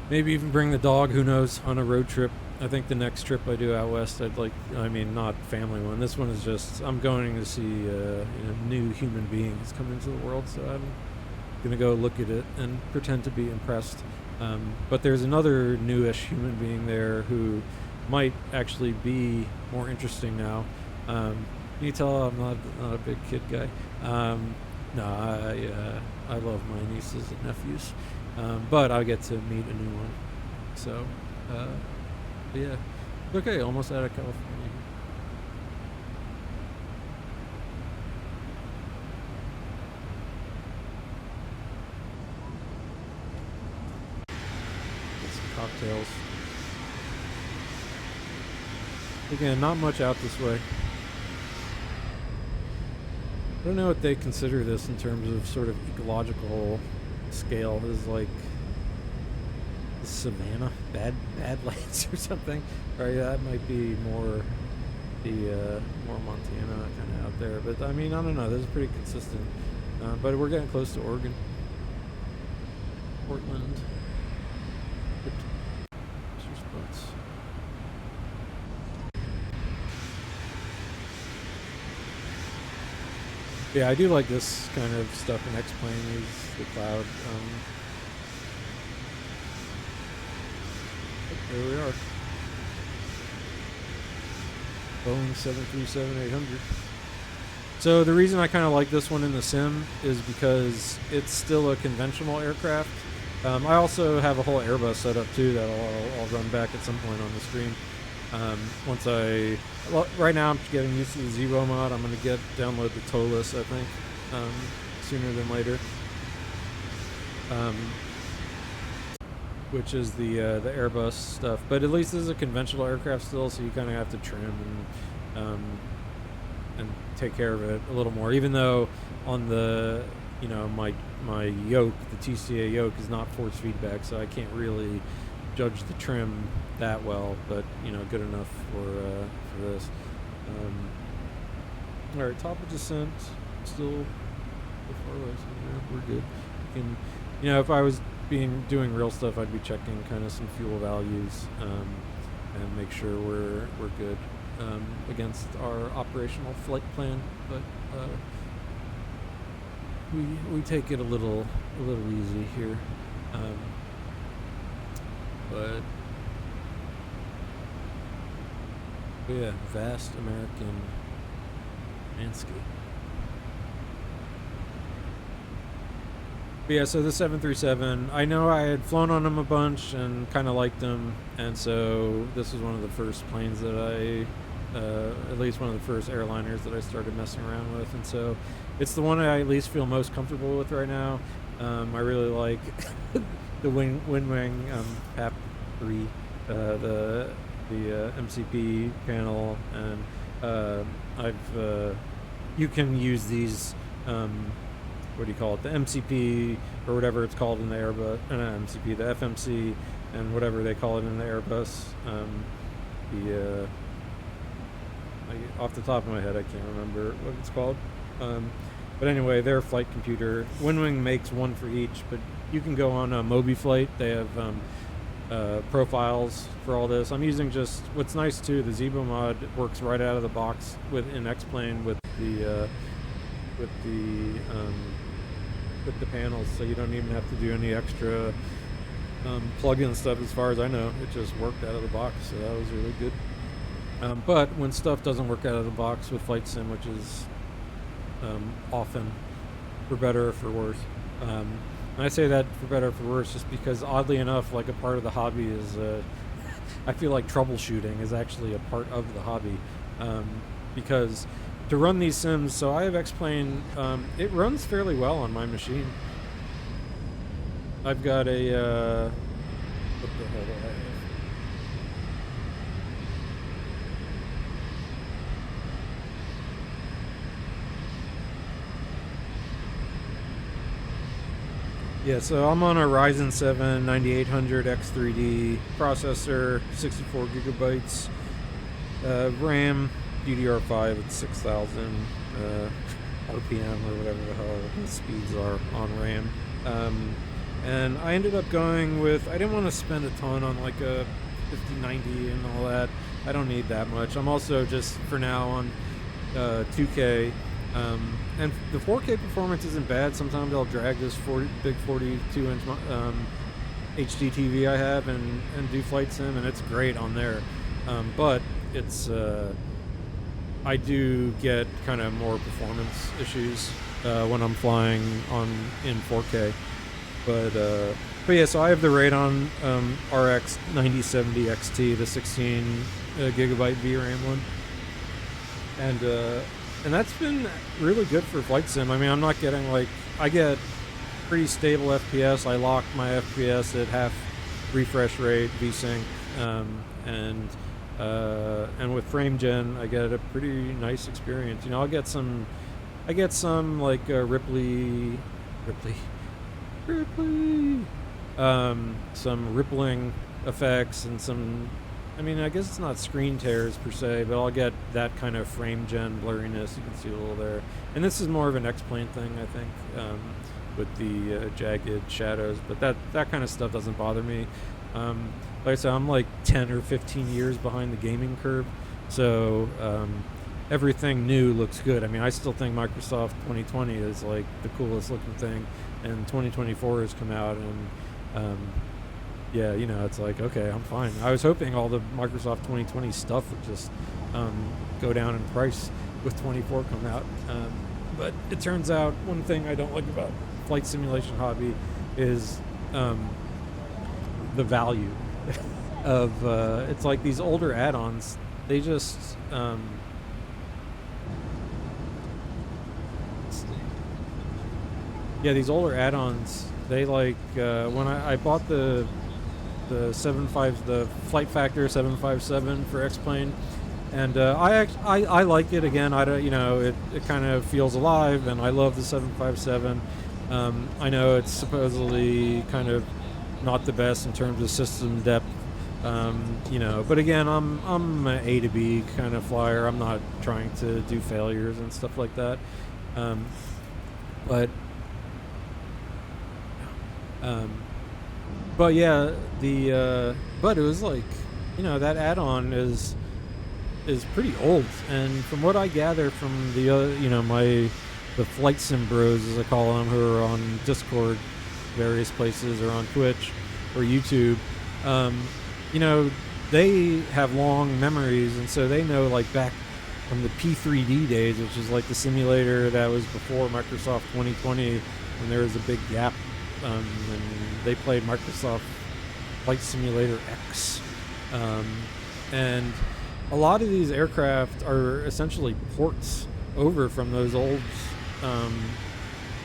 maybe even bring the dog, who knows, on a road trip. I think the next trip I do out west, not family one. This one is just, I'm going to see new human beings come into the world, so I'm going to go look at it and pretend to be impressed. But there's another newish human being there who might actually be more interesting now. You tell I'm not a big kid guy. No, I love my nieces and nephews, but I get to meet a new one. So, but yeah, okay, almost out of California. Get some cocktails. Again, not much out this way. I don't know what they consider this in terms of sort of ecological scale. Is like the savanna, Badlands or something, right? That might be more more Montana kind of out there. But I mean, I don't know. This is pretty consistent. But we're getting close to Oregon, Portland. Spots. Yeah, I do like this kind of stuff in X-Plane, use the cloud. There we are. Boeing 737-800. So the reason I kind of like this one in the sim is because it's still a conventional aircraft. I also have a whole Airbus set up too that I'll run back at some point on the stream. Right now I'm getting used to the Zero mod. I'm going to download the TOLUS, I think, sooner than later. Which is the Airbus stuff. But at least this is a conventional aircraft still, so you kind of have to trim and take care of it a little more. Even though on the, my yoke, the TCA yoke, is not force feedback, so I can't really judge the trim that well, but good enough for this. All right, top of descent, still far away, so we're good. We can, if I was doing real stuff, I'd be checking kind of some fuel values and make sure we're good against our operational flight plan. But we take it a little easy here. But yeah, vast American landscape. But yeah, so the 737, I know I had flown on them a bunch and kind of liked them, and so this was one of the first planes that at least one of the first airliners that I started messing around with, and so it's the one I at least feel most comfortable with right now. I really like the wing PAP 3, the MCP panel, and you can use these. What do you call it? The MCP or whatever it's called in the Airbus, not MCP, the FMC, and whatever they call it in the Airbus. Off the top of my head, I can't remember what it's called. But But anyway, their flight computer. Windwing makes one for each, but you can go on MobiFlight. They have profiles for all this. I'm using just what's nice too. The Zebo mod works right out of the box with in X-Plane with the panels, so you don't even have to do any extra plug-in stuff. As far as I know, it just worked out of the box, so that was really good. But when stuff doesn't work out of the box with Flight Sim, which is often, for better or for worse. And I say that for better or for worse just because, oddly enough, like a part of the hobby is, I feel like troubleshooting is actually a part of the hobby. Because to run these sims, so I have X-Plane, it runs fairly well on my machine. I've got a, what the hell do I have? Yeah, so I'm on a Ryzen 7 9800 X3D processor, 64 gigabytes, RAM, DDR5 at 6,000 RPM or whatever the hell the speeds are on RAM. And I ended up going with, I didn't want to spend a ton on like a 5090 and all that. I don't need that much. I'm also just for now on 2K. And the 4K performance isn't bad. Sometimes I'll drag this big 42-inch HD TV I have and do Flight Sim, and it's great on there. But it's I do get kind of more performance issues when I'm flying in 4K. But yeah, so I have the Radeon RX 9070 XT, the 16 gigabyte VRAM one, and that's been really good for Flight Sim. I mean, I'm not getting I get pretty stable FPS. I lock my FPS at half refresh rate, VSync, and with frame gen, I get a pretty nice experience. You know, I get some like Ripley, some rippling effects and some. I mean, I guess it's not screen tears per se, but I'll get that kind of frame gen blurriness. You can see a little there. And this is more of an X-Plane thing, I think, with the jagged shadows. But that kind of stuff doesn't bother me. Like I said, I'm like 10 or 15 years behind the gaming curve. So everything new looks good. I mean, I still think Microsoft 2020 is like the coolest looking thing. And 2024 has come out, and yeah, you know, it's like, okay, I'm fine. I was hoping all the Microsoft 2020 stuff would just go down in price with 24 come out. But it turns out one thing I don't like about flight simulation hobby is the value of it's like these older add-ons. They just yeah, these older add-ons. They like when I bought the Flight Factor 757 for X-Plane, and I like it. Again, I don't, you know, it kind of feels alive, and I love the 757. I know it's supposedly kind of not the best in terms of system depth, you know, but again, I'm an A to B kind of flyer. I'm not trying to do failures and stuff like that, but yeah, but it was like, you know, that add-on is pretty old, and from what I gather from the you know, the Flight Sim Bros, as I call them, who are on Discord, various places, or on Twitch or YouTube, you know, they have long memories, and so they know, like, back from the P3D days, which is like the simulator that was before Microsoft 2020, when there was a big gap. And they played Microsoft Flight Simulator X, and a lot of these aircraft are essentially ports over from those old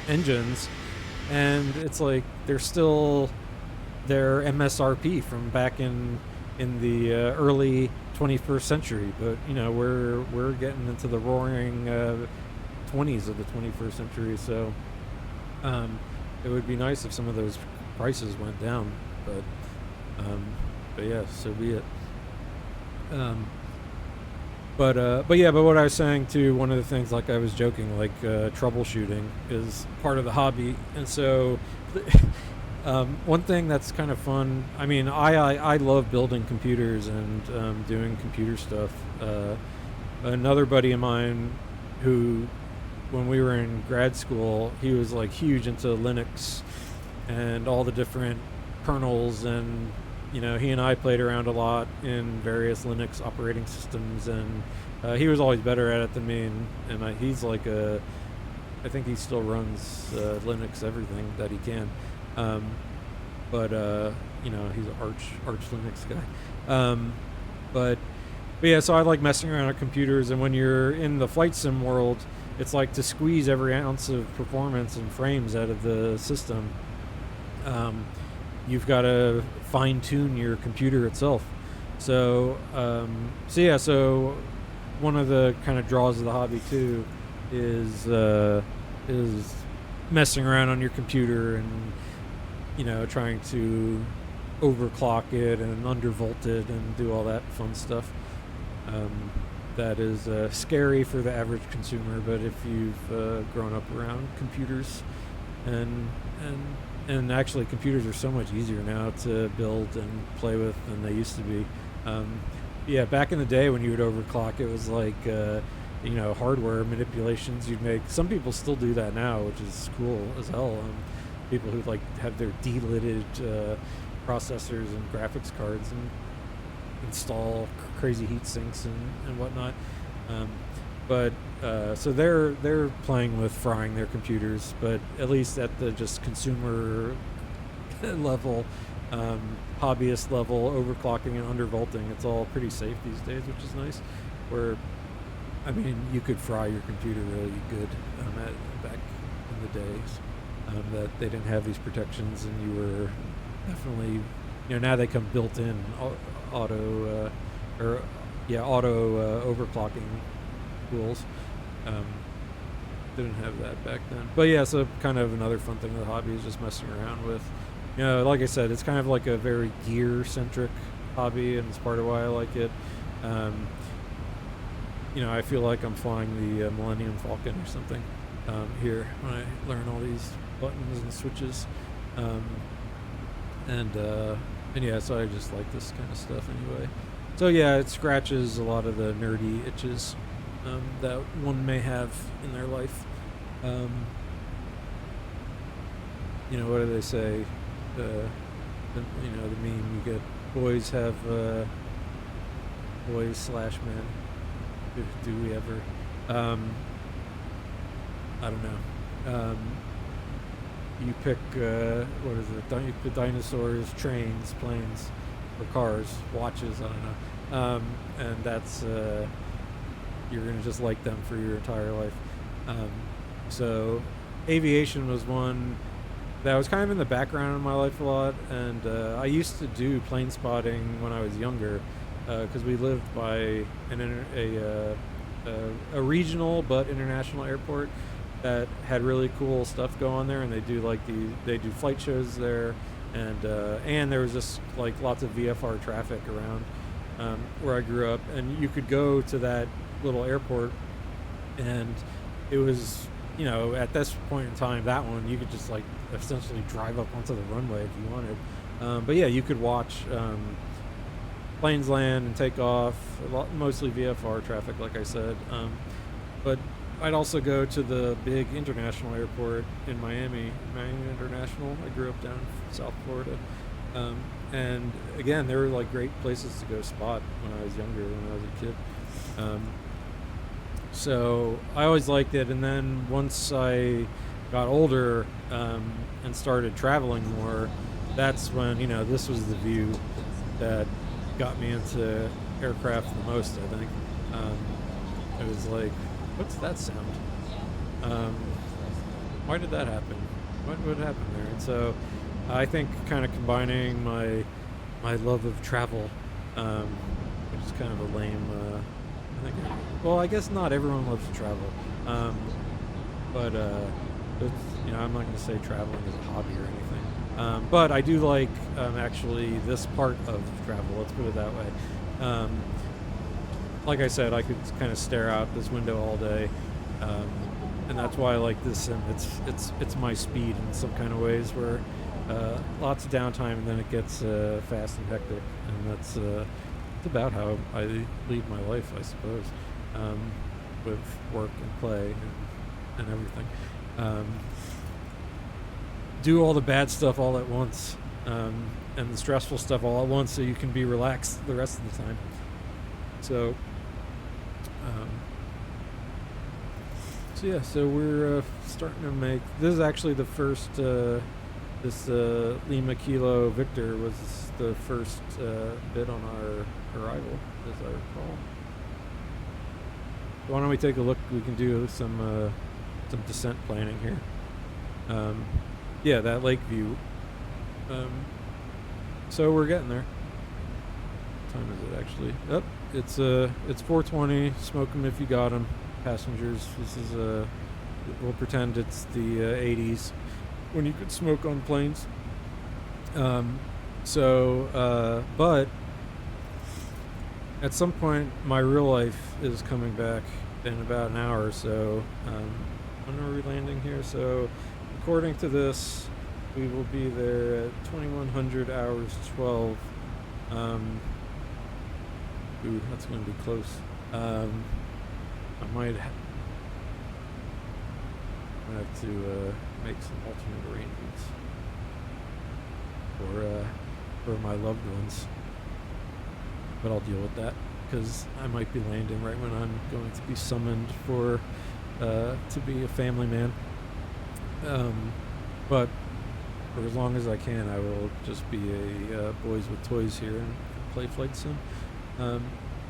engines, and it's like they're still their MSRP from back in the early 21st century. But you know, we're getting into the roaring 20s of the 21st century, so it would be nice if some of those prices went down, but yeah, so be it. But yeah, but what I was saying too, one of the things, like I was joking, like troubleshooting is part of the hobby, and so one thing that's kind of fun. I mean, I love building computers and doing computer stuff. Another buddy of mine, who, when we were in grad school, he was like huge into Linux and all the different kernels, and he and I played around a lot in various Linux operating systems, and he was always better at it than me, and he's like I think he still runs Linux everything that he can, but he's an arch Linux guy, but yeah, so I like messing around with computers, and when you're in the flight sim world, it's like to squeeze every ounce of performance and frames out of the system. You've got to fine tune your computer itself. So so one of the kind of draws of the hobby too is messing around on your computer and trying to overclock it and undervolt it and do all that fun stuff. That is scary for the average consumer, but if you've grown up around computers, and actually computers are so much easier now to build and play with than they used to be. Yeah, back in the day when you would overclock, it was like hardware manipulations you'd make. Some people still do that now, which is cool as hell. People who like have their delidded processors and graphics cards and install crazy heat sinks and whatnot. So they're playing with frying their computers, but at least at the just consumer level, hobbyist level, overclocking and undervolting, it's all pretty safe these days, which is nice. Where, I mean, you could fry your computer really good back in the days that they didn't have these protections, and you were definitely, now they come built in auto overclocking rules. Didn't have that back then. But yeah, so kind of another fun thing of the hobby is just messing around with, like I said, it's kind of like a very gear-centric hobby, and it's part of why I like it. I feel like I'm flying the Millennium Falcon or something here when I learn all these buttons and switches. And yeah, so I just like this kind of stuff anyway. So yeah, it scratches a lot of the nerdy itches that one may have in their life. What do they say? The meme, you get boys have boys / men. Do we ever? I don't know. You pick what is it? You pick dinosaurs, trains, planes, or cars, watches. I don't know. And that's you're gonna just like them for your entire life. So aviation was one that was kind of in the background in my life a lot, and I used to do plane spotting when I was younger, because we lived by a regional but international airport that had really cool stuff go on there, and they do flight shows there, and there was just like lots of VFR traffic around where I grew up, and you could go to that little airport, and it was, at this point in time, that one you could just like essentially drive up onto the runway if you wanted. But yeah, you could watch planes land and take off, mostly VFR traffic, like I said. But I'd also go to the big international airport in Miami International. I grew up down in South Florida. And again, there were like great places to go spot when I was younger, when I was a kid. So I always liked it, and then once I got older and started traveling more, that's when this was the view that got me into aircraft the most, I think. It was like, what's that sound? Why did that happen? What would happen there? And so I think kind of combining my love of travel, which is kind of a lame I guess not everyone loves to travel, but it's, I'm not going to say traveling is a hobby or anything, but I do like actually this part of travel, let's put it that way. like I said, I could kind of stare out this window all day, and that's why I like this sim. It's my speed in some kind of ways, where lots of downtime, and then it gets fast and hectic, and that's it's about how I lead my life, I suppose, with work and play and everything. Do all the bad stuff all at once, and the stressful stuff all at once, so you can be relaxed the rest of the time. So, yeah, so we're starting to make. This is actually the first. This Lima Kilo Victor was the first bit on our arrival, as I recall. Why don't we take a look? We can do some descent planning here. Yeah, that lake view. So we're getting there. What time is it actually? Oh, it's 4:20. Smoke 'em if you got 'em, passengers. This is we'll pretend it's the 80s when you could smoke on planes. But at some point, my real life is coming back in about an hour or so. When are we landing here? So, according to this, we will be there at 2100 hours 12. Ooh, that's going to be close. I might have to make some alternate arrangements for my loved ones, but I'll deal with that because I might be landing right when I'm going to be summoned to be a family man. But for as long as I can, I will just be a boys with toys here and play flight sim.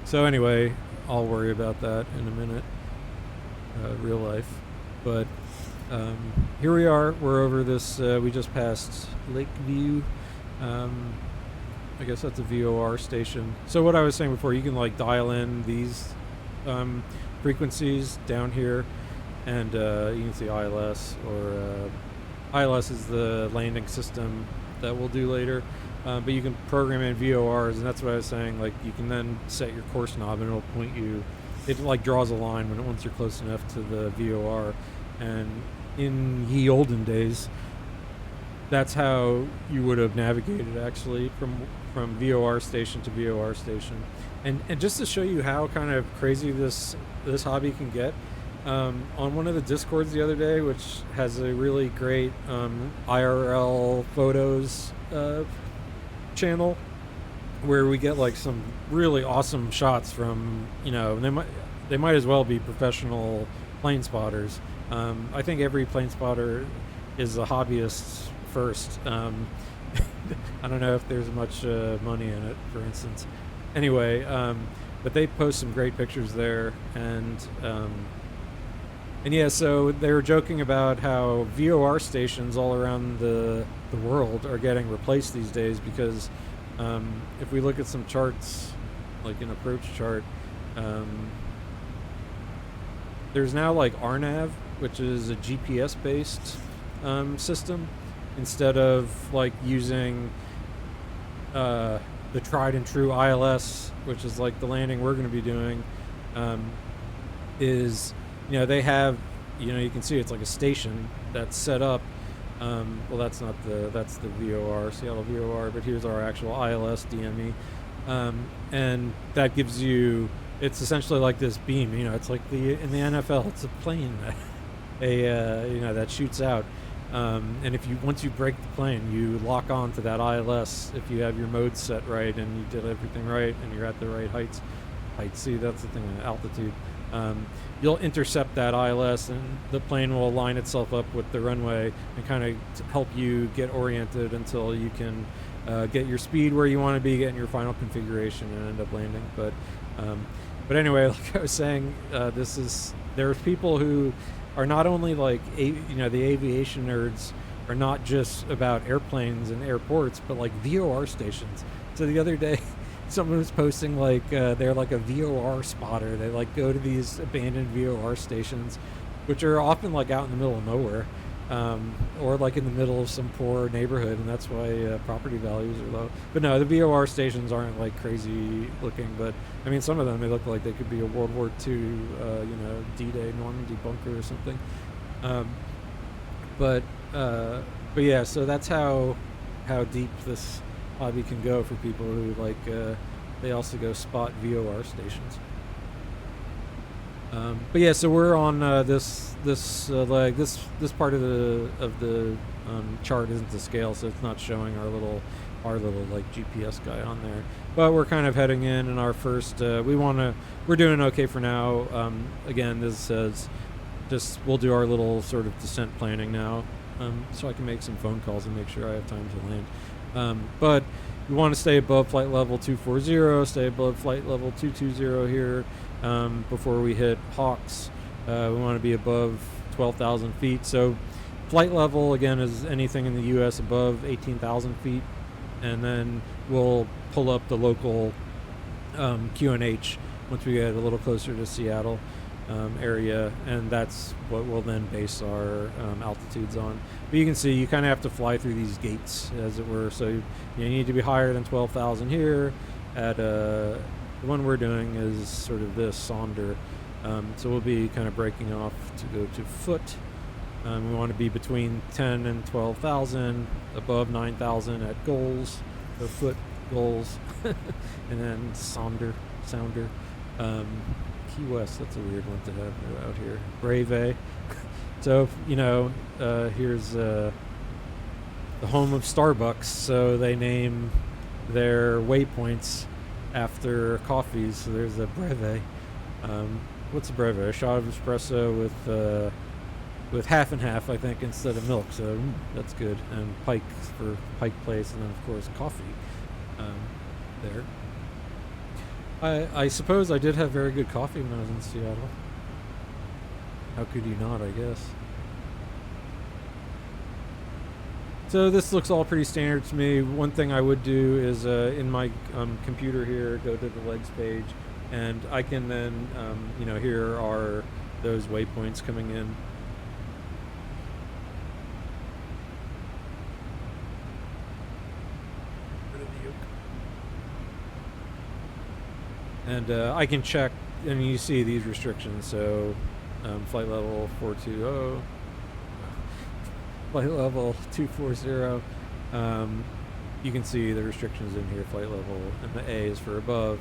So anyway, I'll worry about that in a minute, real life. But here we are. We're over this. We just passed Lakeview. I guess that's a VOR station. So what I was saying before, you can like dial in these frequencies down here, and you can see ILS, or ILS is the landing system that we'll do later. But you can program in VORs, and that's what I was saying. Like, you can then set your course knob, and it'll point you. It like draws a line once you're close enough to the VOR. And in ye olden days, that's how you would have navigated, actually, from VOR station to VOR station. And just to show you how kind of crazy this hobby can get, on one of the Discords the other day, which has a really great IRL photos channel, where we get like some really awesome shots from, they might as well be professional plane spotters. I think every plane spotter is a hobbyist first. I don't know if there's much money in it, for instance. Anyway, but they post some great pictures there, and yeah, so they were joking about how VOR stations all around the world are getting replaced these days, because if we look at some charts, like an approach chart, there's now like RNAV, which is a GPS-based system, instead of like using the tried and true ILS, which is like the landing we're going to be doing. They have, you can see it's like a station that's set up. Well, that's the VOR, Seattle VOR, but here's our actual ILS DME. And that gives you, it's essentially like this beam, it's like in the NFL, it's a plane, that shoots out. And once you break the plane, you lock on to that ILS if you have your mode set right and you did everything right and you're at the right heights. See, that's the thing, altitude. You'll intercept that ILS, and the plane will align itself up with the runway and kind of help you get oriented until you can get your speed where you want to be, get in your final configuration, and end up landing. But anyway, like I was saying, there's people who are not only like the aviation nerds are not just about airplanes and airports, but like VOR stations. So the other day, someone was posting like they're like a VOR spotter. They like go to these abandoned VOR stations, which are often like out in the middle of nowhere, or like in the middle of some poor neighborhood, and that's why property values are low. But no, the VOR stations aren't like crazy looking, but I mean, some of them they look like they could be a World War II, D-Day Normandy bunker or something. But yeah, so that's how deep this hobby can go for people who like. They also go spot VOR stations. But yeah, so we're on this leg. This part of the chart isn't to scale, so it's not showing our little like GPS guy on there. But we're kind of heading in our first. We're doing okay for now. Again, this says just we'll do our little sort of descent planning now, so I can make some phone calls and make sure I have time to land. But we want to stay above flight level 240, stay above flight level 220 here. Before we hit Hawks, we want to be above 12,000 feet. So flight level, again, is anything in the U.S. above 18,000 feet. And then we'll pull up the local QNH once we get a little closer to Seattle area. And that's what we'll then base our altitudes on. But you can see you kind of have to fly through these gates, as it were. So you need to be higher than 12,000 here at the one we're doing is sort of this Sonder, so we'll be kind of breaking off to go to foot. We want to be between 10 and 12,000, above 9,000 at goals, so foot goals, and then sounder. Key West, that's a weird one to have out here. Brave. So here's the home of Starbucks, so they name their waypoints after coffees. So there's a Breve. What's a Breve? A shot of espresso with half and half, I think, instead of milk. So that's good. And Pike for Pike Place, and then of course coffee there. I suppose I did have very good coffee when I was in Seattle. How could you not, I guess? So this looks all pretty standard to me. One thing I would do is in my computer here, go to the legs page, and I can then, here are those waypoints coming in. And I can check, and you see these restrictions. So flight level 420. Flight level 240. You can see the restrictions in here, flight level, and the A is for above.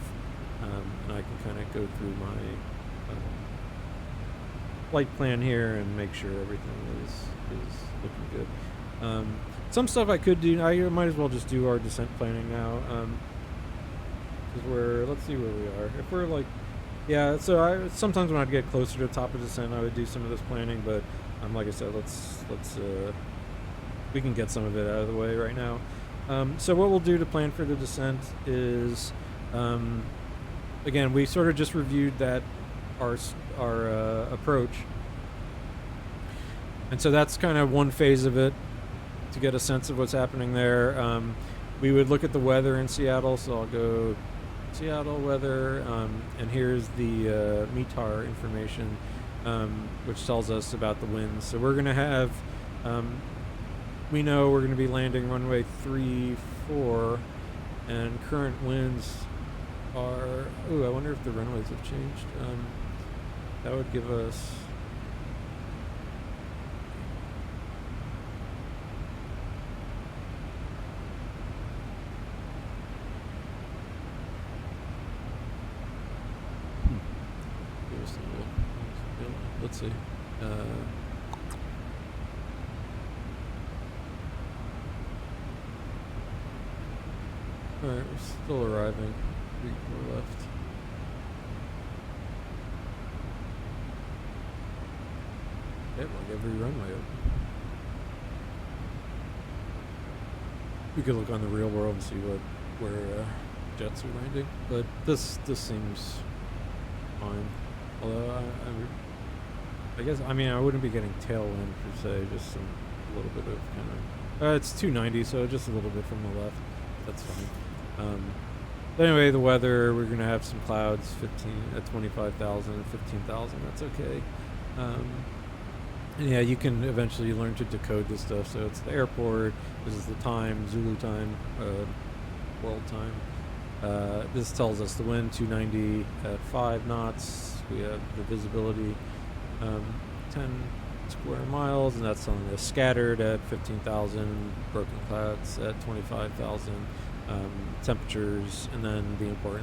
And I can kind of go through my flight plan here and make sure everything is looking good. Some stuff I could do, I might as well just do our descent planning now. Because let's see where we are. If we're like, yeah, so sometimes when I'd get closer to the top of descent, I would do some of this planning, but like I said, let's we can get some of it out of the way right now. So what we'll do to plan for the descent is, again, we sort of just reviewed that our approach, and so that's kind of one phase of it to get a sense of what's happening there. We would look at the weather in Seattle, so I'll go Seattle weather, and here's the METAR information, which tells us about the winds. So we're going to have, we know we're going to be landing runway 34, and current winds are, I wonder if the runways have changed. That would give us, let's see. Alright, we're still arriving. 3 more left. They have like every runway open. We could look on the real world and see where jets are landing, but this seems fine. Although I guess, I mean, I wouldn't be getting tailwind per se, just a little bit of kind of, it's 290, so just a little bit from the left. That's fine. But anyway, the weather, we're going to have some clouds, 25,000, 15,000, that's okay. And yeah, you can eventually learn to decode this stuff. So it's the airport. This is the time, Zulu time, world time. This tells us the wind 290 at 5 knots. We have the visibility 10 square miles, and that's on the scattered at 15,000, broken clouds at 25,000, temperatures, and then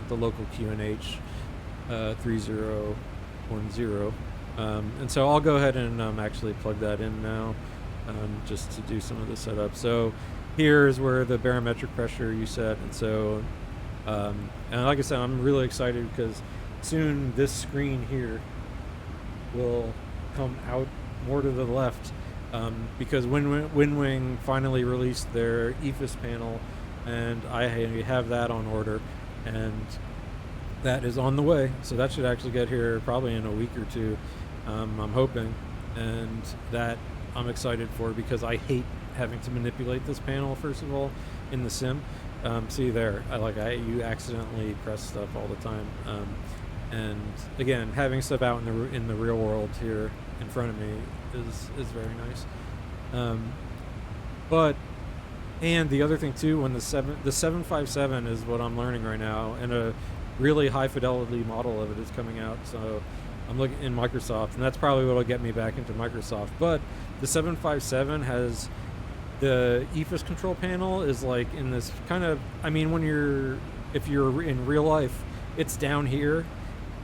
the local QNH 3010. And so I'll go ahead and actually plug that in now, just to do some of the setup. So here's where the barometric pressure you set, and so and like I said, I'm really excited because soon this screen here will come out more to the left, because Windwing finally released their EFIS panel, and I have that on order, and that is on the way. So that should actually get here probably in a week or two, I'm hoping, and that I'm excited for because I hate having to manipulate this panel, first of all, in the sim. See there, you accidentally press stuff all the time, and again, having stuff out in the real world here in front of me is very nice. And the other thing too, when the 757 is what I'm learning right now, and a really high fidelity model of it is coming out. So I'm looking in Microsoft, and that's probably what'll get me back into Microsoft. But the 757 has the EFIS control panel is like in this kind of, I mean, if you're in real life, it's down here,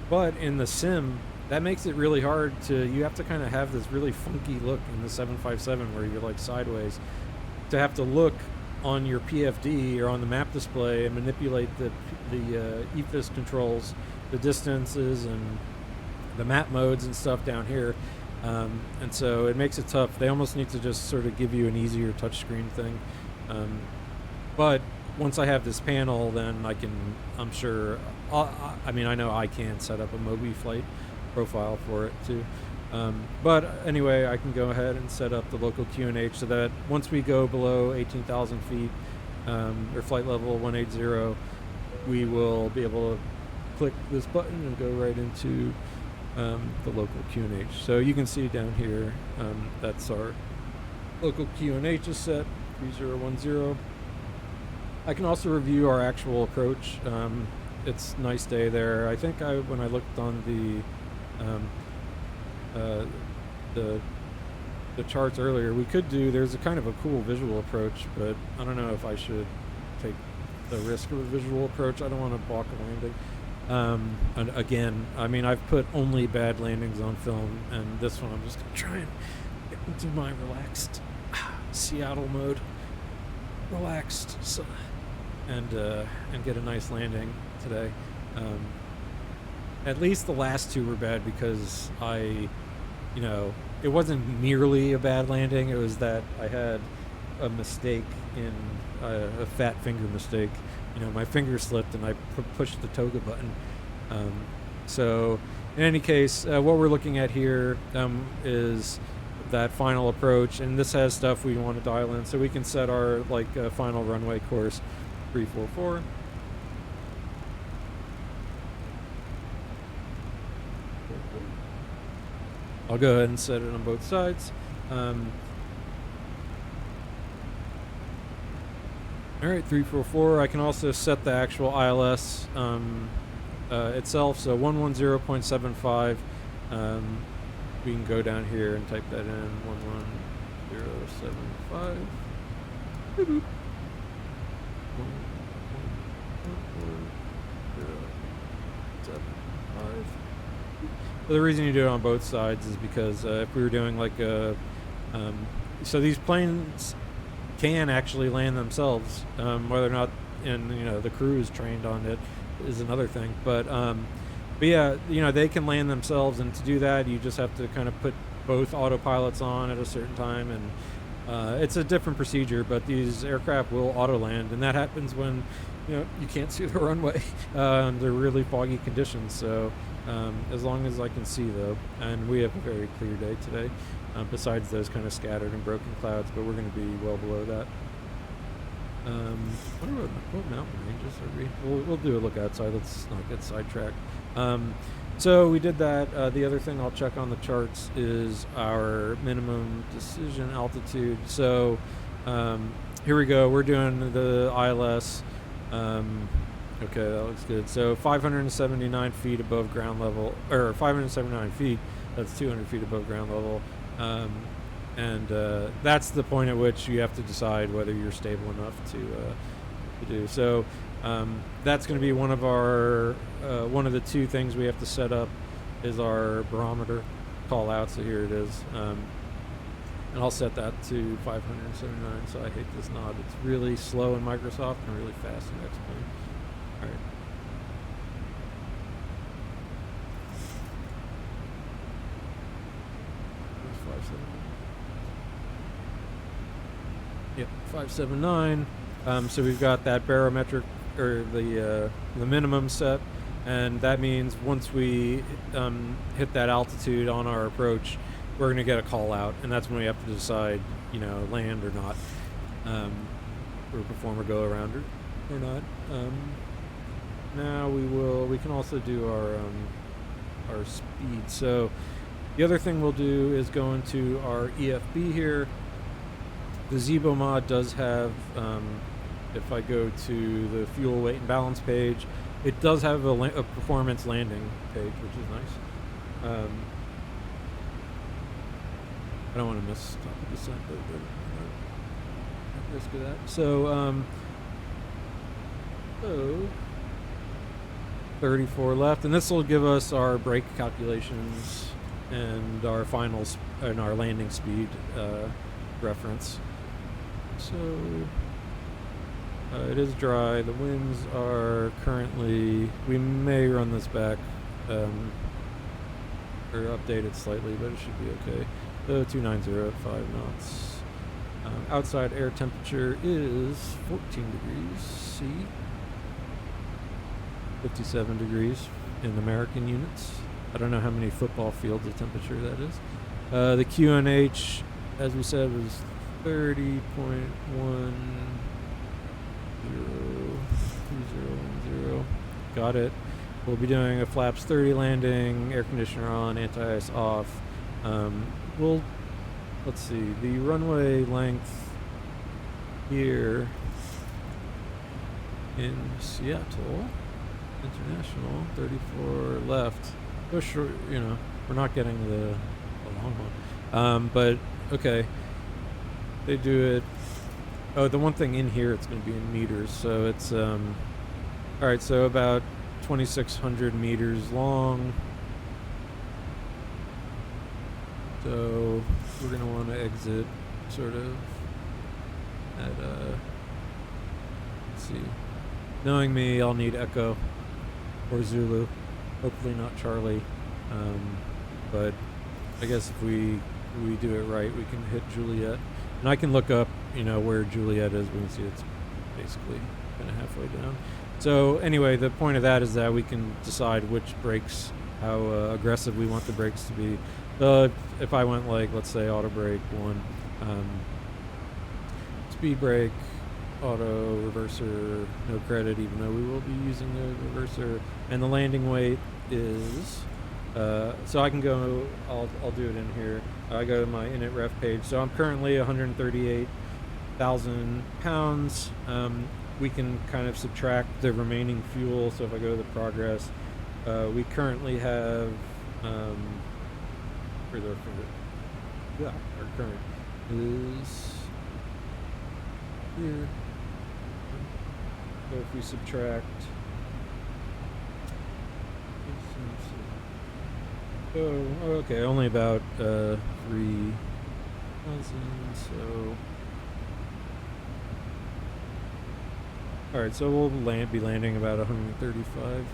but in the sim, that makes it really hard you have to kind of have this really funky look in the 757 where you're like sideways, to have to look on your PFD or on the map display and manipulate the EFIS controls, the distances and the map modes and stuff down here. And so it makes it tough. They almost need to just sort of give you an easier touchscreen thing. But once I have this panel, then I'm sure, I know I can set up a Mobi flight profile for it too. But anyway, I can go ahead and set up the local QNH so that once we go below 18,000 feet, or flight level 180, we will be able to click this button and go right into the local QNH. So you can see down here, that's our local QNH is set, 3010. I can also review our actual approach. It's a nice day there. I think when I looked on the charts earlier, there's a kind of a cool visual approach, but I don't know if I should take the risk of a visual approach. I don't want to balk a landing. And again, I've put only bad landings on film, and this one I'm just gonna try and get into my relaxed Seattle mode, relaxed, and get a nice landing today. At least the last two were bad because it wasn't nearly a bad landing. It was that I had a mistake in a fat finger mistake. My finger slipped and I pushed the toga button. So in any case, what we're looking at here is that final approach, and this has stuff we want to dial in, so we can set our final runway course 344. I'll go ahead and set it on both sides. Alright, 344. I can also set the actual ILS itself, so 110.75. We can go down here and type that in, 11075. Boop. 11075. Well, the reason you do it on both sides is because if we were doing so these planes can actually land themselves, whether or not the crew is trained on it is another thing, but yeah, they can land themselves, and to do that you just have to kind of put both autopilots on at a certain time, and it's a different procedure, but these aircraft will auto land, and that happens when you can't see the runway under really foggy conditions. So as long as I can see, though, and we have a very clear day today, besides those kind of scattered and broken clouds, but we're going to be well below that. What mountain ranges are we? We'll do a look outside. Let's not get sidetracked. So we did that. The other thing I'll check on the charts is our minimum decision altitude. So here we go. We're doing the ILS. Okay, that looks good. So 579 feet above ground level, or 579 feet. That's 200 feet above ground level. And that's the point at which you have to decide whether you're stable enough to do. So that's going to be one of our one of the two things we have to set up is our barometer call out. So here it is, and I'll set that to 579. So I hate this nod. It's really slow in Microsoft and really fast in X-Plane. All right. Yep, 579. So we've got that barometric, or the minimum set, and that means once we hit that altitude on our approach, we're going to get a call out, and that's when we have to decide, land or not, or perform a go around or not. Now we can also do our speed. So the other thing we'll do is go into our EFB here. The Zibo mod does have, if I go to the fuel weight and balance page, it does have a performance landing page, which is nice. I don't want to miss top of descent, but risk of that. So 34 left, and this will give us our brake calculations and our finals and our landing speed reference. So it is dry. The winds are currently, we may run this back or update it slightly, but it should be okay. So 290 at 5 knots. Outside air temperature is 14 degrees C, 57 degrees in American units. I don't know how many football fields of temperature that is. The QNH, as we said, was 30.103010. Got it. We'll be doing a flaps 30 landing, air conditioner on, anti-ice off. Let's see, the runway length here in Seattle International, 34 left. Oh, sure, we're not getting the long one. But okay, they do it. Oh, the one thing in here, it's going to be in meters. So it's all right. So about 2,600 meters long. So we're going to want to exit sort of at let's see. Knowing me, I'll need Echo or Zulu. Hopefully not Charlie. But I guess if we do it right, we can hit Juliet. And I can look up, where Juliet is. We can see it's basically kind of halfway down. So anyway, the point of that is that we can decide which brakes, how aggressive we want the brakes to be. So if I went like, let's say auto brake 1, speed brake, auto, reverser, no credit, even though we will be using the reverser, and the landing weight is, so I can go, I'll do it in here. I go to my init ref page. So I'm currently 138,000 pounds. We can kind of subtract the remaining fuel. So if I go to the progress, we currently have, where's our finger? Yeah, our current is here. So if we subtract, okay, only about 3,000. So, all right, so we'll be landing about 135,000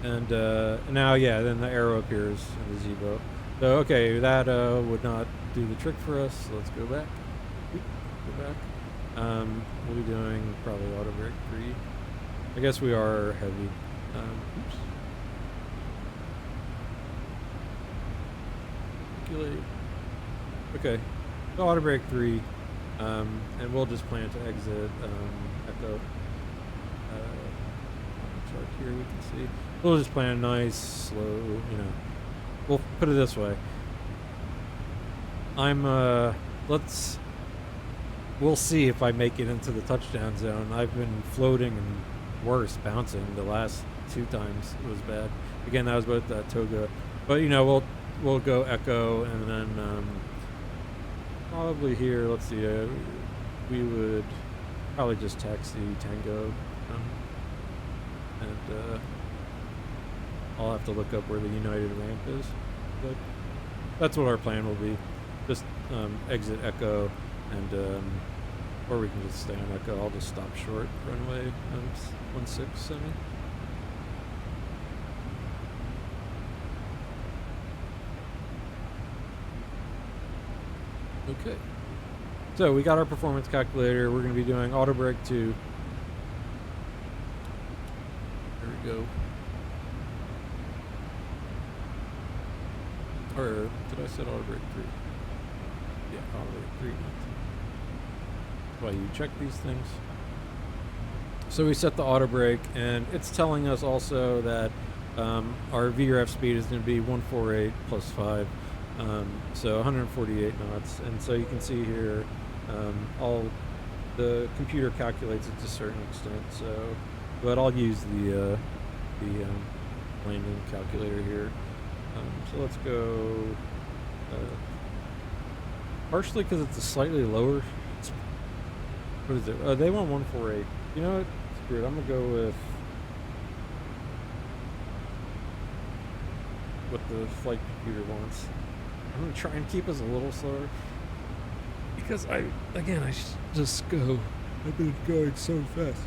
pounds. And now, yeah, then the arrow appears in the Zibo. So, okay, that would not do the trick for us. So let's go back. Go back. We'll be doing probably auto brake 3. I guess we are heavy. Oops. Calculate. Okay. So auto brake 3. And we'll just plan to exit Echo. Chart here we can see. We'll just plan nice, slow, we'll put it this way. We'll see if I make it into the touchdown zone. I've been floating and worse, bouncing the last 2 times. It was bad. Again, that was with Toga. But, we'll go Echo, and then probably here, let's see, we would probably just taxi Tango. And I'll have to look up where the United ramp is. But that's what our plan will be. Just exit Echo, and or we can just stay on Echo. I'll just stop short runway 16 semi. Okay. So we got our performance calculator. We're going to be doing auto brake 2. There we go. Or did I set auto brake 3? Yeah, auto brake 3. That's why you check these things. So we set the auto brake, and it's telling us also that our VREF speed is going to be 148 plus 5. So 148 knots, and so you can see here all the computer calculates it to a certain extent. So, but I'll use the landing calculator here. So let's go. Partially because it's a slightly lower. What is it? They want 148. You know what? Screw it. I'm gonna go with what the flight computer wants. I'm gonna try and keep us a little slower because I just go. I've been going so fast.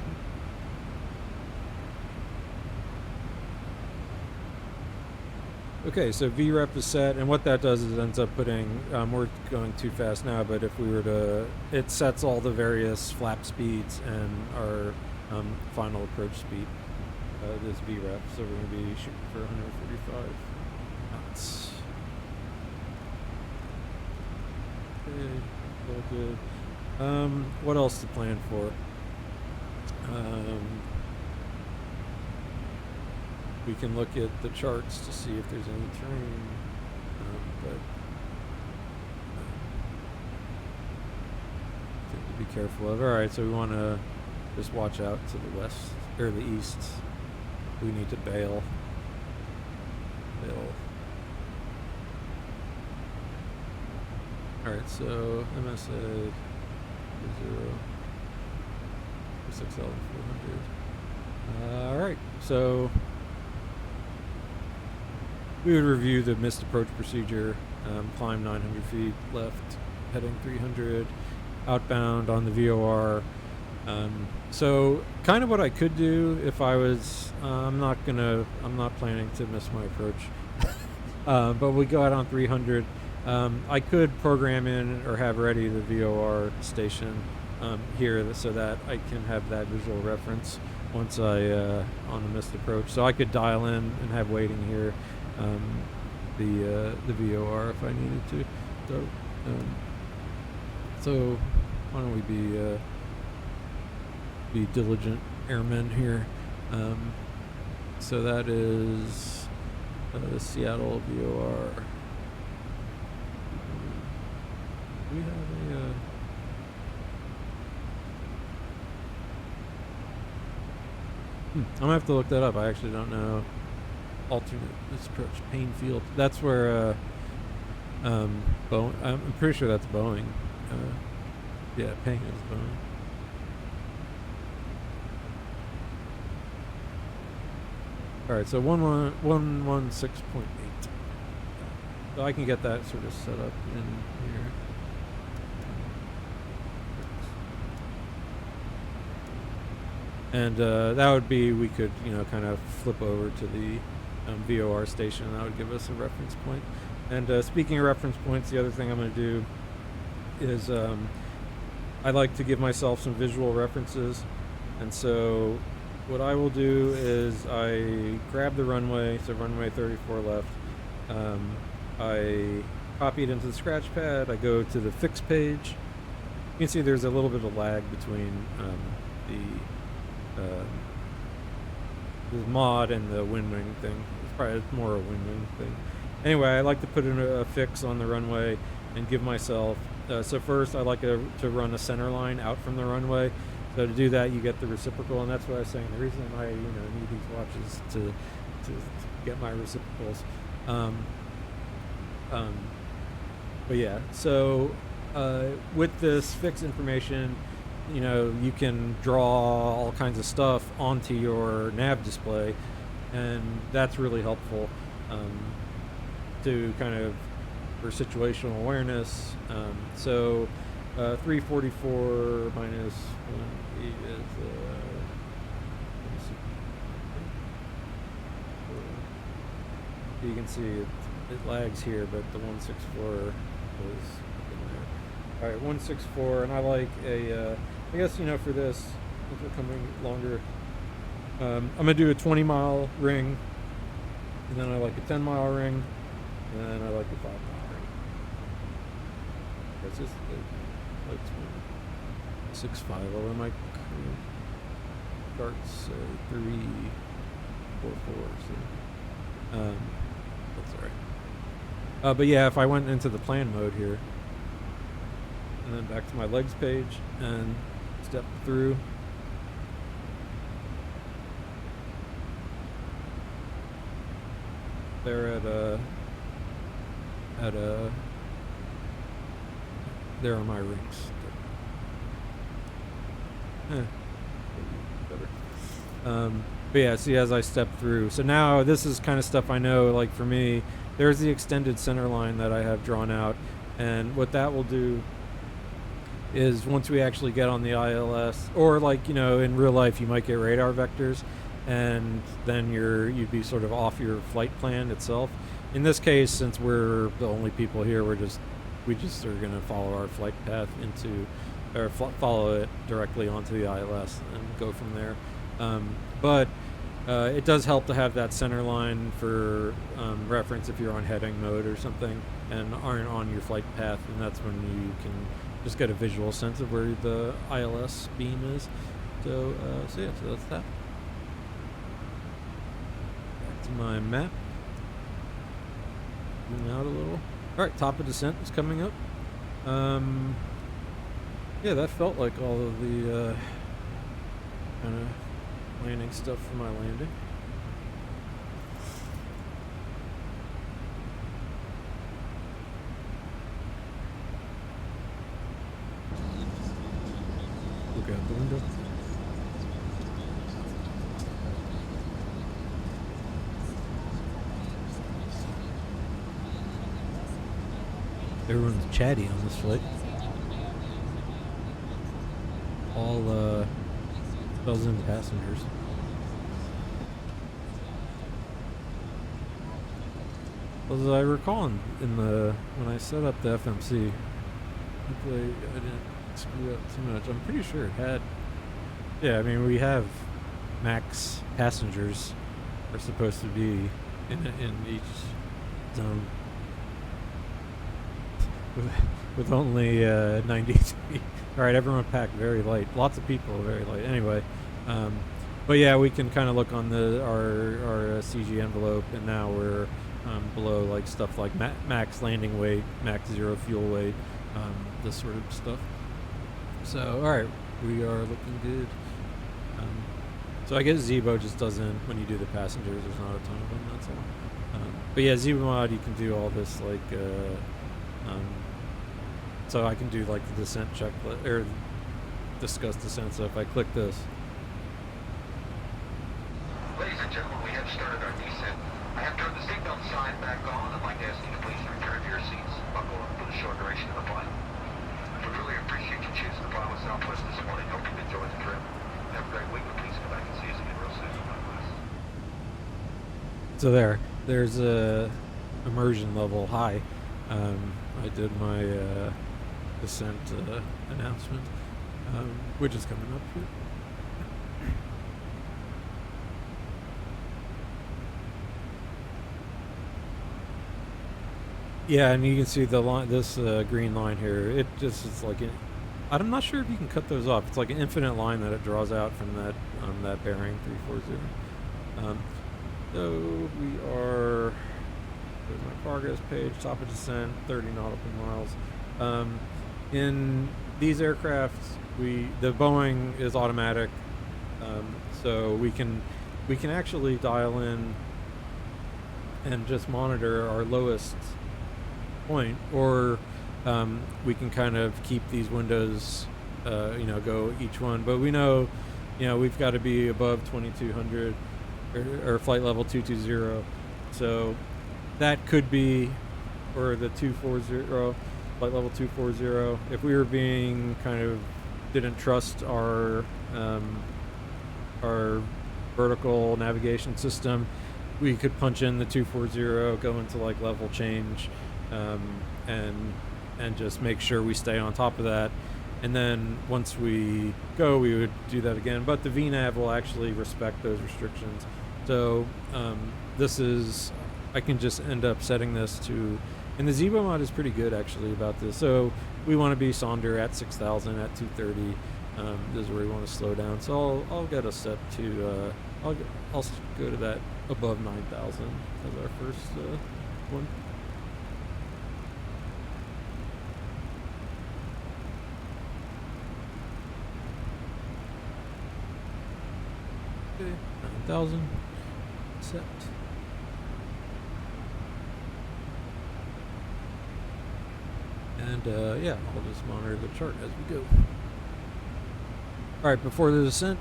Okay, so VREP is set, and what that does is it ends up putting, we're going too fast now, but if we were to, it sets all the various flap speeds and our final approach speed, this VREP, so we're going to be shooting for 145 knots. Okay, all good. What else to plan for? We can look at the charts to see if there's any terrain, but to be careful of. All right, so we want to just watch out to the west or the east. We need to bail. All right, so MSA 0 6L400. All right, so we would review the missed approach procedure, climb 900 feet left, heading 300, outbound on the VOR. So kind of what I could do if I was, I'm not planning to miss my approach, but we go out on 300. I could program in or have ready the VOR station here so that I can have that visual reference once I on the missed approach. So I could dial in and have waiting here. The VOR if I needed to. So why don't we be diligent airmen here? So that is the Seattle VOR. We have a I'm gonna have to look that up. I actually don't know. Alternate approach, Payne Field. That's where Boeing. I'm pretty sure that's Boeing. Yeah, Payne is Boeing. All right, so 116.8. So I can get that sort of set up in here. And that would be, we could, kind of flip over to the VOR station, and that would give us a reference point. And speaking of reference points, the other thing I'm going to do is I like to give myself some visual references. And so what I will do is I grab the runway, so runway 34 left. I copy it into the scratch pad. I go to the fix page, You can see there's a little bit of lag between the mod and the wind wing thing. It's probably more a wind wing thing. Anyway, I like to put in a fix on the runway and give myself. So first, I like to run a center line out from the runway. So to do that, you get the reciprocal, and that's what I was saying. The reason I need these watches to get my reciprocals. But yeah, so with this fix information, you can draw all kinds of stuff onto your nav display, and that's really helpful to kind of for situational awareness. So 344 minus 1 is you can see it lags here, but the 164 was in there. All right, 164, and I like a I guess for this, if we're coming longer, I'm gonna do a 20-mile ring, and then I like a 10-mile ring, and then I like a 5-mile ring. That's just like 650. Well, my starts 344. So, that's alright. But yeah, if I went into the plan mode here, and then back to my legs page and step through. There there are my rings. Better. But yeah, see, as I step through, so now this is kind of stuff I know. Like for me, there's the extended center line that I have drawn out, and what that will do is once we actually get on the ILS, or like in real life, you might get radar vectors, and then you'd be sort of off your flight plan itself. In this case, since we're the only people here, we just are gonna follow our flight path or follow it directly onto the ILS and go from there. But it does help to have that center line for reference if you're on heading mode or something and aren't on your flight path, and that's when you can just get a visual sense of where the ILS beam is. So yeah, so that's that. Back to my map. Zoom out a little. All right, top of descent is coming up. Yeah, that felt like all of the kind of landing stuff for my landing. Look out the window. Everyone's chatty on this flight. All dozen passengers. As I recall when I set up the FMC, hopefully I didn't screw up too much. I'm pretty sure it had. Yeah, I mean we have max passengers are supposed to be in each zone. With only 93. All right, everyone packed very light. Lots of people very light. Anyway, but yeah, we can kind of look on our CG envelope, and now we're below like stuff like max landing weight, max zero fuel weight, this sort of stuff. So all right, we are looking good. So I guess Zebo just doesn't, when you do the passengers, there's not a ton of them. That's all. But yeah, Zebo mod, you can do all this like. So I can do like the descent checklist or discuss descent. So if I click this, ladies and gentlemen, we have started our descent. I have turned the seatbelt sign back on. I'd like to ask you to please return to your seats. Buckle up for the short duration of the flight. We really appreciate you choosing to fly with Southwest this morning. Hope you enjoy the trip. Have a great week, and please come back and see us again real soon. so there's a immersion level high. I did my descent announcement, which is coming up here. Yeah, and you can see the line, this green line here. It just is like I'm not sure if you can cut those off. It's like an infinite line that it draws out from that bearing 340. So we are there's my progress page, top of descent, 30 nautical miles. In these aircrafts, the Boeing is automatic, so we can actually dial in and just monitor our lowest point, or we can kind of keep these windows, go each one. But we know, we've got to be above 2200 or flight level 220. So that could be, or the 240, flight level 240. If we were being didn't trust our vertical navigation system, we could punch in the 240, go into like level change, and just make sure we stay on top of that. And then once we go, we would do that again. But the VNAV will actually respect those restrictions. So I can just end up setting this to, and the Zebo mod is pretty good actually about this. So we want to be Sonder at 6,000 at 230. This is where we want to slow down. So I'll get us set to, I'll go to that above 9,000 as our first one. Okay, 9,000 set. And yeah, I'll just monitor the chart as we go. All right, before the descent,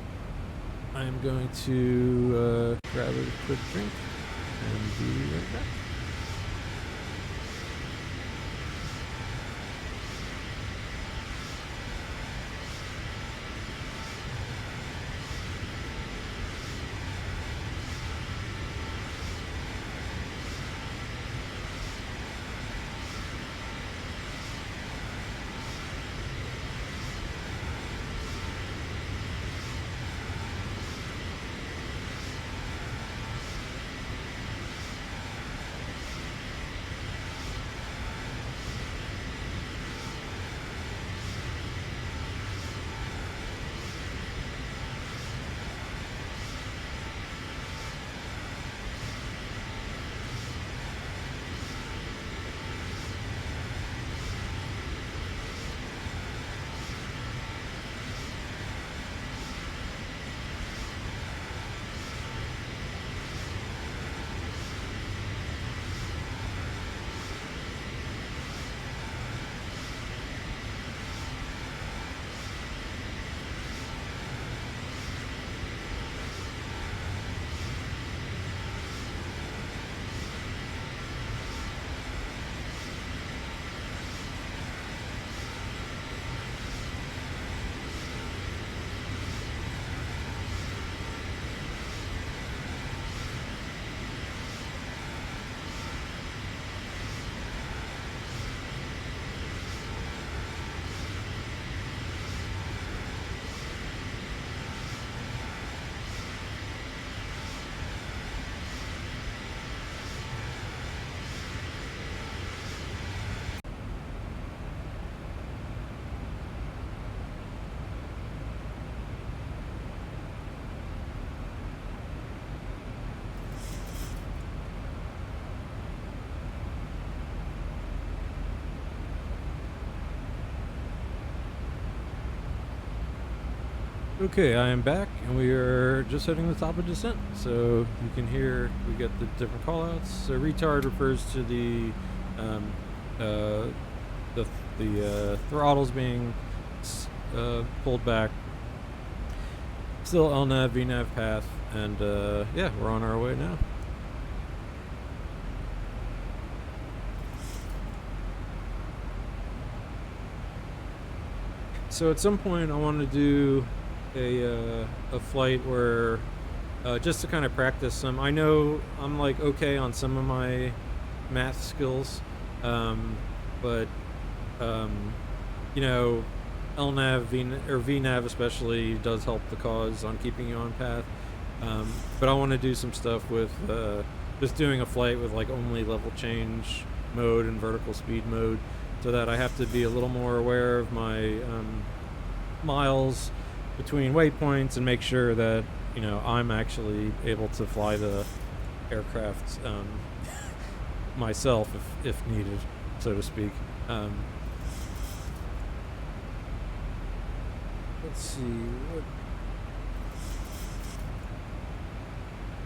I am going to grab a quick drink and be right back. Okay, I am back, and we are just hitting the top of descent. So you can hear we get the different callouts. So retard refers to the throttles being pulled back. Still LNAV, VNAV path, and yeah, we're on our way now. So at some point I want to do a flight where just to kind of practice some. I know I'm like okay on some of my math skills, but you know, LNAV VNAV especially does help the cause on keeping you on path. But I want to do some stuff with just doing a flight with like only level change mode and vertical speed mode, so that I have to be a little more aware of my miles between waypoints and make sure that, you know, I'm actually able to fly the aircraft myself if needed, so to speak. Let's see what.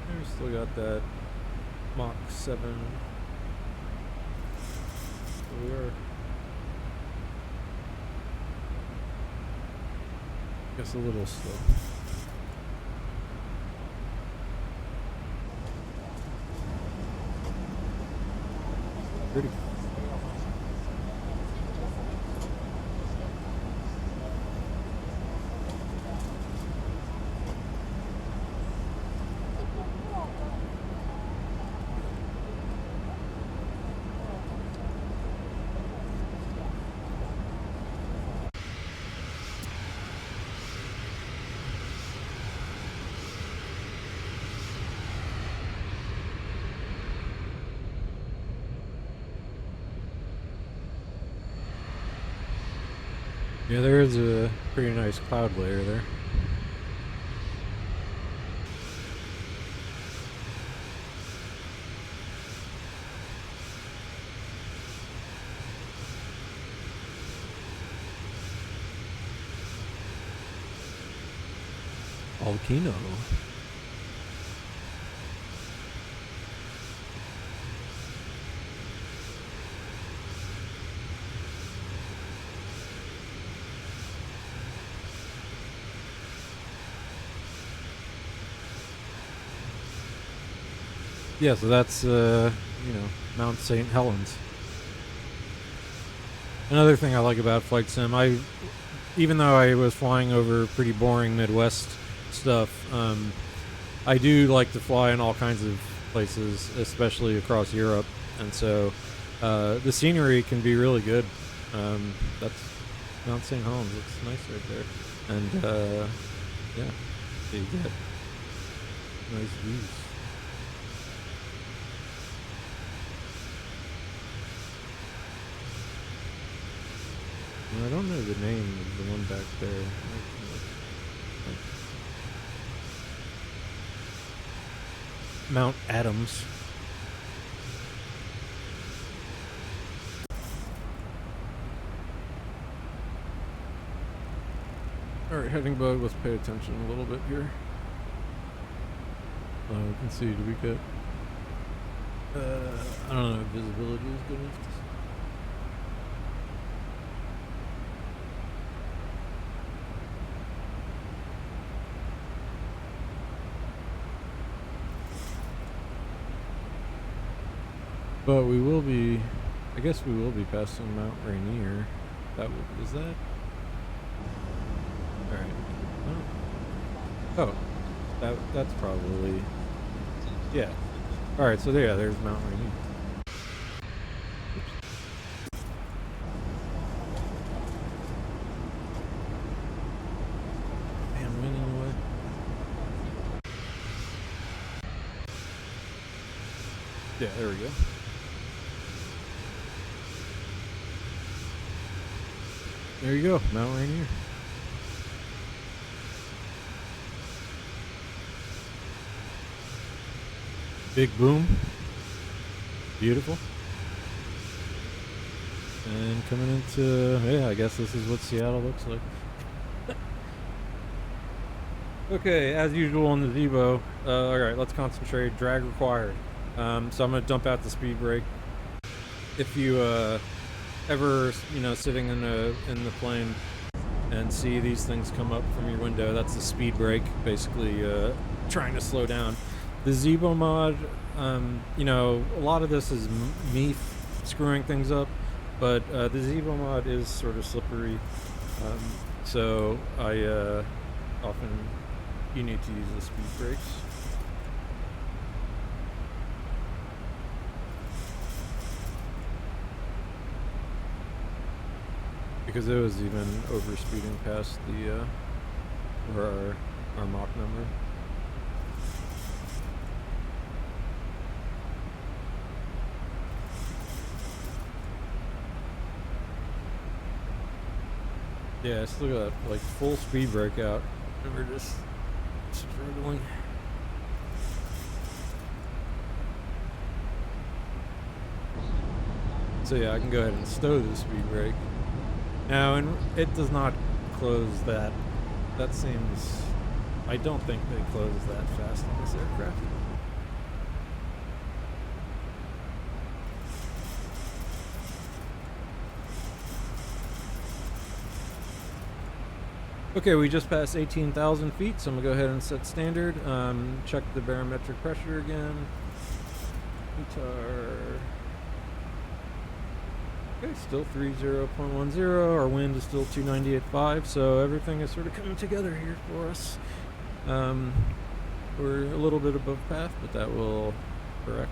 We still got that Mach 7. We are. Guess a little slow. Pretty. Yeah, there is a pretty nice cloud layer there. Volcano. Yeah, so that's, you know, Mount St. Helens. Another thing I like about Flight Sim, even though I was flying over pretty boring Midwest stuff, I do like to fly in all kinds of places, especially across Europe, and so the scenery can be really good. That's Mount St. Helens. It's nice right there, and yeah, you get nice views. I don't know the name of the one back there. Mount Adams. Alright, heading bug, let's pay attention a little bit here. We can see, do we get... I don't know if visibility is good enough to see. But we will be, I guess we will be passing Mount Rainier. Is that? Alright. Oh, that's probably, yeah. Alright, so there's Mount Rainier. Damn, wind in the way. Yeah, there we go. There you go, Mount Rainier. Big boom. Beautiful. And coming into, yeah, I guess this is what Seattle looks like. Okay, as usual on the Zebo. Alright, let's concentrate. Drag required. So I'm going to dump out the speed brake. If you ever, you know, sitting in the plane and see these things come up from your window, that's the speed brake, basically trying to slow down. The Zebo mod, you know, a lot of this is me screwing things up, but the Zebo mod is sort of slippery, so I often you need to use the speed brakes. Because it was even over speeding past the our Mach number. Yeah, I still got like full speed brake out, and we're just struggling. So yeah, I can go ahead and stow the speed brake. Now, and it does not close that. That seems. I don't think they close that fast on this aircraft. Okay, we just passed 18,000 feet, so I'm gonna go ahead and set standard. Check the barometric pressure again. Guitar. Okay, still 30.10. Our wind is still 298.5, so everything is sort of coming together here for us. We're a little bit above path, but that will correct.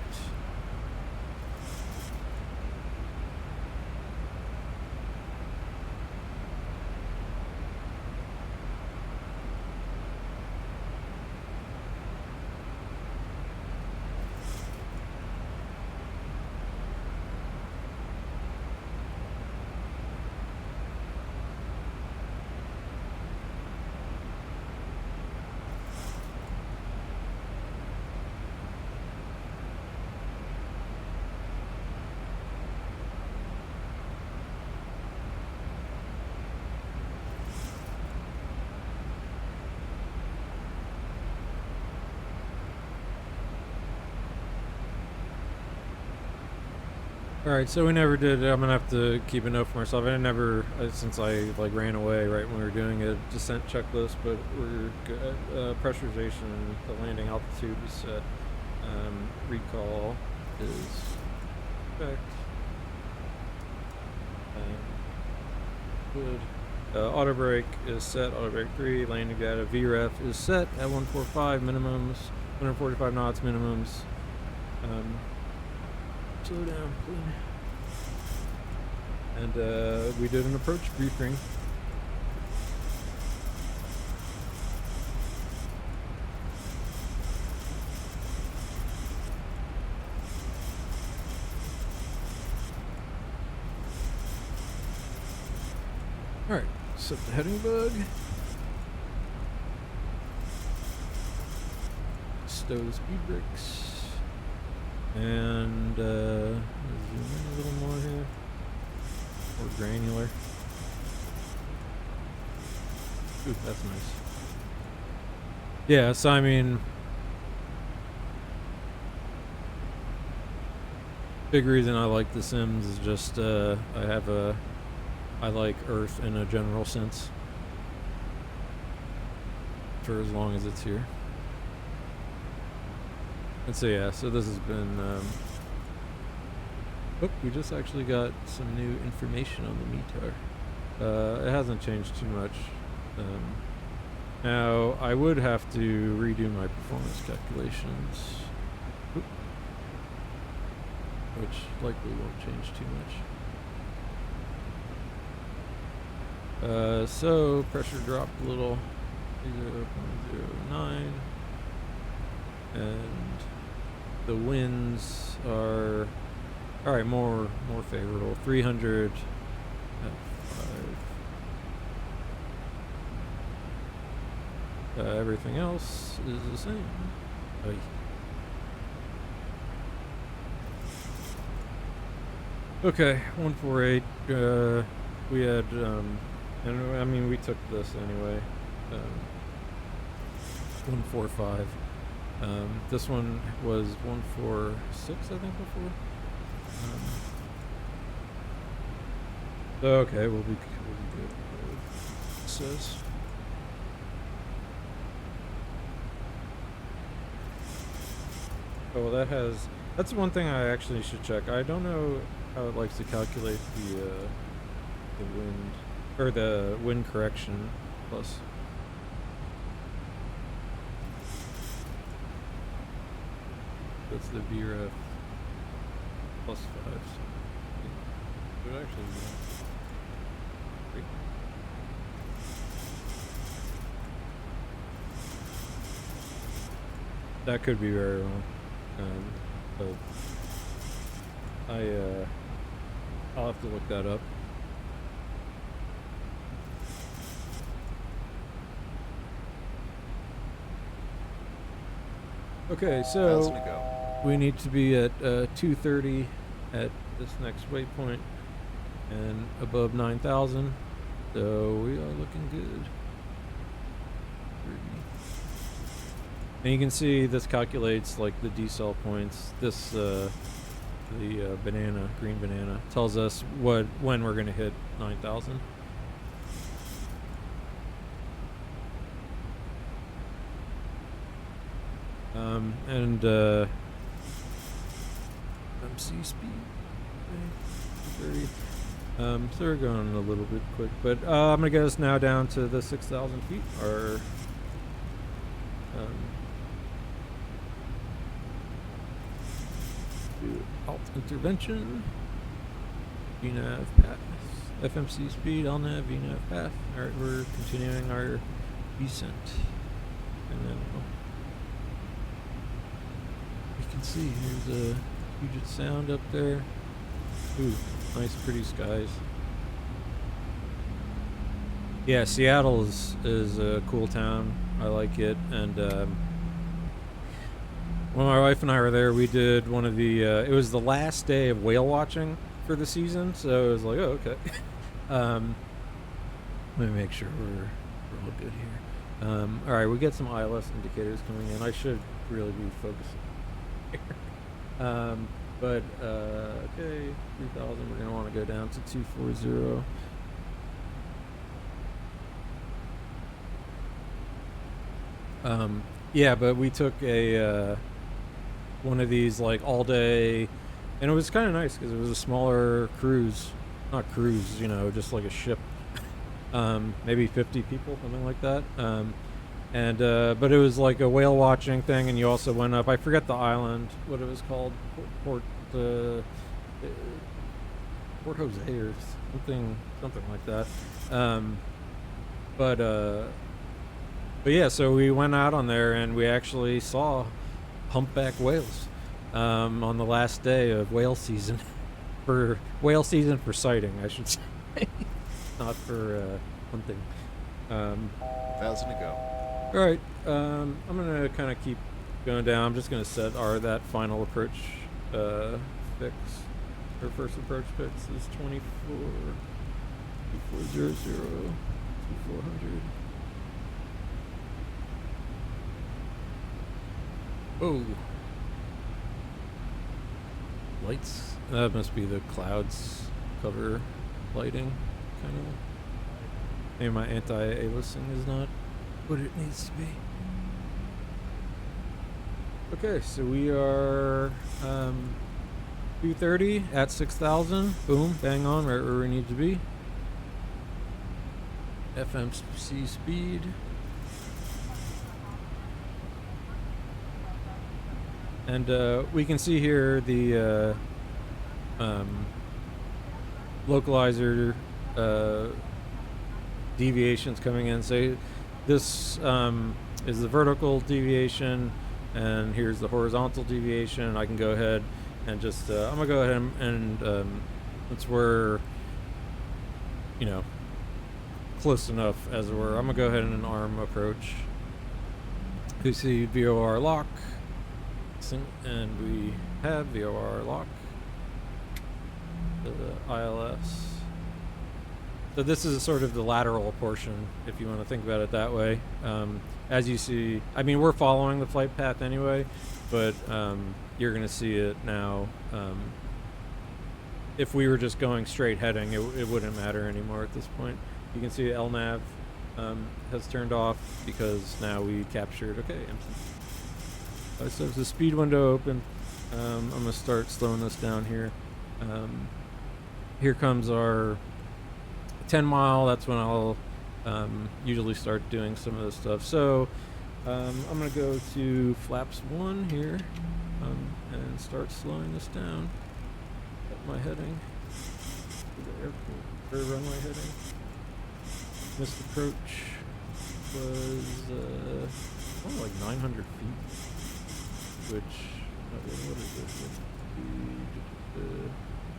Alright, so we never did. I'm gonna have to keep a note for myself. I never, since I like ran away right when we were doing a descent checklist, but we're good. Pressurization, the landing altitude is set. Recall is checked. Good. Auto brake is set. Auto brake 3. Landing data VREF is set at 145 minimums. 145 knots minimums. Slow down, clean. And we did an approach briefing. Alright, set the heading bug. Stow the speed brakes. And zoom in a little more here. More granular. Ooh, that's nice. Yeah, so I mean, big reason I like the Sims is just I like Earth in a general sense. For as long as it's here. And so yeah, so this has been, we just actually got some new information on the METAR. It hasn't changed too much. Now, I would have to redo my performance calculations, which likely won't change too much. So, pressure dropped a little, 0.09, and the winds are alright, more favorable. 300 at 5. Everything else is the same. Oy. Okay, 148. We had and I mean we took this anyway. 145. This one was 146, I think, before. So okay, we'll be good. It says. Oh, well, that's one thing I actually should check. I don't know how it likes to calculate the wind, or the wind correction plus. That's the VREF plus 5. So it actually great. That could be very wrong. But I'll have to look that up. Okay, Thousand so to go. we need to be at 2:30 at this next waypoint and above 9,000. So we are looking good. And you can see this calculates like the decel points. This the green banana tells us when we're gonna hit 9,000. And MC speed. Okay, 30. So we're going a little bit quick, but I'm gonna get us now down to the 6,000 feet. Our do alt intervention. VNAV path. FMC speed, LNAV, VNAV path. Alright, we're continuing our descent. And then you can see here's a Puget Sound up there. Ooh, nice pretty skies. Yeah, Seattle is a cool town. I like it. And when my wife and I were there, we did one of the it was the last day of whale watching for the season, so it was like, oh, okay. Let me make sure we're all good here. All right, we get some ILS indicators coming in. I should really be focusing here. But okay, 3,000. We're gonna want to go down to 240. Yeah, but we took a one of these like all day, and it was kind of nice because it was a smaller cruise, not cruise, you know, just like a ship. Maybe 50 people, something like that. But it was like a whale watching thing, and you also went up. I forget the island, what it was called, Port Jose or something like that. But yeah, so we went out on there and we actually saw humpback whales on the last day of whale season. For whale season for sighting, I should say. Not for hunting. 1,000 to go. Alright, I'm gonna kind of keep going down. I'm just gonna set that final approach fix. Our first approach fix is 2400. 2400. Oh. Lights. That must be the clouds cover lighting, kind of. Maybe my anti-aliasing is not what it needs to be. Okay, so we are 230 at 6,000. Boom, bang on, right where we need to be. FMC speed. And we can see here the localizer deviations coming in. So this is the vertical deviation, and here's the horizontal deviation. I can go ahead and just I'm gonna go ahead and since we're, you know, close enough as it were, I'm gonna go ahead and arm approach. You see VOR lock, and we have VOR lock. The ILS. So this is sort of the lateral portion, if you want to think about it that way. As you see, I mean, we're following the flight path anyway, but you're going to see it now. If we were just going straight heading, it wouldn't matter anymore at this point. You can see LNAV has turned off because now we captured, okay, empty. So if the speed window open, I'm going to start slowing this down here. Here comes our 10 mile. That's when I'll usually start doing some of this stuff. So I'm going to go to flaps 1 here and start slowing this down at my heading. To the airport, or runway heading. Missed approach was like 900 feet. Which, what is it?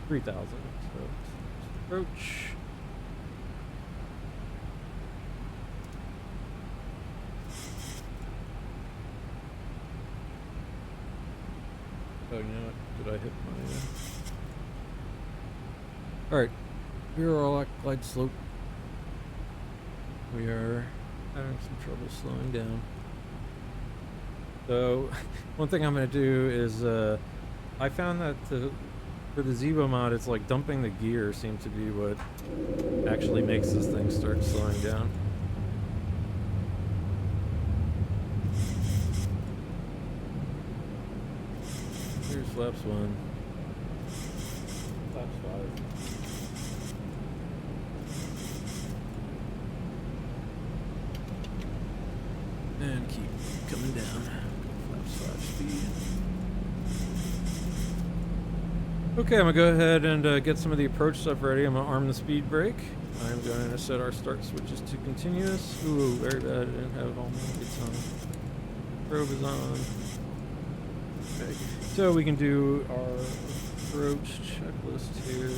3,000. So, approach. Oh, you know what? Did I hit my... Alright. We are all at glide slope. We are having some trouble slowing down. So, one thing I'm going to do is, I found that for the Zevo mod, it's like dumping the gear seems to be what actually makes this thing start slowing down. Here's flaps 1. Flaps 5. And keep coming down. Flaps 5 speed. Okay, I'm gonna go ahead and get some of the approach stuff ready. I'm gonna arm the speed brake. I'm going to set our start switches to continuous. Ooh, very bad. I didn't have all my lights on. Probe is on. Okay, so we can do our approach checklist here.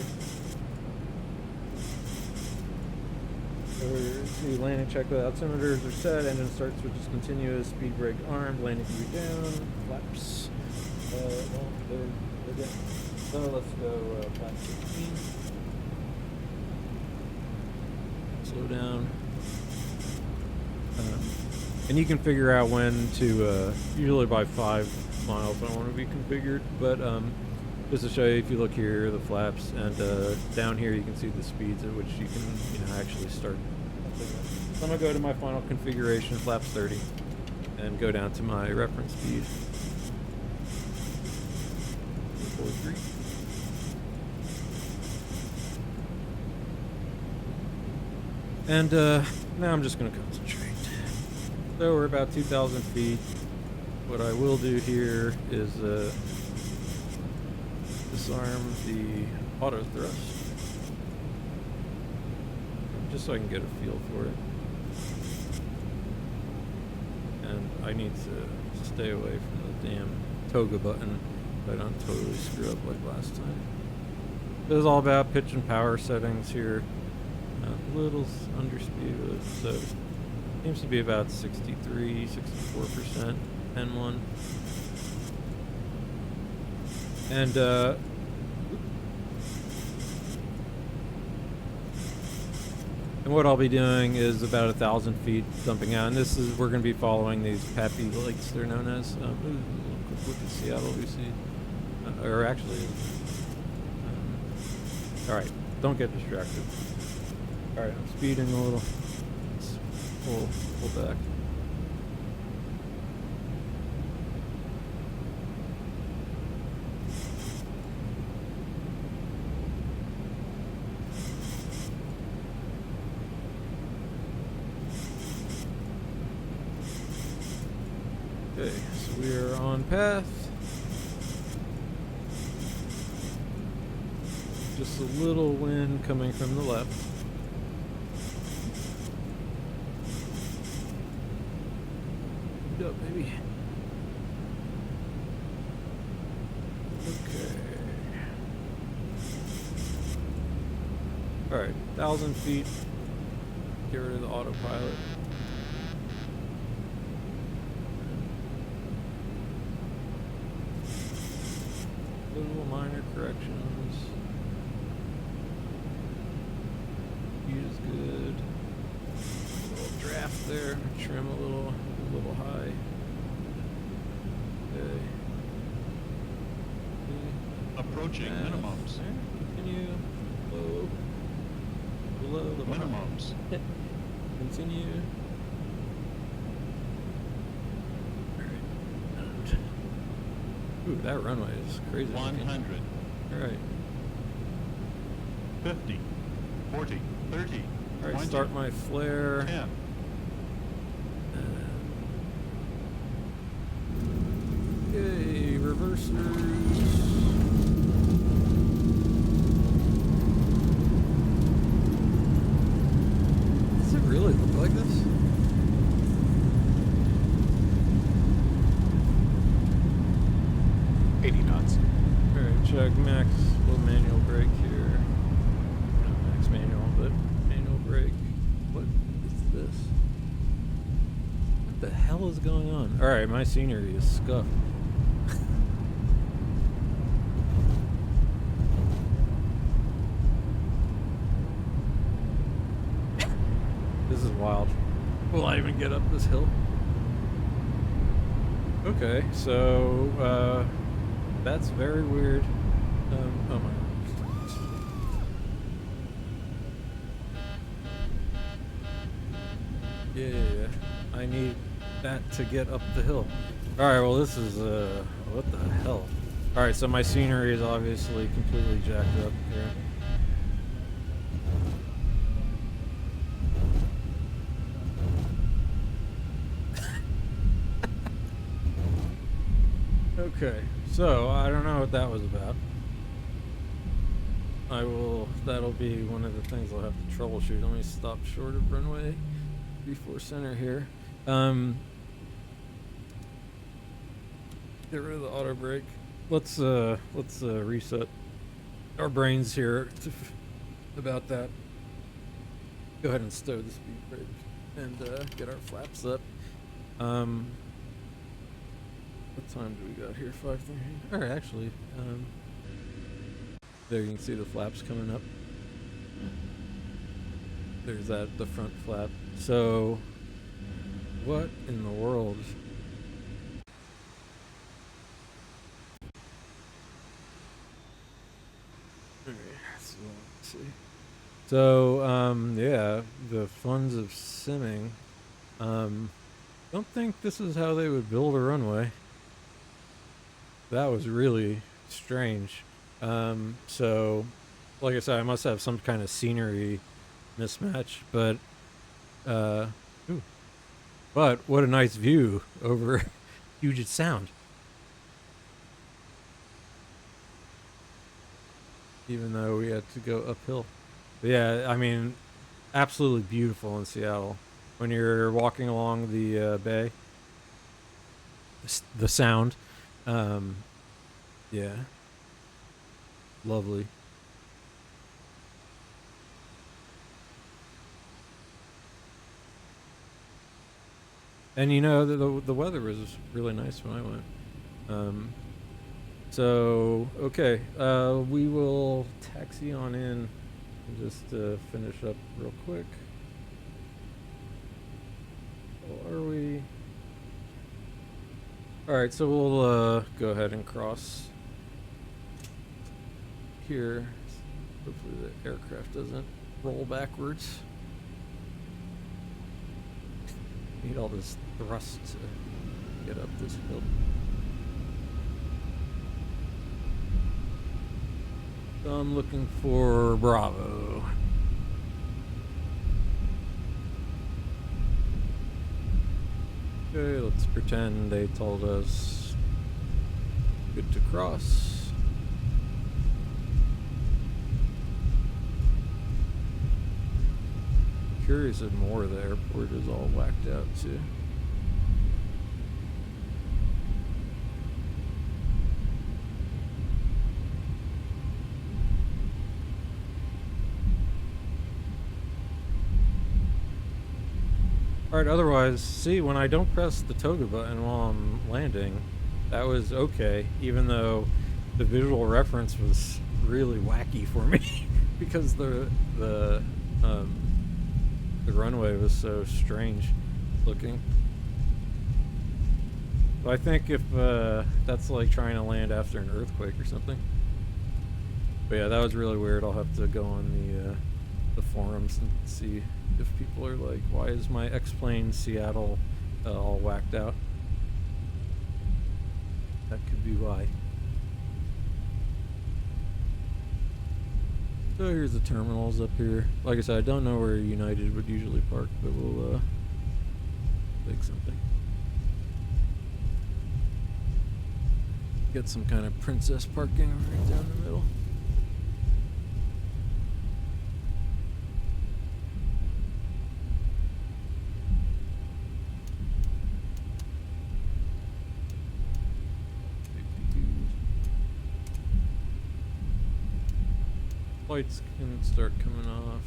To landing checklist, altimeters are set, engine start switches continuous, speed brake armed, landing gear down, flaps. Well, they're down. So let's go flat 16. Slow down. And you can figure out when to, usually by 5 miles I want to be configured, but just to show you, if you look here, the flaps, and down here you can see the speeds at which you can, actually start. So I'm going to go to my final configuration, flaps 30, and go down to my reference speed. 4.3. And now I'm just going to concentrate. So we're about 2,000 feet. What I will do here is disarm the auto thrust, just so I can get a feel for it. And I need to stay away from the damn toga button so I don't totally screw up like last time. This is all about pitch and power settings here. A little underspeed, so it seems to be about 63, 64%, N1. And what I'll be doing is about 1,000 feet dumping out, and we're going to be following these Pappy Lakes, they're known as. Look at Seattle, we see, or actually, all right, don't get distracted. All right, I'm speeding a little. Let's pull back. Okay, so we are on path. Just a little wind coming from the left. Up, baby. Okay. Alright, 1,000 feet. Get rid of the autopilot. Little minor corrections. Speed is good. A little draft there. Trim a little high. Okay. Approaching minimums. Continue. Low. Below the Minimums. Continue. Alright. Ooh, that runway is crazy. 100. Alright. 50. 40. 30. Alright, 20, start my flare. 10. Okay, reversers. Does it really look like this? Alright, check max, little manual brake here. Not max manual, but manual brake. What is this? What the hell is going on? Alright, my scenery is scuffed. this is wild. Will I even get up this hill? Okay, so that's very weird. Oh my. Yeah, I need that to get up the hill. Alright, well this is, what the hell? Alright, so my scenery is obviously completely jacked up here. Okay, so I don't know what that was about. That'll be one of the things I'll have to troubleshoot. Let me stop short of runway before center here. Get rid of the auto brake. Let's reset our brains here about that. Go ahead and stow the speed brake and get our flaps up. What time do we got here? 5:30. All right, actually, there you can see the flaps coming up. There's the front flap. So, what in the world? So, let's see. So, yeah, the funds of simming. Don't think this is how they would build a runway. That was really strange. So, like I said, I must have some kind of scenery mismatch, but, ooh. But what a nice view over Puget Sound. Even though we had to go uphill. But yeah, I mean, absolutely beautiful in Seattle. When you're walking along the bay, the sound, yeah, lovely. And you know, the weather was really nice when I went. So, okay, we will taxi on in and just finish up real quick. Oh, are we? Alright, so we'll go ahead and cross here. Hopefully the aircraft doesn't roll backwards. Need all this thrust to get up this hill. So I'm looking for Bravo. Okay, let's pretend they told us good to cross. Curious if more of the airport is all whacked out too. Alright, otherwise, see, when I don't press the toga button while I'm landing, that was okay, even though the visual reference was really wacky for me because the runway was so strange looking. But I think if that's like trying to land after an earthquake or something. But yeah, that was really weird. I'll have to go on the forums and see if people are like, why is my X-Plane Seattle all whacked out? That could be why. So here's the terminals up here. Like I said, I don't know where United would usually park, but we'll take something. Get some kind of princess parking right down the middle. Lights can start coming off.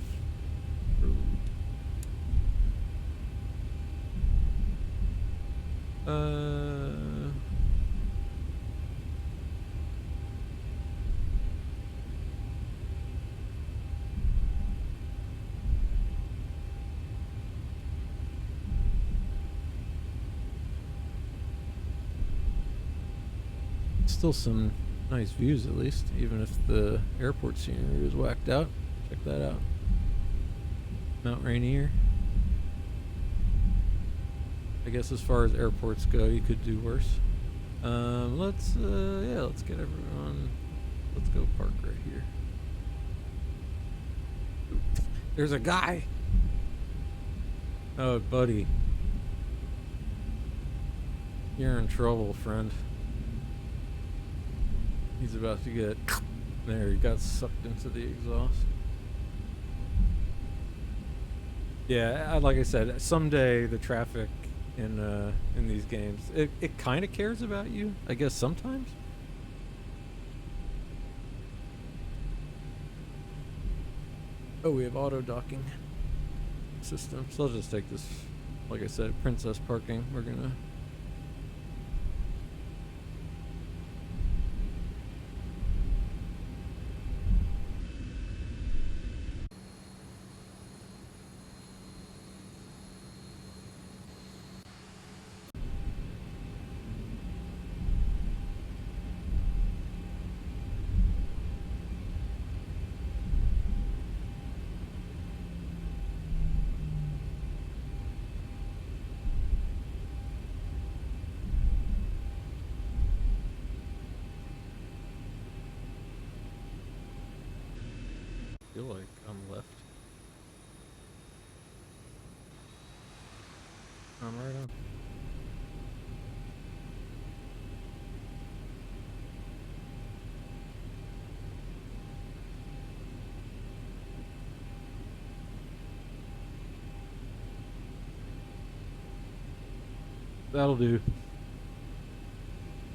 Still some nice views, at least, even if the airport scenery was whacked out. Check that out. Mount Rainier. I guess as far as airports go, you could do worse. Let's get everyone. Let's go park right here. There's a guy. Oh, buddy. You're in trouble, friend. He's about to get... There, he got sucked into the exhaust. Yeah, like I said, someday the traffic in these games, it kind of cares about you, I guess sometimes. Oh, we have auto docking system. So I'll just take this, like I said, princess parking. We're gonna... feel like I'm left. I'm right on. That'll do.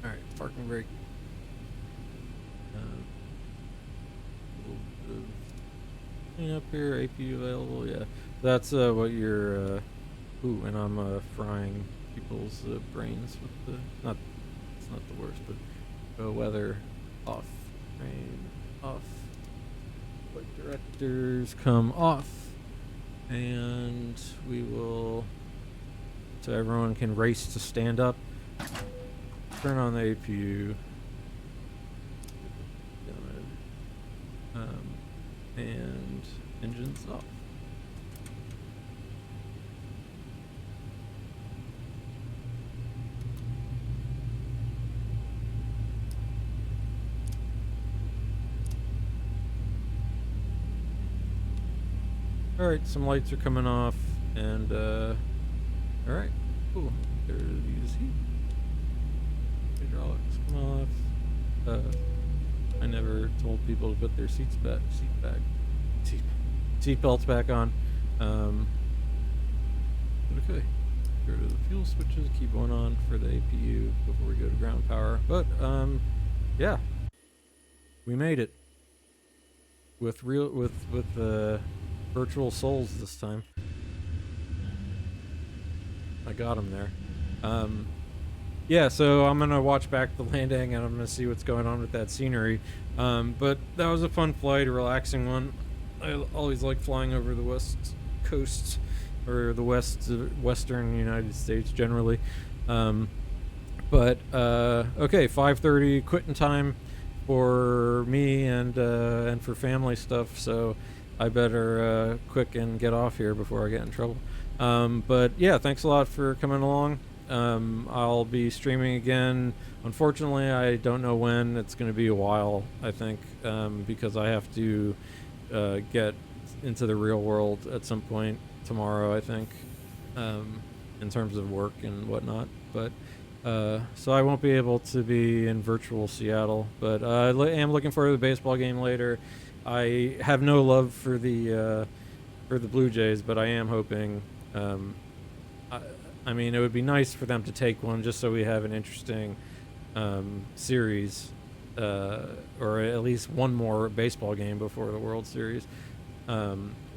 Alright, parking brake. Clean up here, AP available, yeah. That's what you're, ooh, and I'm frying people's brains with the, it's not the worst, but weather off, rain off, flight directors come off, and we will, so everyone can race to stand up, turn on the APU, and engines off. Alright, some lights are coming off, and alright, cool. There's these heat. Hydraulics come off. I never told people to put their seat belts back on. Okay, go to the fuel switches, keep one on for the APU before we go to ground power. But yeah, we made it with virtual souls this time. I got him there. Yeah, so I'm gonna watch back the landing and I'm gonna see what's going on with that scenery. But that was a fun flight, a relaxing one. I always like flying over the west coast or the western United States generally. But okay, 5:30 quitting time for me and for family stuff. So I better quick and get off here before I get in trouble. But yeah, thanks a lot for coming along. I'll be streaming again. Unfortunately, I don't know when. It's going to be a while, I think, because I have to get into the real world at some point tomorrow, I think, in terms of work and whatnot. But so I won't be able to be in virtual Seattle. But I am looking forward to the baseball game later. I have no love for the Blue Jays, but I am hoping. I mean, it would be nice for them to take one just so we have an interesting series, or at least one more baseball game before the World Series.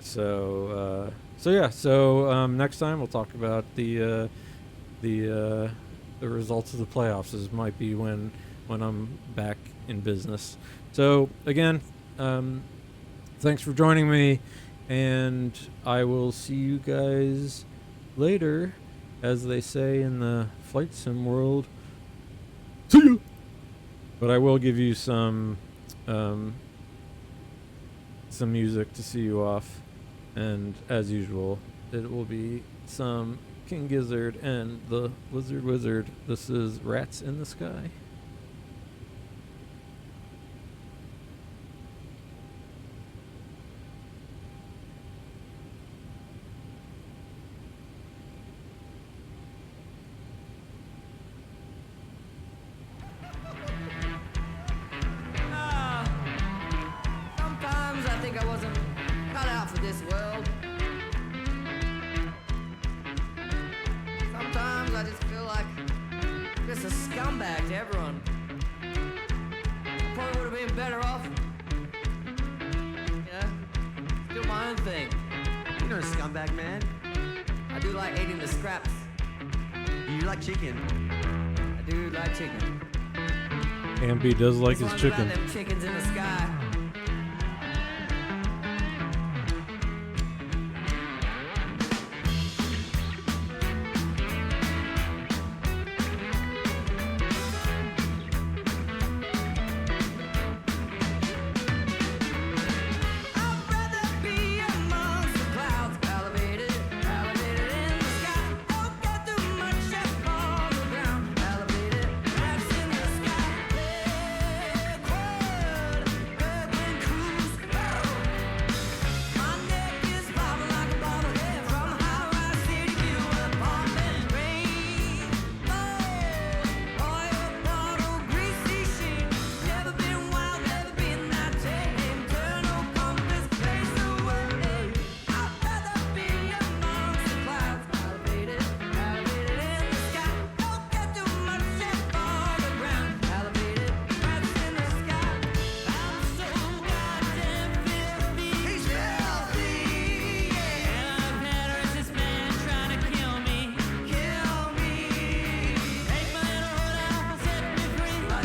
So next time we'll talk about the results of the playoffs. This might be when I'm back in business. So again, thanks for joining me, and I will see you guys later. As they say in the flight sim world, see ya! But I will give you some music to see you off, and as usual, it will be some King Gizzard and the Lizard Wizard. This is Rats in the Sky. Sometimes I think I wasn't cut out for this world. Sometimes I just feel like just a scumbag to everyone. I probably would have been better off, do my own thing. You're not a scumbag, man. I do like eating the scraps. You like chicken. I do like chicken. Ambi does like This his one's about chicken. them chickens in the sky. I'd rather be amongst the clouds, elevated in the sky. Don't get too much up on the ground, elevated, rats in the sky. Liquid, urban cruise. My neck is popping like a bottle head from high-rise city view apartment. Rainbow, oil bottle, greasy sheen. Never been wild, never been that tame. Turn no compass, face the world. I'd rather be amongst the clouds, elevated in the sky. Don't get too much up on the ground, elevated, rats in the sky. I'm so goddamn filthy. He's filthy, yeah. And I've had a racist man trying to kill me. Take my little hood out, set me free. I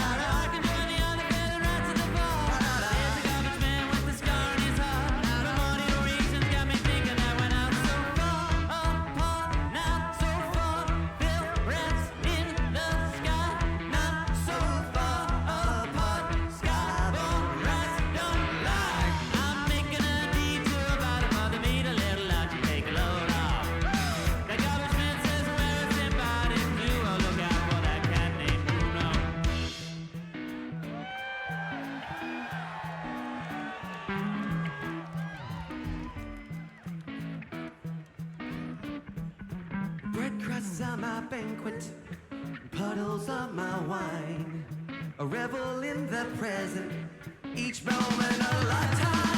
can join the other feathered rats in the bar. There's a garbage man with a scar on his heart. The money reasons got me thinking I went out so far apart, not so far. Bill rats in the sky, not so far apart. Skyborn rats don't lie. I'm making a detour by the mother meat a little out to take a load off. The garbage man says where it's invited to. Oh, look out for that cat named Bruno. Bread crusts are my banquet, puddles are my wine. A revel in the present, each moment a lifetime.